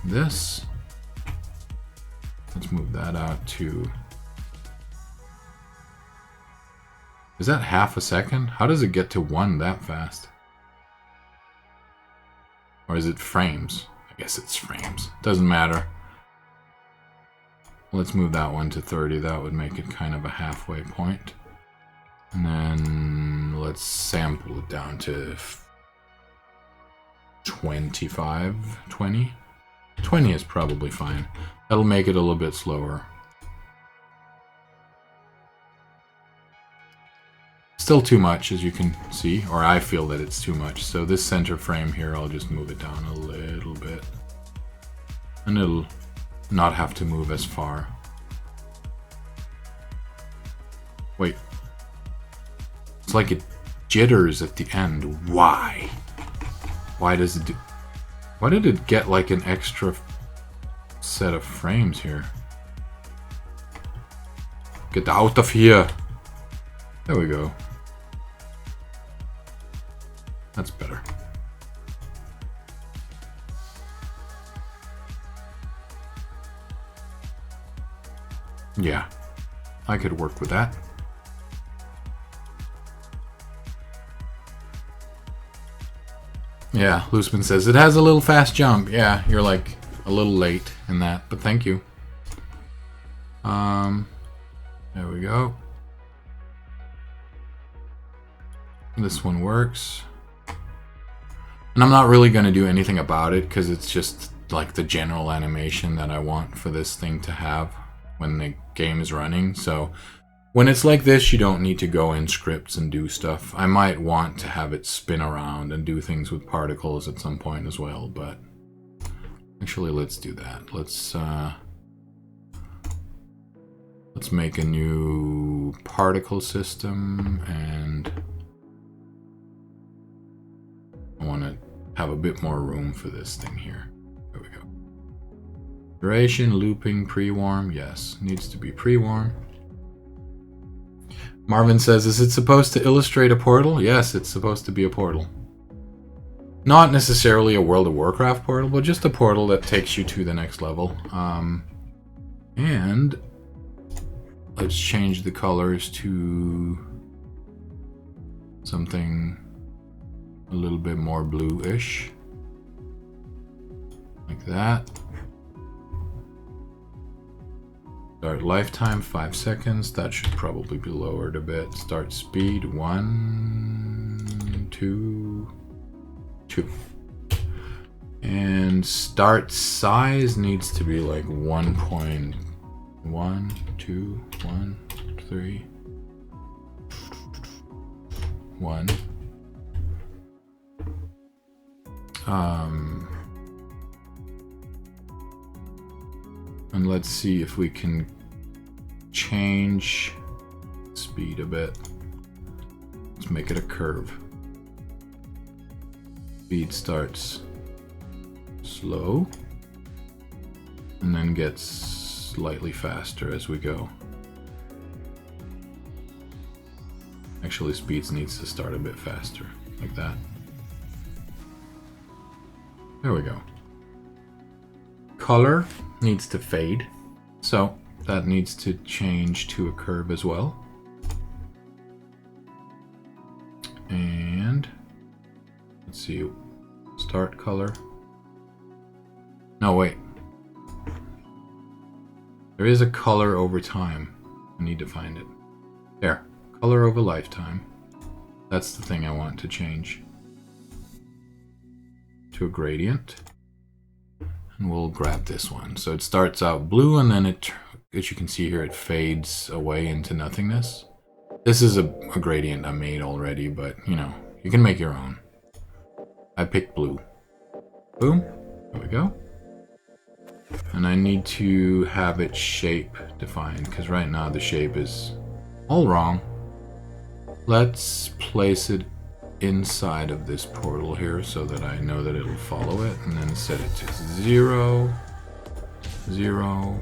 this. Let's move that out to... Is that half a second? How does it get to 1 that fast? Or is it frames? I guess it's frames. Doesn't matter. Let's move that one to 30. That would make it kind of a halfway point. And then let's sample it down to 25, 20. 20 is probably fine. That'll make it a little bit slower. Still too much, as you can see, or I feel that it's too much. So this center frame here, I'll just move it down a little bit. And it'll not have to move as far. Wait. It's like it jitters at the end. Why? Why does it do... Why did it get like an extra set of frames here? Get out of here! There we go. That's better. Yeah, I could work with that. Yeah, Loosman says, it has a little fast jump. Yeah, you're like a little late in that, but thank you. There we go. This one works. And I'm not really going to do anything about it because it's just like the general animation that I want for this thing to have when the game is running. So when it's like this, you don't need to go in scripts and do stuff. I might want to have it spin around and do things with particles at some point as well, but actually let's do that. Let's make a new particle system, and I want to have a bit more room for this thing here. There we go. Duration, looping, pre-warm. Yes, needs to be pre-warm. Marvin says, is it supposed to illustrate a portal? Yes, it's supposed to be a portal. Not necessarily a World of Warcraft portal, but just a portal that takes you to the next level. And let's change the colors to something a little bit more bluish, like that. Start lifetime 5 seconds. That should probably be lowered a bit. Start speed 1, 2, 2. And start size needs to be like 1.1, 2, 1, 3, 1. And let's see if we can change speed a bit. Let's make it a curve. Speed starts slow and then gets slightly faster as we go. Actually, speeds needs to start a bit faster, like that. There we go. Color needs to fade, so that needs to change to a curve as well. And let's see, start color. No, wait. There is a color over time. I need to find it. There, color over lifetime. That's the thing I want to change to a gradient. And we'll grab this one. So it starts out blue, and then it, as you can see here, it fades away into nothingness. This is a gradient I made already, but you know, you can make your own. I picked blue. Boom. There we go. And I need to have its shape defined, because right now the shape is all wrong. Let's place it inside of this portal here so that I know that it'll follow it, and then set it to 0, 0.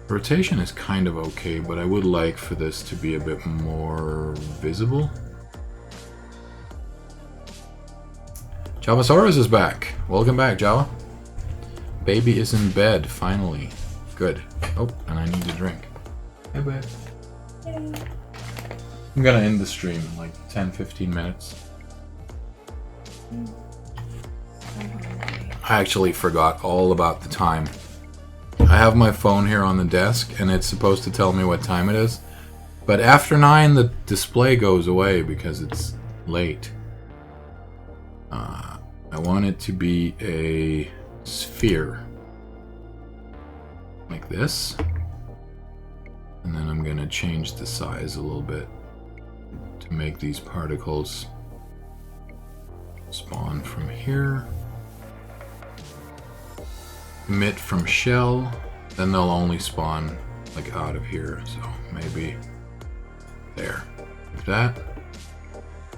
Rotation is kind of okay, but I would like for this to be a bit more visible. Javasaurus is back. Welcome back, Java. Baby is in bed, finally. Good. Oh, and I need a drink. Hey, babe. Hey. I'm gonna end the stream in like 10-15 minutes. I actually forgot all about the time. I have my phone here on the desk and it's supposed to tell me what time it is. But after 9 the display goes away because it's late. I want it to be a sphere. Like this. And then I'm gonna change the size a little bit to make these particles spawn from here, emit from shell, then they'll only spawn like out of here, so maybe there, like that.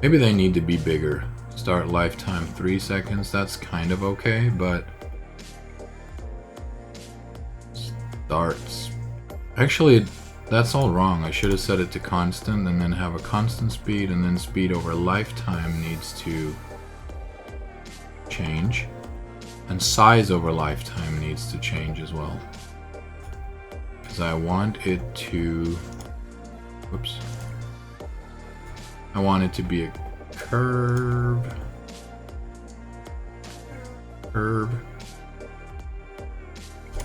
Maybe they need to be bigger. Start lifetime 3 seconds, that's kind of okay, but starts, actually that's all wrong. I should have set it to constant and then have a constant speed, and then speed over lifetime needs to change. And size over lifetime needs to change as well. Because I want it to... Whoops. I want it to be a curve. curve.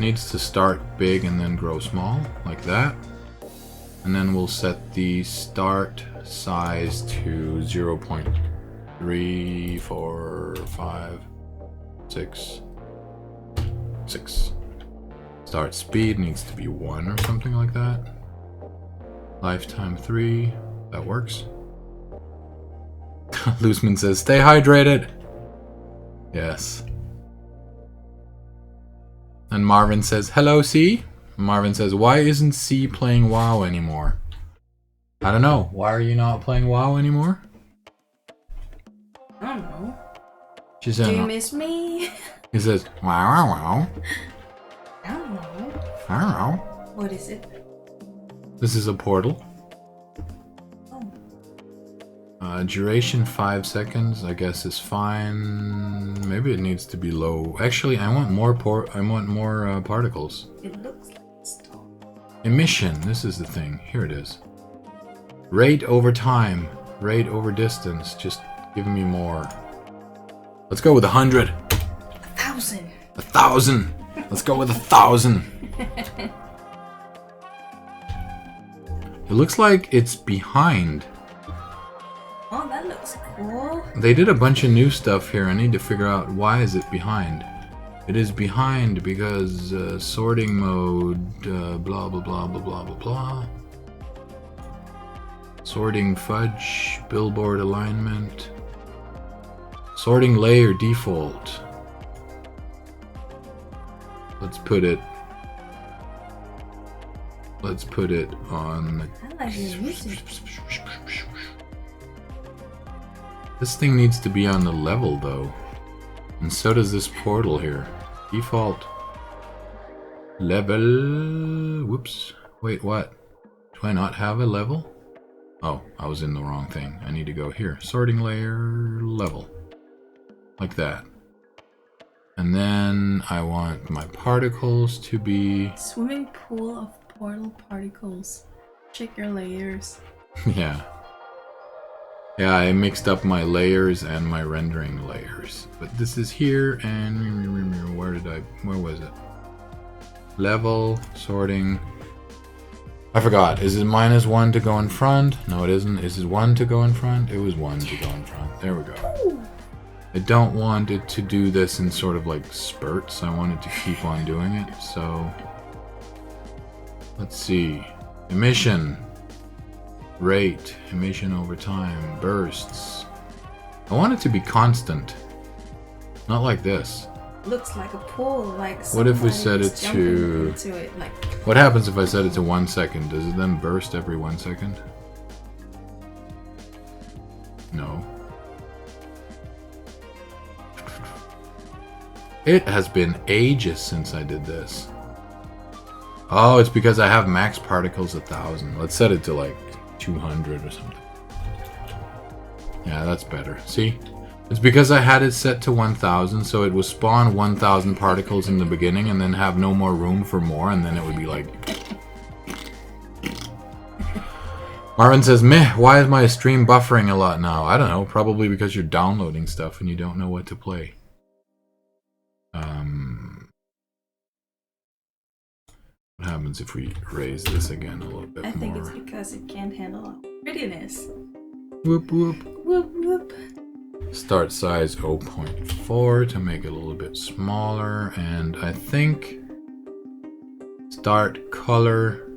Needs to start big and then grow small, like that. And then we'll set the start size to 0.3, 4, 5, 6, 6. Start speed needs to be 1 or something like that. Lifetime 3. That works. Looseman says, stay hydrated. Yes. And Marvin says, hello, C. Marvin says, why isn't C playing WoW anymore? I don't know. Why are you not playing WoW anymore? I don't know. She said, do you miss me? He says, wow, wow. I don't know. I don't know. What is it? This is a portal. Duration 5 seconds, I guess is fine. Maybe it needs to be low. Actually, I want more particles. It looks like stone. Emission, this is the thing. Here it is. Rate over time, rate over distance. Just give me more. Let's go with 100. 1,000. 1,000. Let's go with 1,000. It looks like it's behind. Oh, that looks cool. They did a bunch of new stuff here. I need to figure out why is it behind. It is behind because sorting mode, blah blah blah blah blah blah blah. Sorting fudge, billboard alignment. Sorting layer default. Let's put it on. I like your music. This thing needs to be on the level though. And so does this portal here. Default level. Whoops. Wait, what? Do I not have a level? Oh, I was in the wrong thing. I need to go here. Sorting layer level. Like that. And then I want my particles to be... Swimming pool of portal particles. Check your layers. Yeah. Yeah, I mixed up my layers and my rendering layers. But this is here, and where was it? Level, sorting. I forgot. Is it -1 to go in front? No, it isn't. Is it 1 to go in front? It was 1 to go in front. There we go. Ooh. I don't want it to do this in sort of like spurts. I want it to keep on doing it. So, let's see. Emission. Rate, emission over time, bursts. I want it to be constant. Not like this. Looks like a pool, like what if we set it to... into it, like... What happens if I set it to 1 second? Does it then burst every 1 second? No. It has been ages since I did this. Oh, it's because I have max particles 1,000. Let's set it to like 200 or something. Yeah, that's better. See? It's because I had it set to 1,000, so it would spawn 1,000 particles in the beginning and then have no more room for more, and then it would be like... Marvin says, meh, why is my stream buffering a lot now? I don't know, probably because you're downloading stuff and you don't know what to play. What happens if we raise this again a little bit more? I think it's because it can't handle prettiness. Whoop whoop. Whoop whoop. Start size 0.4 to make it a little bit smaller, and I think start color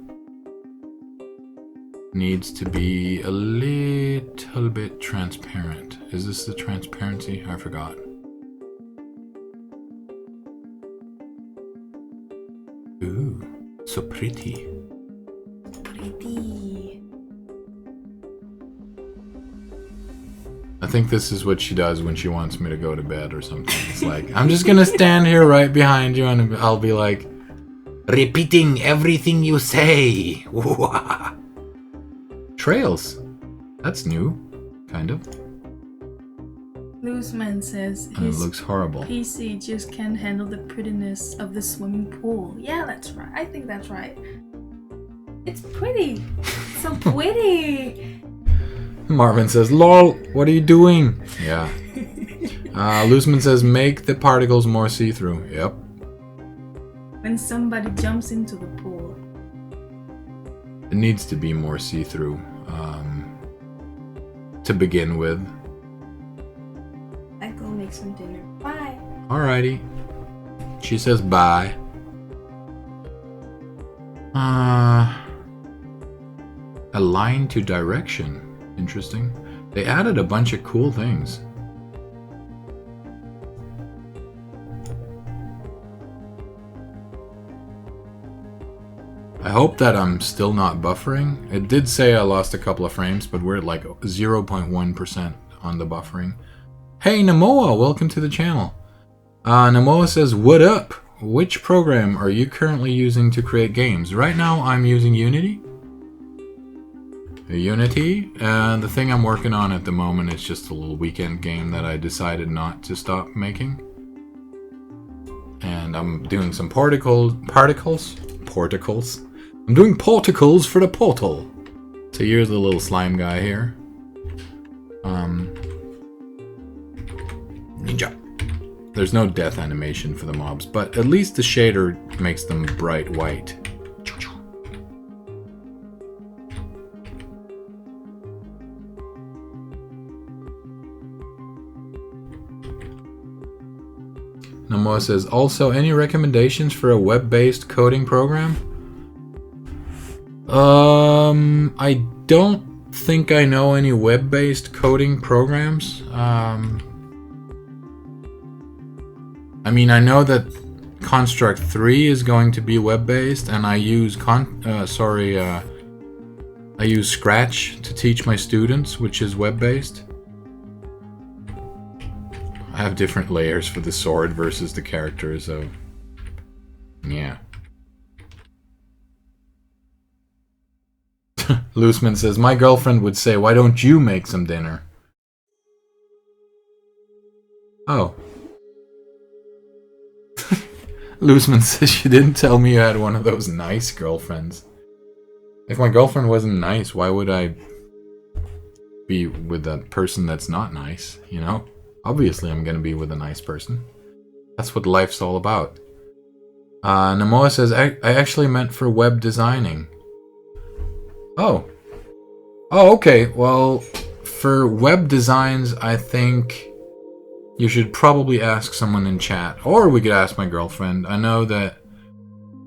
needs to be a little bit transparent. Is this the transparency? I forgot. Ooh, so pretty. Pretty. I think this is what she does when she wants me to go to bed or something. It's like, I'm just gonna stand here right behind you and I'll be like, repeating everything you say. Trails. That's new, kind of. Looseman says And it looks horrible. PC just can't handle the prettiness of the swimming pool. Yeah, that's right. I think that's right. It's pretty. So pretty. Marvin says, lol, what are you doing? Yeah. Looseman says, make the particles more see-through. Yep. When somebody jumps into the pool. It needs to be more see-through to begin with. I go make some dinner. Bye. Alrighty. She says bye. Align to direction. Interesting. They added a bunch of cool things. I hope that I'm still not buffering. It did say I lost a couple of frames, but we're at like 0.1% on the buffering. Hey Namoa, welcome to the channel. Namoa says, what up? Which program are you currently using to create games? Right now I'm using Unity. And the thing I'm working on at the moment is just a little weekend game that I decided not to stop making. And I'm doing some particles. I'm doing particles for the portal. So here's the little slime guy here. Ninja. There's no death animation for the mobs, but at least the shader makes them bright white. Namoa says, also, any recommendations for a web-based coding program? I don't think I know any web-based coding programs. I mean, I know that Construct 3 is going to be web-based, and I use I use Scratch to teach my students, which is web-based. I have different layers for the sword versus the characters, so yeah. Looseman says, my girlfriend would say, why don't you make some dinner? Oh. Looseman says, she didn't tell me you had one of those nice girlfriends. If my girlfriend wasn't nice, why would I be with a person that's not nice, you know? Obviously, I'm going to be with a nice person. That's what life's all about. Namoa says, I actually meant for web designing. Oh. Oh, okay. Well, for web designs, I think you should probably ask someone in chat. Or we could ask my girlfriend. I know that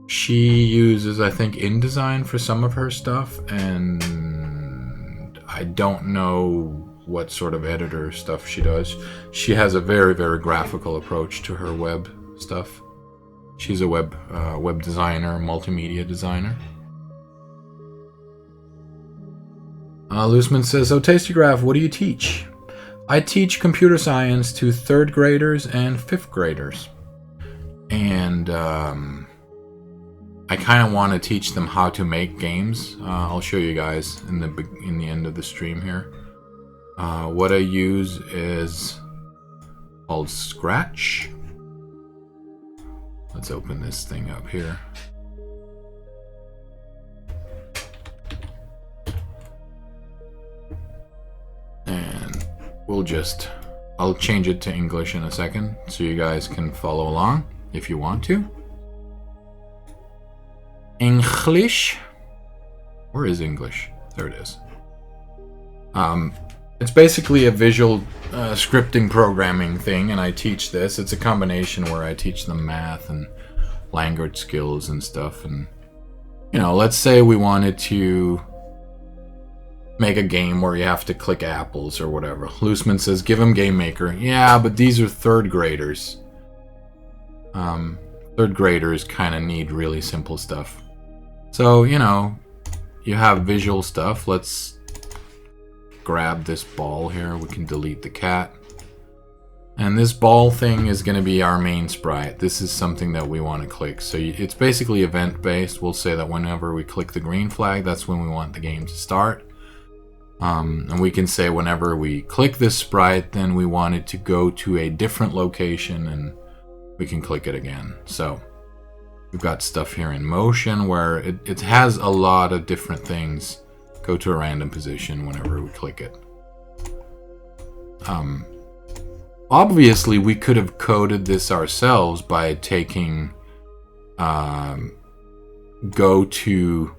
she uses, I think, InDesign for some of her stuff. And I don't know what sort of editor stuff she does. She has a very, very graphical approach to her web stuff. She's a web designer, multimedia designer. Looseman says, so Tastygraph, what do you teach? I teach computer science to 3rd graders and 5th graders. And I kind of want to teach them how to make games. I'll show you guys in the end of the stream here. What I use is called Scratch. Let's open this thing up here. And I'll change it to English in a second so you guys can follow along if you want to. English. Where is English? There it is. It's basically a visual scripting programming thing, and I teach this. It's a combination where I teach them math and language skills and stuff. And, you know, let's say we wanted to make a game where you have to click apples or whatever. Looseman says, give them Game Maker. Yeah, but these are 3rd graders. 3rd graders kind of need really simple stuff. So, you know, you have visual stuff. Let's grab this ball here. We can delete the cat. And this ball thing is going to be our main sprite. This is something that we want to click. So it's basically event-based. We'll say that whenever we click the green flag, that's when we want the game to start. And we can say whenever we click this sprite, then we want it to go to a different location, and we can click it again. So we've got stuff here in motion where it has a lot of different things go to a random position whenever we click it. Obviously, we could have coded this ourselves by taking go to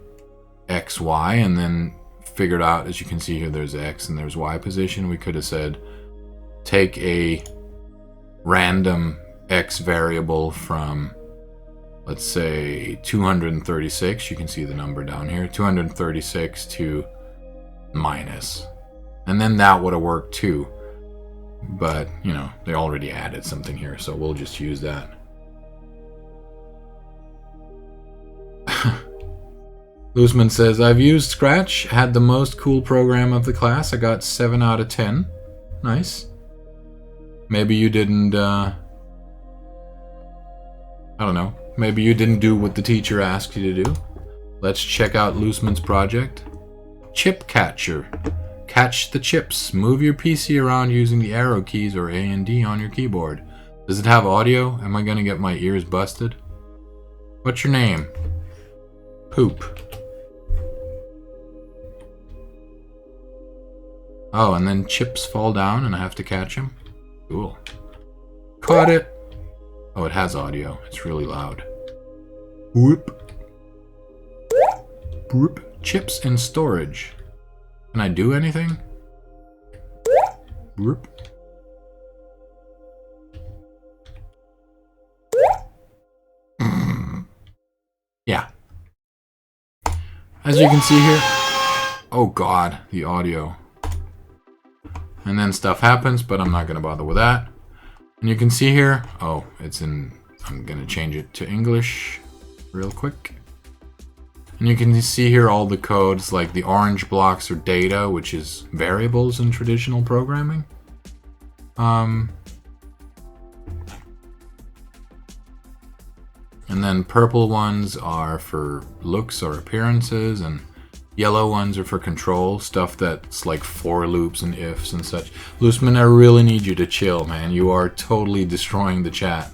XY and then figured out, as you can see here, there's X and there's Y position. We could have said take a random X variable from, let's say, 236. You can see the number down here, 236 to minus. And then that would have worked too. But, you know, they already added something here, so we'll just use that. Loosman says, I've used Scratch, had the most cool program of the class. I got 7 out of 10. Nice. Maybe you didn't, I don't know. Maybe you didn't do what the teacher asked you to do. Let's check out Loosman's project. Chip Catcher. Catch the chips. Move your PC around using the arrow keys or A and D on your keyboard. Does it have audio? Am I gonna get my ears busted? What's your name? Poop. Oh, and then chips fall down and I have to catch them? Cool. Caught it! Oh, it has audio. It's really loud. Whoop. Whoop. Chips in storage. Can I do anything? Whoop. Yeah. As you can see here, oh god, the audio. And then stuff happens, but I'm not going to bother with that. And you can see here, oh, it's in, I'm going to change it to English real quick. And you can see here all the codes, like the orange blocks are data, which is variables in traditional programming. And then purple ones are for looks or appearances, and yellow ones are for control, stuff that's like for loops and ifs and such. Loosman, I really need you to chill, man. You are totally destroying the chat.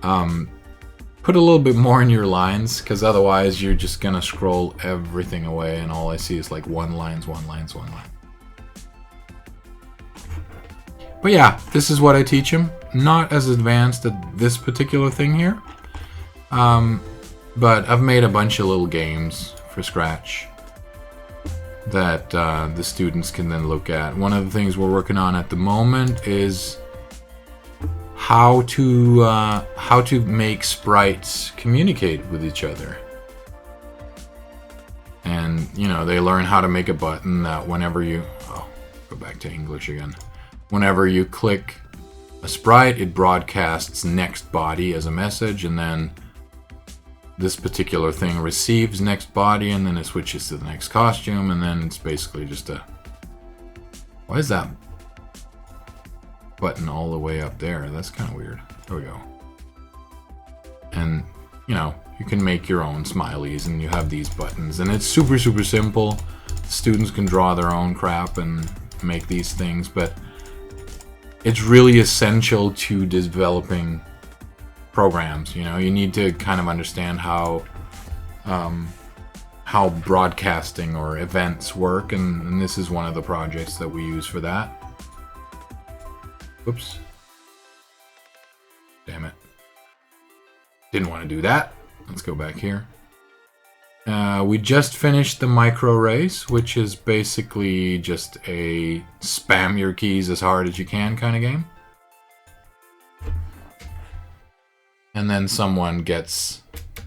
Put a little bit more in your lines, because otherwise you're just gonna scroll everything away and all I see is like one line. But yeah, this is what I teach him. Not as advanced at this particular thing here. But I've made a bunch of little games for Scratch that the students can then look at. One of the things we're working on at the moment is how to make sprites communicate with each other. And, you know, they learn how to make a button that whenever you... Oh, go back to English again. Whenever you click a sprite, it broadcasts next body as a message, and then this particular thing receives next body, and then it switches to the next costume, and then it's basically just a... Why is that button all the way up there? That's kind of weird. There we go. And, you know, you can make your own smileys, and you have these buttons, and it's super, super simple. Students can draw their own crap and make these things, but it's really essential to developing programs. You know, you need to kind of understand how broadcasting or events work, and this is one of the projects that we use for that. Whoops. Damn it. Didn't want to do that. Let's go back here. We just finished the micro race, which is basically just a spam your keys as hard as you can kind of game. And then someone gets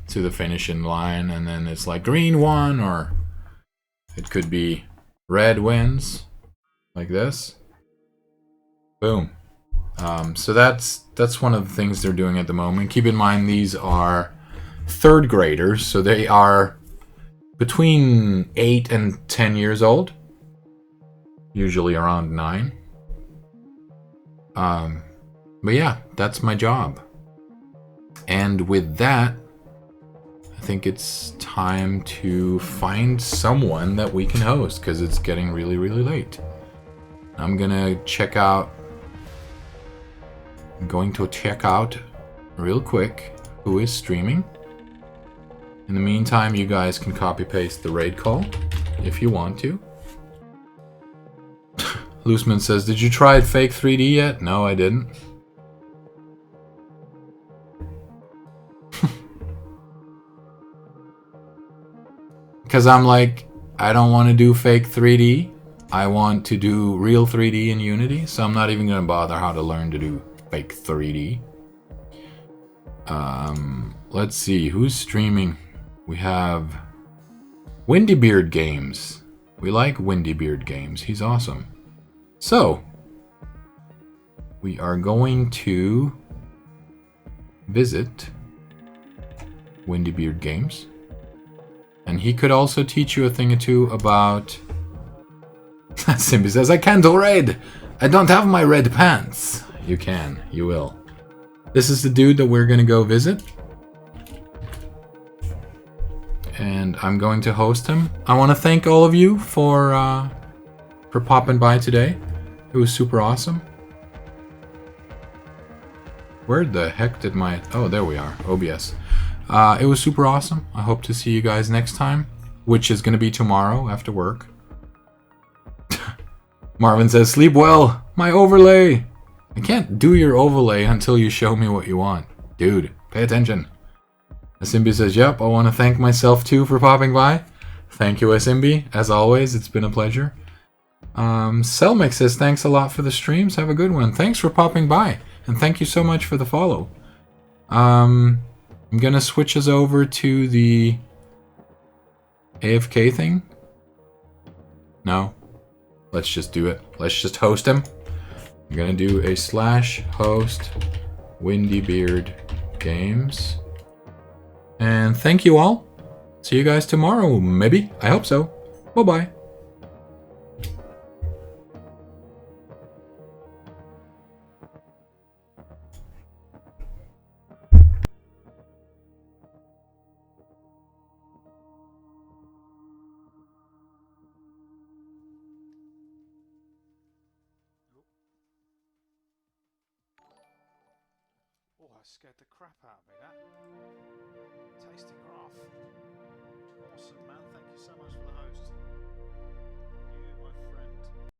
to the finishing line, and then it's like green won, or it could be red wins, like this. Boom. So that's one of the things they're doing at the moment. Keep in mind these are third graders, so they are between 8 and 10 years old, usually around 9. But yeah, that's my job. And with that, I think it's time to find someone that we can host, because it's getting really, really late. I'm going to check out real quick who is streaming. In the meantime, you guys can copy paste the raid call if you want to. Looseman says, did you try fake 3D yet? No, I didn't. Because I'm like, I don't want to do fake 3D. I want to do real 3D in Unity, so I'm not even going to bother how to learn to do fake 3D. Let's see, who's streaming? We have Windybeard Games. We like Windybeard Games. He's awesome. So, we are going to visit Windybeard Games. And he could also teach you a thing or two about... Simbi says, I can't do red! I don't have my red pants! You can. You will. This is the dude that we're going to go visit. And I'm going to host him. I want to thank all of you for popping by today. It was super awesome. Where the heck did my... Oh, there we are. OBS. It was super awesome. I hope to see you guys next time, which is going to be tomorrow after work. Marvin says, sleep well. My overlay. I can't do your overlay until you show me what you want. Dude, pay attention. Asimbi says, yep, I want to thank myself too for popping by. Thank you, Asimbi. As always, it's been a pleasure. Selmix says, thanks a lot for the streams. Have a good one. Thanks for popping by. And thank you so much for the follow. I'm going to switch us over to the AFK thing. No. Let's just do it. Let's just host him. I'm going to do a /host Windybeard Games. And thank you all. See you guys tomorrow, maybe. I hope so. Bye-bye. Oh, that scared the crap out of me, that. Tasting off. Awesome, man. Thank you so much for the host.